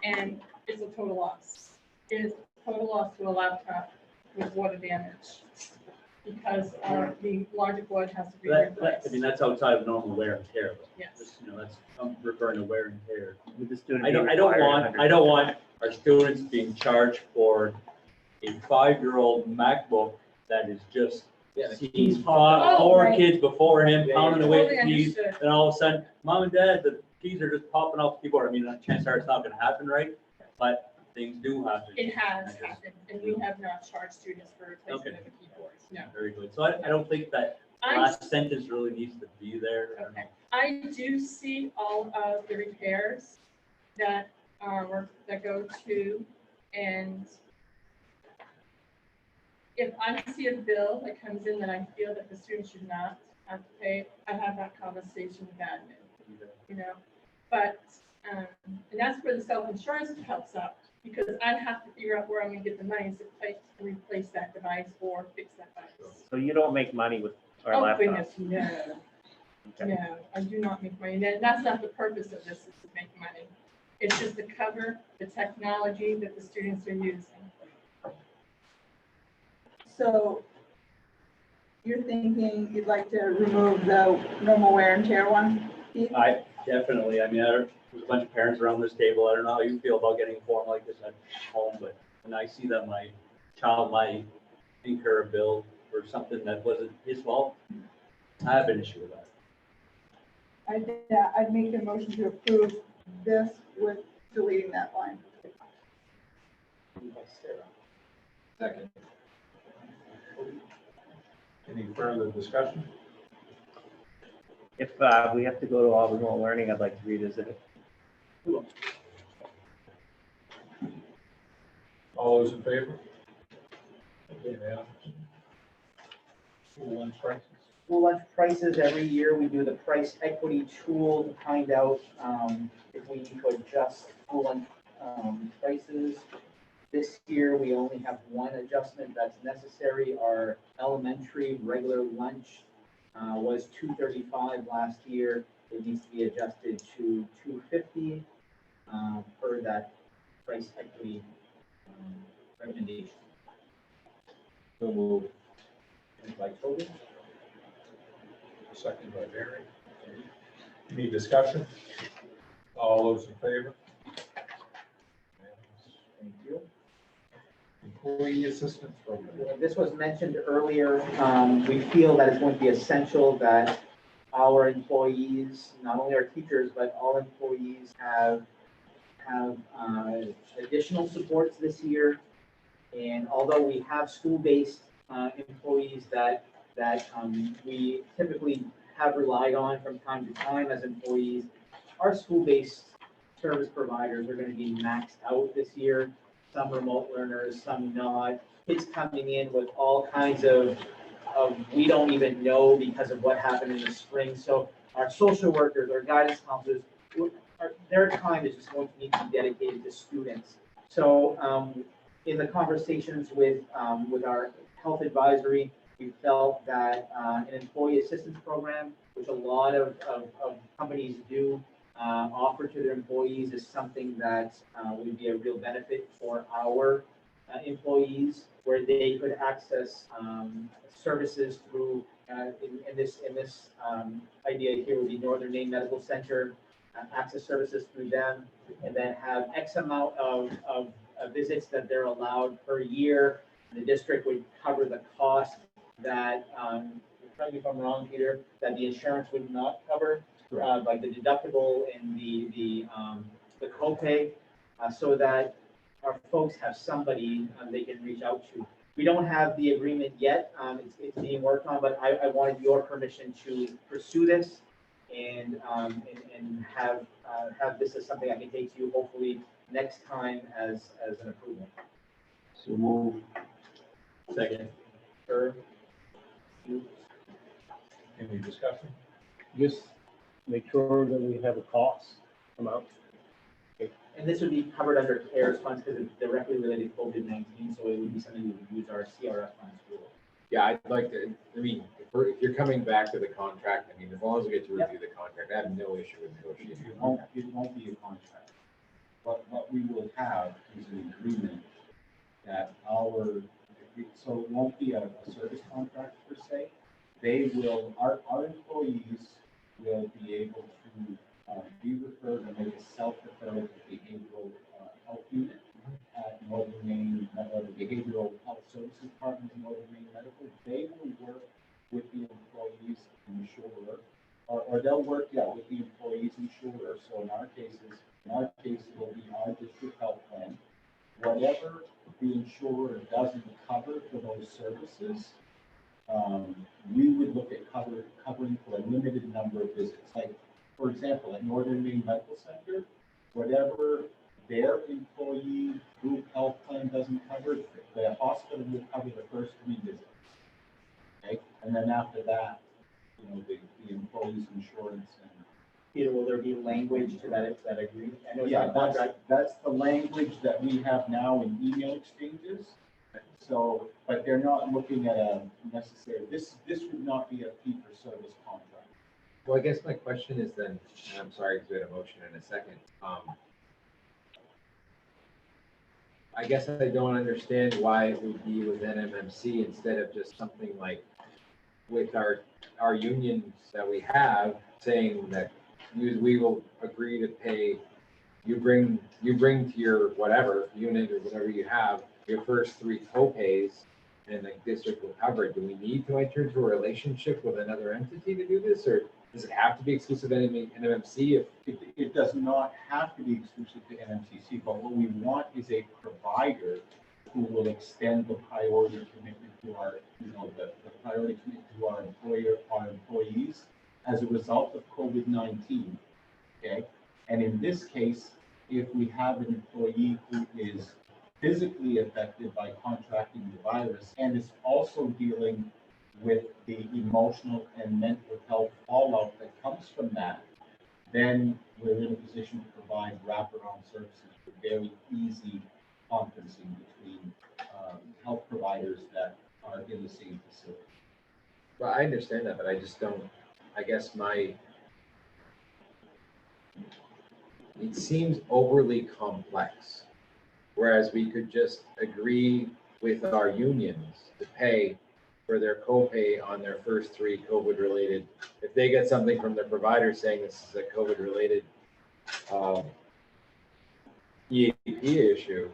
and it's a total loss. It is a total loss to a laptop with water damage, because the logic board has to be I replaced. mean, that's outside of normal wear and tear, but Yes. just, you know, that's, I'm referring to wear and tear. With the student. I don't being want our students being charged for a 5-year-old MacBook that is just, he's fought Oh, 4 right. kids before him, pounding away Totally at the keys, understood. and all of a sudden, mom and dad, the keys are just popping off the keyboard. I mean, chances are it's not gonna happen, right? But things do happen. It has happened, and we have not charged students for replacement of the keyboards, no. Very good. So I don't think that last sentence really needs to be there. I don't know. I do see all of the repairs that that go to, and if I see a bill that comes in that I feel that the student should not have to pay, I have that conversation with admin, you know? But, and that's where the self-insurance helps out, because I have to figure out where I'm gonna get the money to replace that device or fix that device. So you don't make money with our Oh, laptops? goodness, no. Okay. No, I do not make money. That's not the purpose of this, is to make money. It's just to cover the technology that the students are using. So you're thinking you'd like to remove the normal wear and tear one? Keith? I definitely, I mean, there's a bunch of parents around this table. I don't know how you feel about getting a form like this at home, but when I see that my child might incur a bill for something that wasn't his fault, I have an issue with that. I'd make a motion to approve this with deleting that line. Second. Any further discussion? If we have to go to all remote learning, I'd like to revisit it. All those in favor? Unanimous. School lunch prices. school lunch prices. Every year we do the price equity tool to find out if we need to adjust school lunch prices. This year, we only have one adjustment that's necessary. Our elementary regular lunch was $2.35 last year. It needs to be adjusted to $2.50 per that price equity recommendation. So we'll, By Toby? Second by Barry. Any discussion? All those in favor? Thank you. Employee assistance program. This was mentioned earlier. We feel that it's going to be essential that our employees, not only our teachers, but all employees have additional supports this year. And although we have school-based employees that we typically have relied on from time to time as employees, our school-based service providers are going to be maxed out this year. Some remote learners, some not. Kids coming in with all kinds of we don't even know because of what happened in the spring. So our social workers, our guidance counselors, their time is just going to need to be dedicated to students. So in the conversations with our health advisory, we felt that an employee assistance program, which a lot of companies do offer to their employees, is something that would be a real benefit for our employees, where they could access services through in this idea here would be Northern Maine Medical Center, access services through them, and then have X amount of visits that they're allowed per year. The district would cover the cost that, correct me if I'm wrong, Peter, that the insurance would not cover, like the deductible and the copay, so that our folks have somebody they can reach out to. We don't have the agreement yet. It's being worked on, but I wanted your permission to pursue this and have this as something I can take to you hopefully next time as an approval. So move. Second. Sure. Any discussion? Just make sure that we have a cost amount. And this would be covered under CARES funds because it's directly related to COVID-19, so it would be something we would use our CRF funds for. yeah, I'd like to, I mean, if you're coming back to the contract, I mean, as long as we get to review the contract, I have no issue with negotiating. It won't be a contract. But what we will have is an agreement that so it won't be a service contract per se. They will, our employees will be able to be referred and make a self-referral behavioral health unit at Northern Maine, the Behavioral Health Services Department in Northern Maine Medical. They will work with the employees insurer, or they'll work, with the employees insurer. So in our case, it will be our district health plan. Whatever the insurer doesn't cover for those services, we would look at covering for a limited number of visits. Like, for example, at Northern Maine Medical Center, whatever their employee group health plan doesn't cover, the hospital will cover the first 3 visits. Okay, and then after that, the employee's insurance and. Peter, will there be language to that agreement? I know it's Yeah, not a contract. that's the language that we have now in email exchanges. So, but they're not looking at a necessary, this would not be a fee-for-service contract. Well, I guess my question is then, and I'm sorry, because we had a motion in a second. I guess I don't understand why it would be with NMMC instead of just something like with our unions that we have saying that we will agree to pay, you bring to your whatever unit or whatever you have, your first 3 co-pays and the district will cover it. Do we need to enter into a relationship with another entity to do this, or does it have to be exclusive to NMMC? It does not have to be exclusive to NMCC, but what we want is a provider who will extend the priority commitment to our, the priority commitment to our employees as a result of COVID-19, okay? And in this case, if we have an employee who is physically affected by contracting the virus and is also dealing with the emotional and mental health fallout that comes from that, then we're in a position to provide wraparound services for very easy conferencing between health providers that are in the same facility. Well, I understand that, but I just don't, I guess it seems overly complex. Whereas we could just agree with our unions to pay for their copay on their first 3 COVID-related, if they get something from their provider saying this is a COVID-related EAP issue,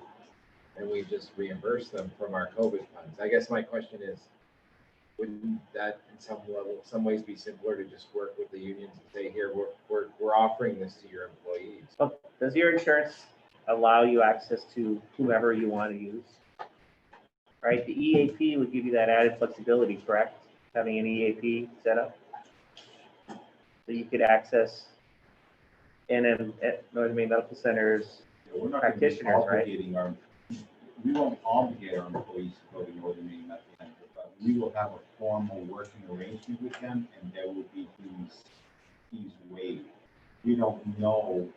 and we just reimburse them from our COVID funds. I guess my question is, wouldn't that in some ways be simpler to just work with the unions and say, here, we're offering this to your employees? Well, does your insurance allow you access to whomever you want to use? Right, the EAP would give you that added flexibility, correct? Having an EAP set up. So you could access NM, Northern Maine Medical Center's We're not going to be practitioners, right? obligating we won't obligate our employees to go to Northern Maine Medical Center, but we will have a formal working arrangement with them, and there will be fees waived. We don't know,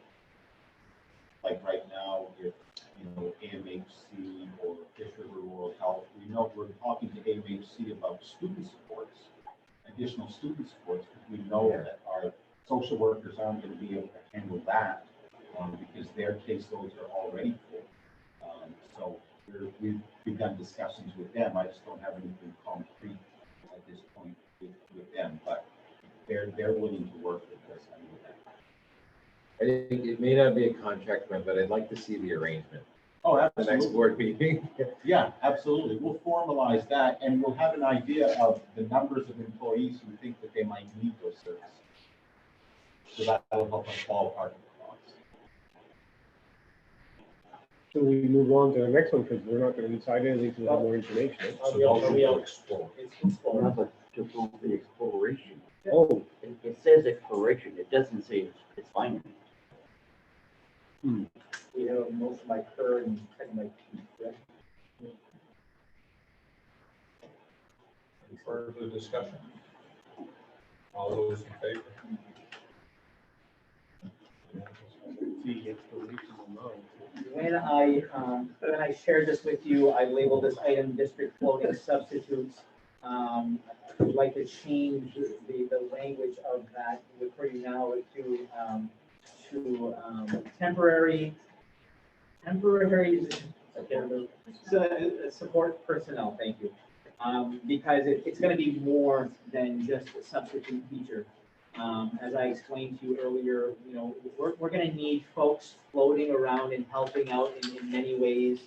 like right now, if AMHC or Fisher Rural Health, we're talking to AMHC about student supports, additional student supports, because we know that our social workers aren't going to be able to handle that because their caseloads are already full. So we've begun discussions with them. I just don't have anything concrete at this point with them, but they're willing to work with us. I think it may not be a contract, but I'd like to see the arrangement. Oh, The absolutely. next board meeting. Yeah, absolutely. We'll formalize that, and we'll have an idea of the numbers of employees who think that they might need those services. So that will help us ballpark the costs. So we move on to the next one, because we're not going to decide anything until we have more information. To prove the exploration. Oh, It says exploration, it doesn't say it's final. We have most of my current and cutting my teeth. Right? Any further discussion? All those in favor? When I shared this with you, I labeled this item district floating substitutes. I would like to change the language of that for you now to temporary support personnel. Thank you. Because it's going to be more than just a substitute teacher. As I explained to you earlier, we're going to need folks floating around and helping out in many ways.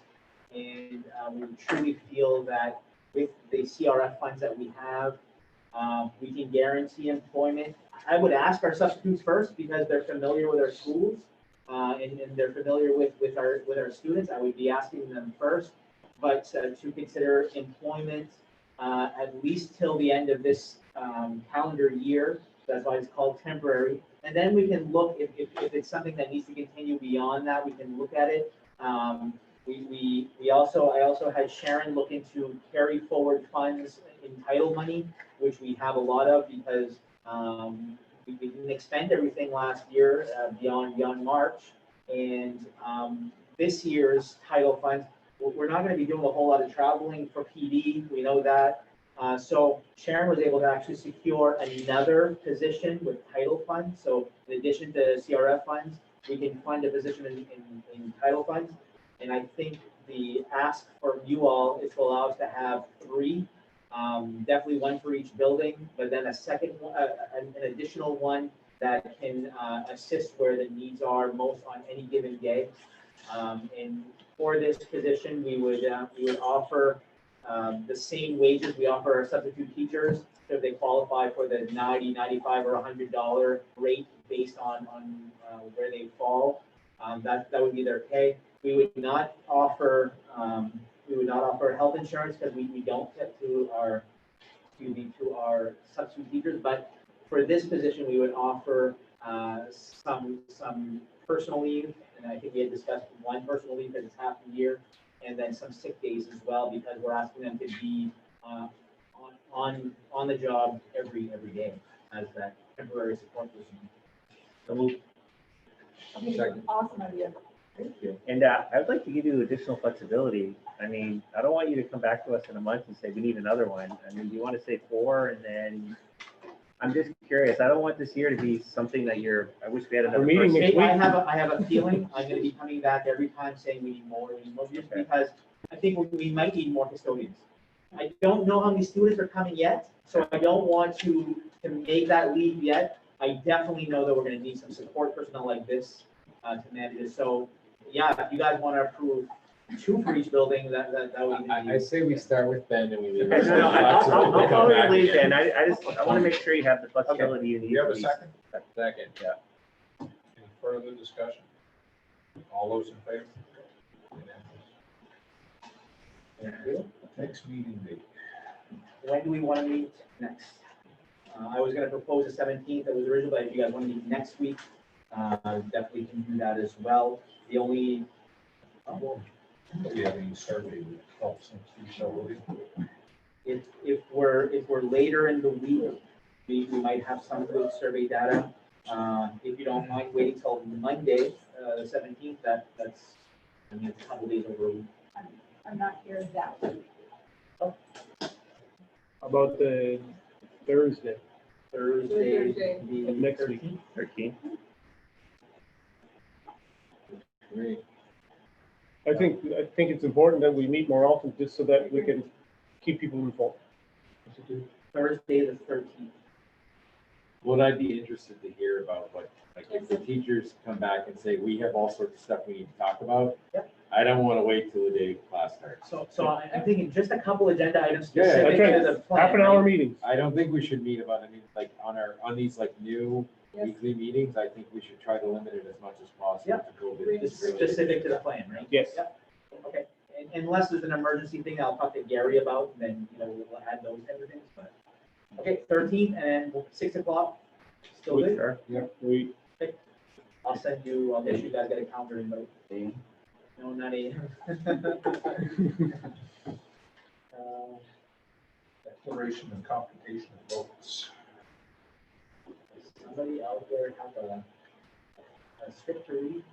And we truly feel that with the CRF funds that we have, we can guarantee employment. I would ask our substitutes first because they're familiar with our schools and they're familiar with our students. I would be asking them first, but to consider employment at least till the end of this calendar year. That's why it's called temporary. And then we can look if it's something that needs to continue beyond that, we can look at it. I also had Sharon look into carry forward funds in title money, which we have a lot of because we didn't expend everything last year beyond March. And this year's title funds, we're not going to be doing a whole lot of traveling for PD. We know that. So Sharon was able to actually secure another position with title funds. So in addition to CRF funds, we can fund a position in title funds. And I think the ask for you all is to allow us to have 3, definitely 1 for each building, but then a second one, an additional one that can assist where the needs are most on any given day. And for this position, we would offer the same wages we offer our substitute teachers, so if they qualify for the $90, $95, or $100 rate based on where they fall. That would be their pay. We would not offer health insurance because we don't get to our substitute teachers. But for this position, we would offer some personal leave, and I think we had discussed 1 personal leave because it's half the year, and then some sick days as well because we're asking them to be on on the job every day as that temporary support person. So we'll- I think it's an awesome idea. Thank you. And I would like to give you additional flexibility. I mean, I don't want you to come back to us in a month and say, we need another one. I mean, you want to say 4 and then, I'm just curious. I don't want this year to be something that I wish we had another meeting person. next I have a feeling I'm gonna be coming back every time saying we need more, just because I think we might need more custodians. I don't know how many students are coming yet, so I don't want to make that leap yet. I definitely know that we're gonna need some support personnel like this, to manage it. So, yeah, if you guys wanna approve 2 for each building, that would be. I say we start with Ben and we leave. Okay, no, I'll Come back leave again. then. I want to make sure you have the flexibility you Do need. you have a for these. second? Second, yeah. Any further discussion? All those in favor? Unanimous. Next meeting date. When do we want to meet next? I was gonna propose the 17th, that was original, but if you guys want to meet next week, definitely can do that as well. The only, Do we have any survey results since we show it? if we're later in the week, we might have some good survey data. If you don't mind waiting till Monday, the 17th, that's, I mean, it's a couple days over a week. I'm not here that week. About the Thursday. Thursday, the Next week. 13th. 13. Great. I think it's important that we meet more often just so that we can keep people informed. Thursday, the 13th. Would I be interested to hear about what, like, if the teachers come back and say, we have all sorts of stuff we need to talk about? Yep. I don't want to wait till the day class starts. So I'm thinking just a couple agenda items Yeah, specific that's to right. the plan. Half an hour right? meetings. I don't think we should meet about any, like, on these, like, new Yes. weekly meetings. I think we should try to limit it as much as possible Yep. to COVID. It's specific to the plan, right? Yes. Yep. Okay, unless there's an emergency thing I'll talk to Gary about, then, we'll add those type of things, but. Okay, 13th and 6 o'clock, still good? Sure. I'll make sure you guys get a calendar invite. No, not 8. Declaration and computation of votes. Somebody out there have a script to read?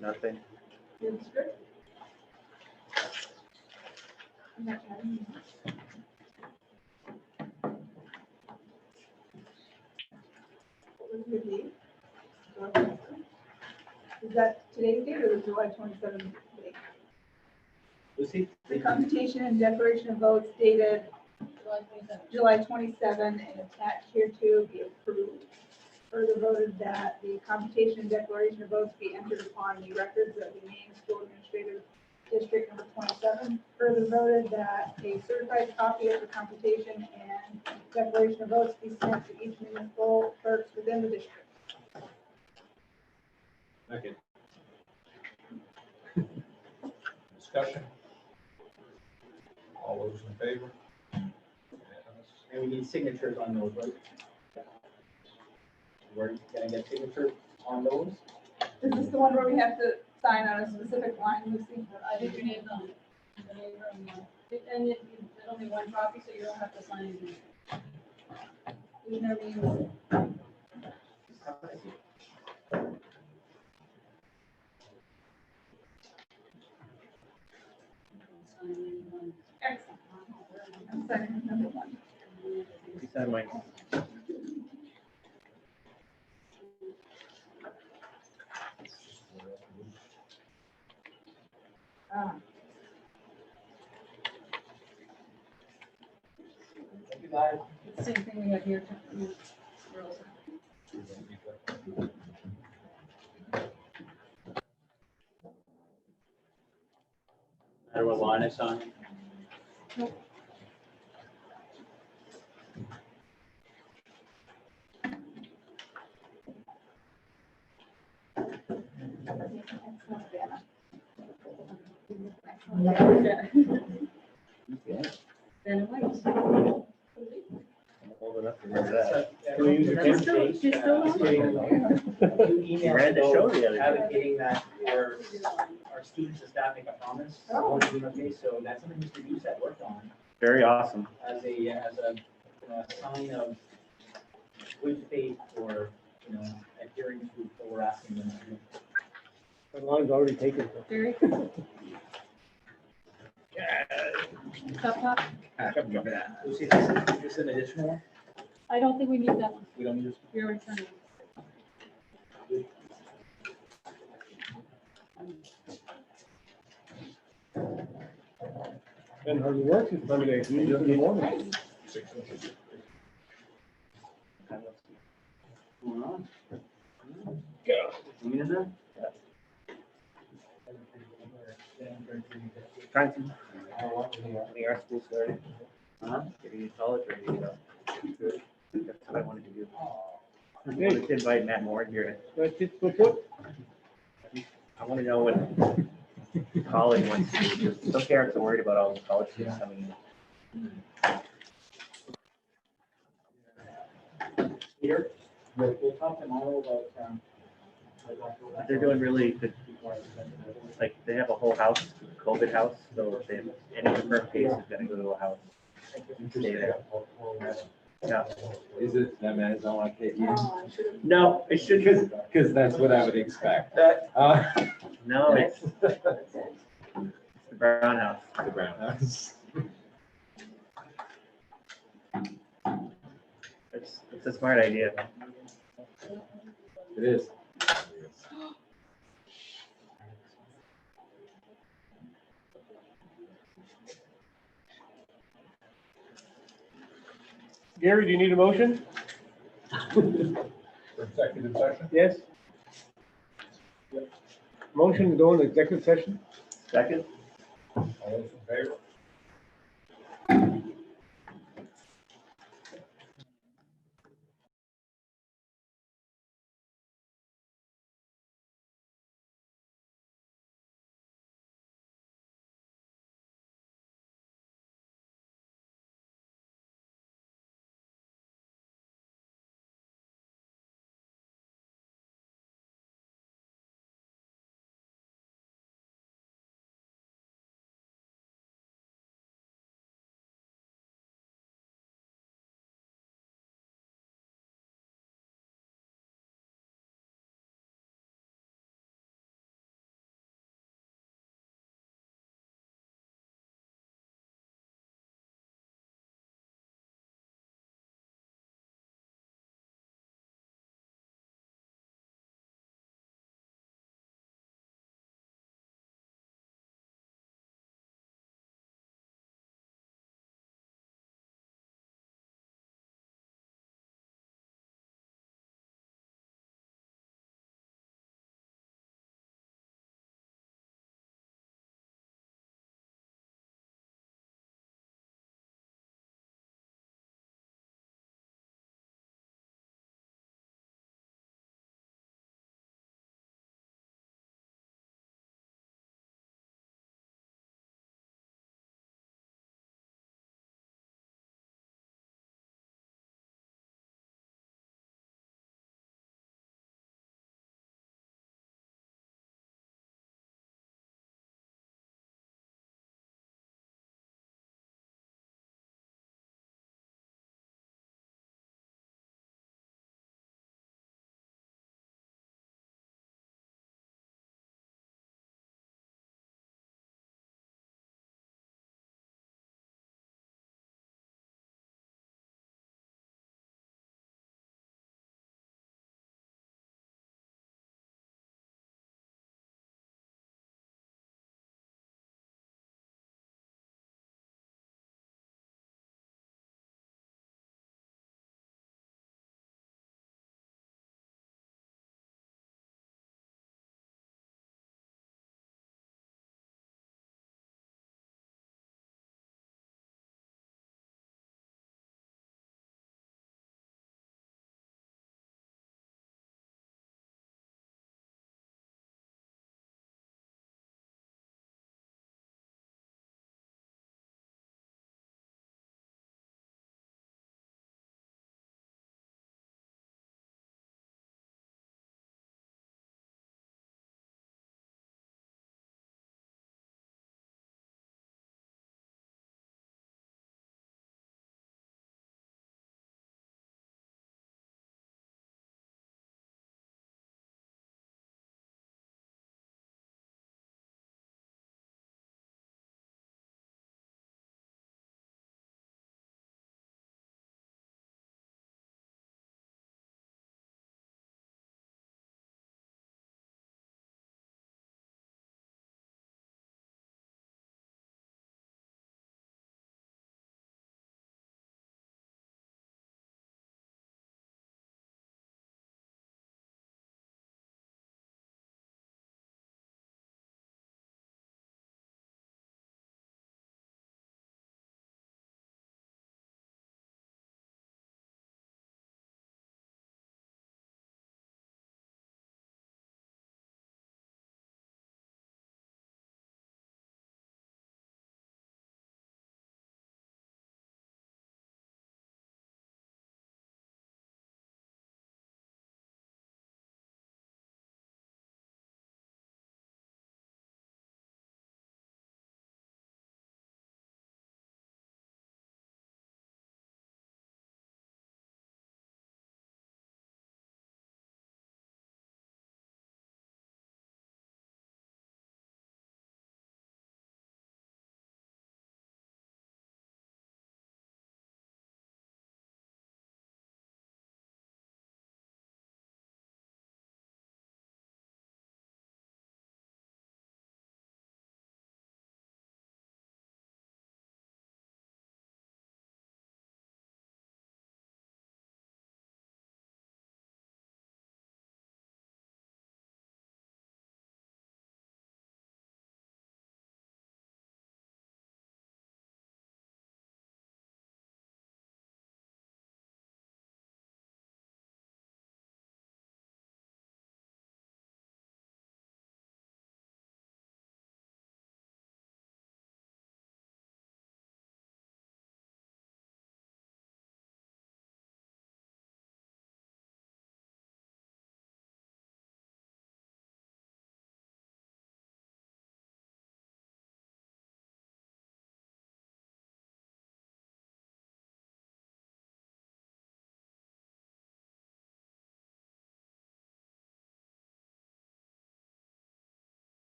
Nothing. Good script. I'm not adding that. What was your date? Is that today's date or the July 27th date? Lucy? The computation and declaration of votes dated July 27 and attached here to be approved. Further voted that the computation and declaration of votes be entered upon the records of the main school administrative district number 27. Further voted that a certified copy of the computation and declaration of votes be sent to each municipal clerks within the district. Okay. Discussion? All those in favor? Unanimous. And we need signatures on those, right? We're gonna get signatures on those? Is this the one where we have to sign on a specific line, Lucy? I think your name's on it. And there's only one copy, so you don't have to sign anything. There's no means. Excellent. I'm signing number 1. You sign mine. Thank you, guys. Same thing we have here. Matter what line it's on. Then white. I'm old enough to remember that. So, Can we use your pen? She's still on. You She ran the show the other day. advocating that our our students and staff make a promise. Oh. Okay, so that's something Mr. Doucette worked on Very awesome. as a, you know, a sign of good faith or, you know, adhering to what we're asking them to do. The line's already taken. Very. Top, top. Lucy, is this an additional one? I don't think we need that one. We don't need this. We already signed it. And hardly works, it's Monday, it's usually in the morning. Going on? Yeah. You in there? Trying to, when our school started, getting to college ready to go. That's what I wanted to do. I wanted to invite Matt Moore here. That's it, what? I want to know what college wants to do. Some parents are worried about all the college kids coming in. Peter, we'll talk tomorrow about, They're doing really good. Like, they have a whole house, COVID house, so if they have any confirmed case is gonna go to a house. Stay there. Yeah. Is it, that man, don't want to get you? No, it should, Because that's what I would expect. no, it's the Brown House. The Brown House. It's a smart idea. It is. Gary, do you need a motion? For executive session? Yes? Motion to go into executive session? Second? All those in favor?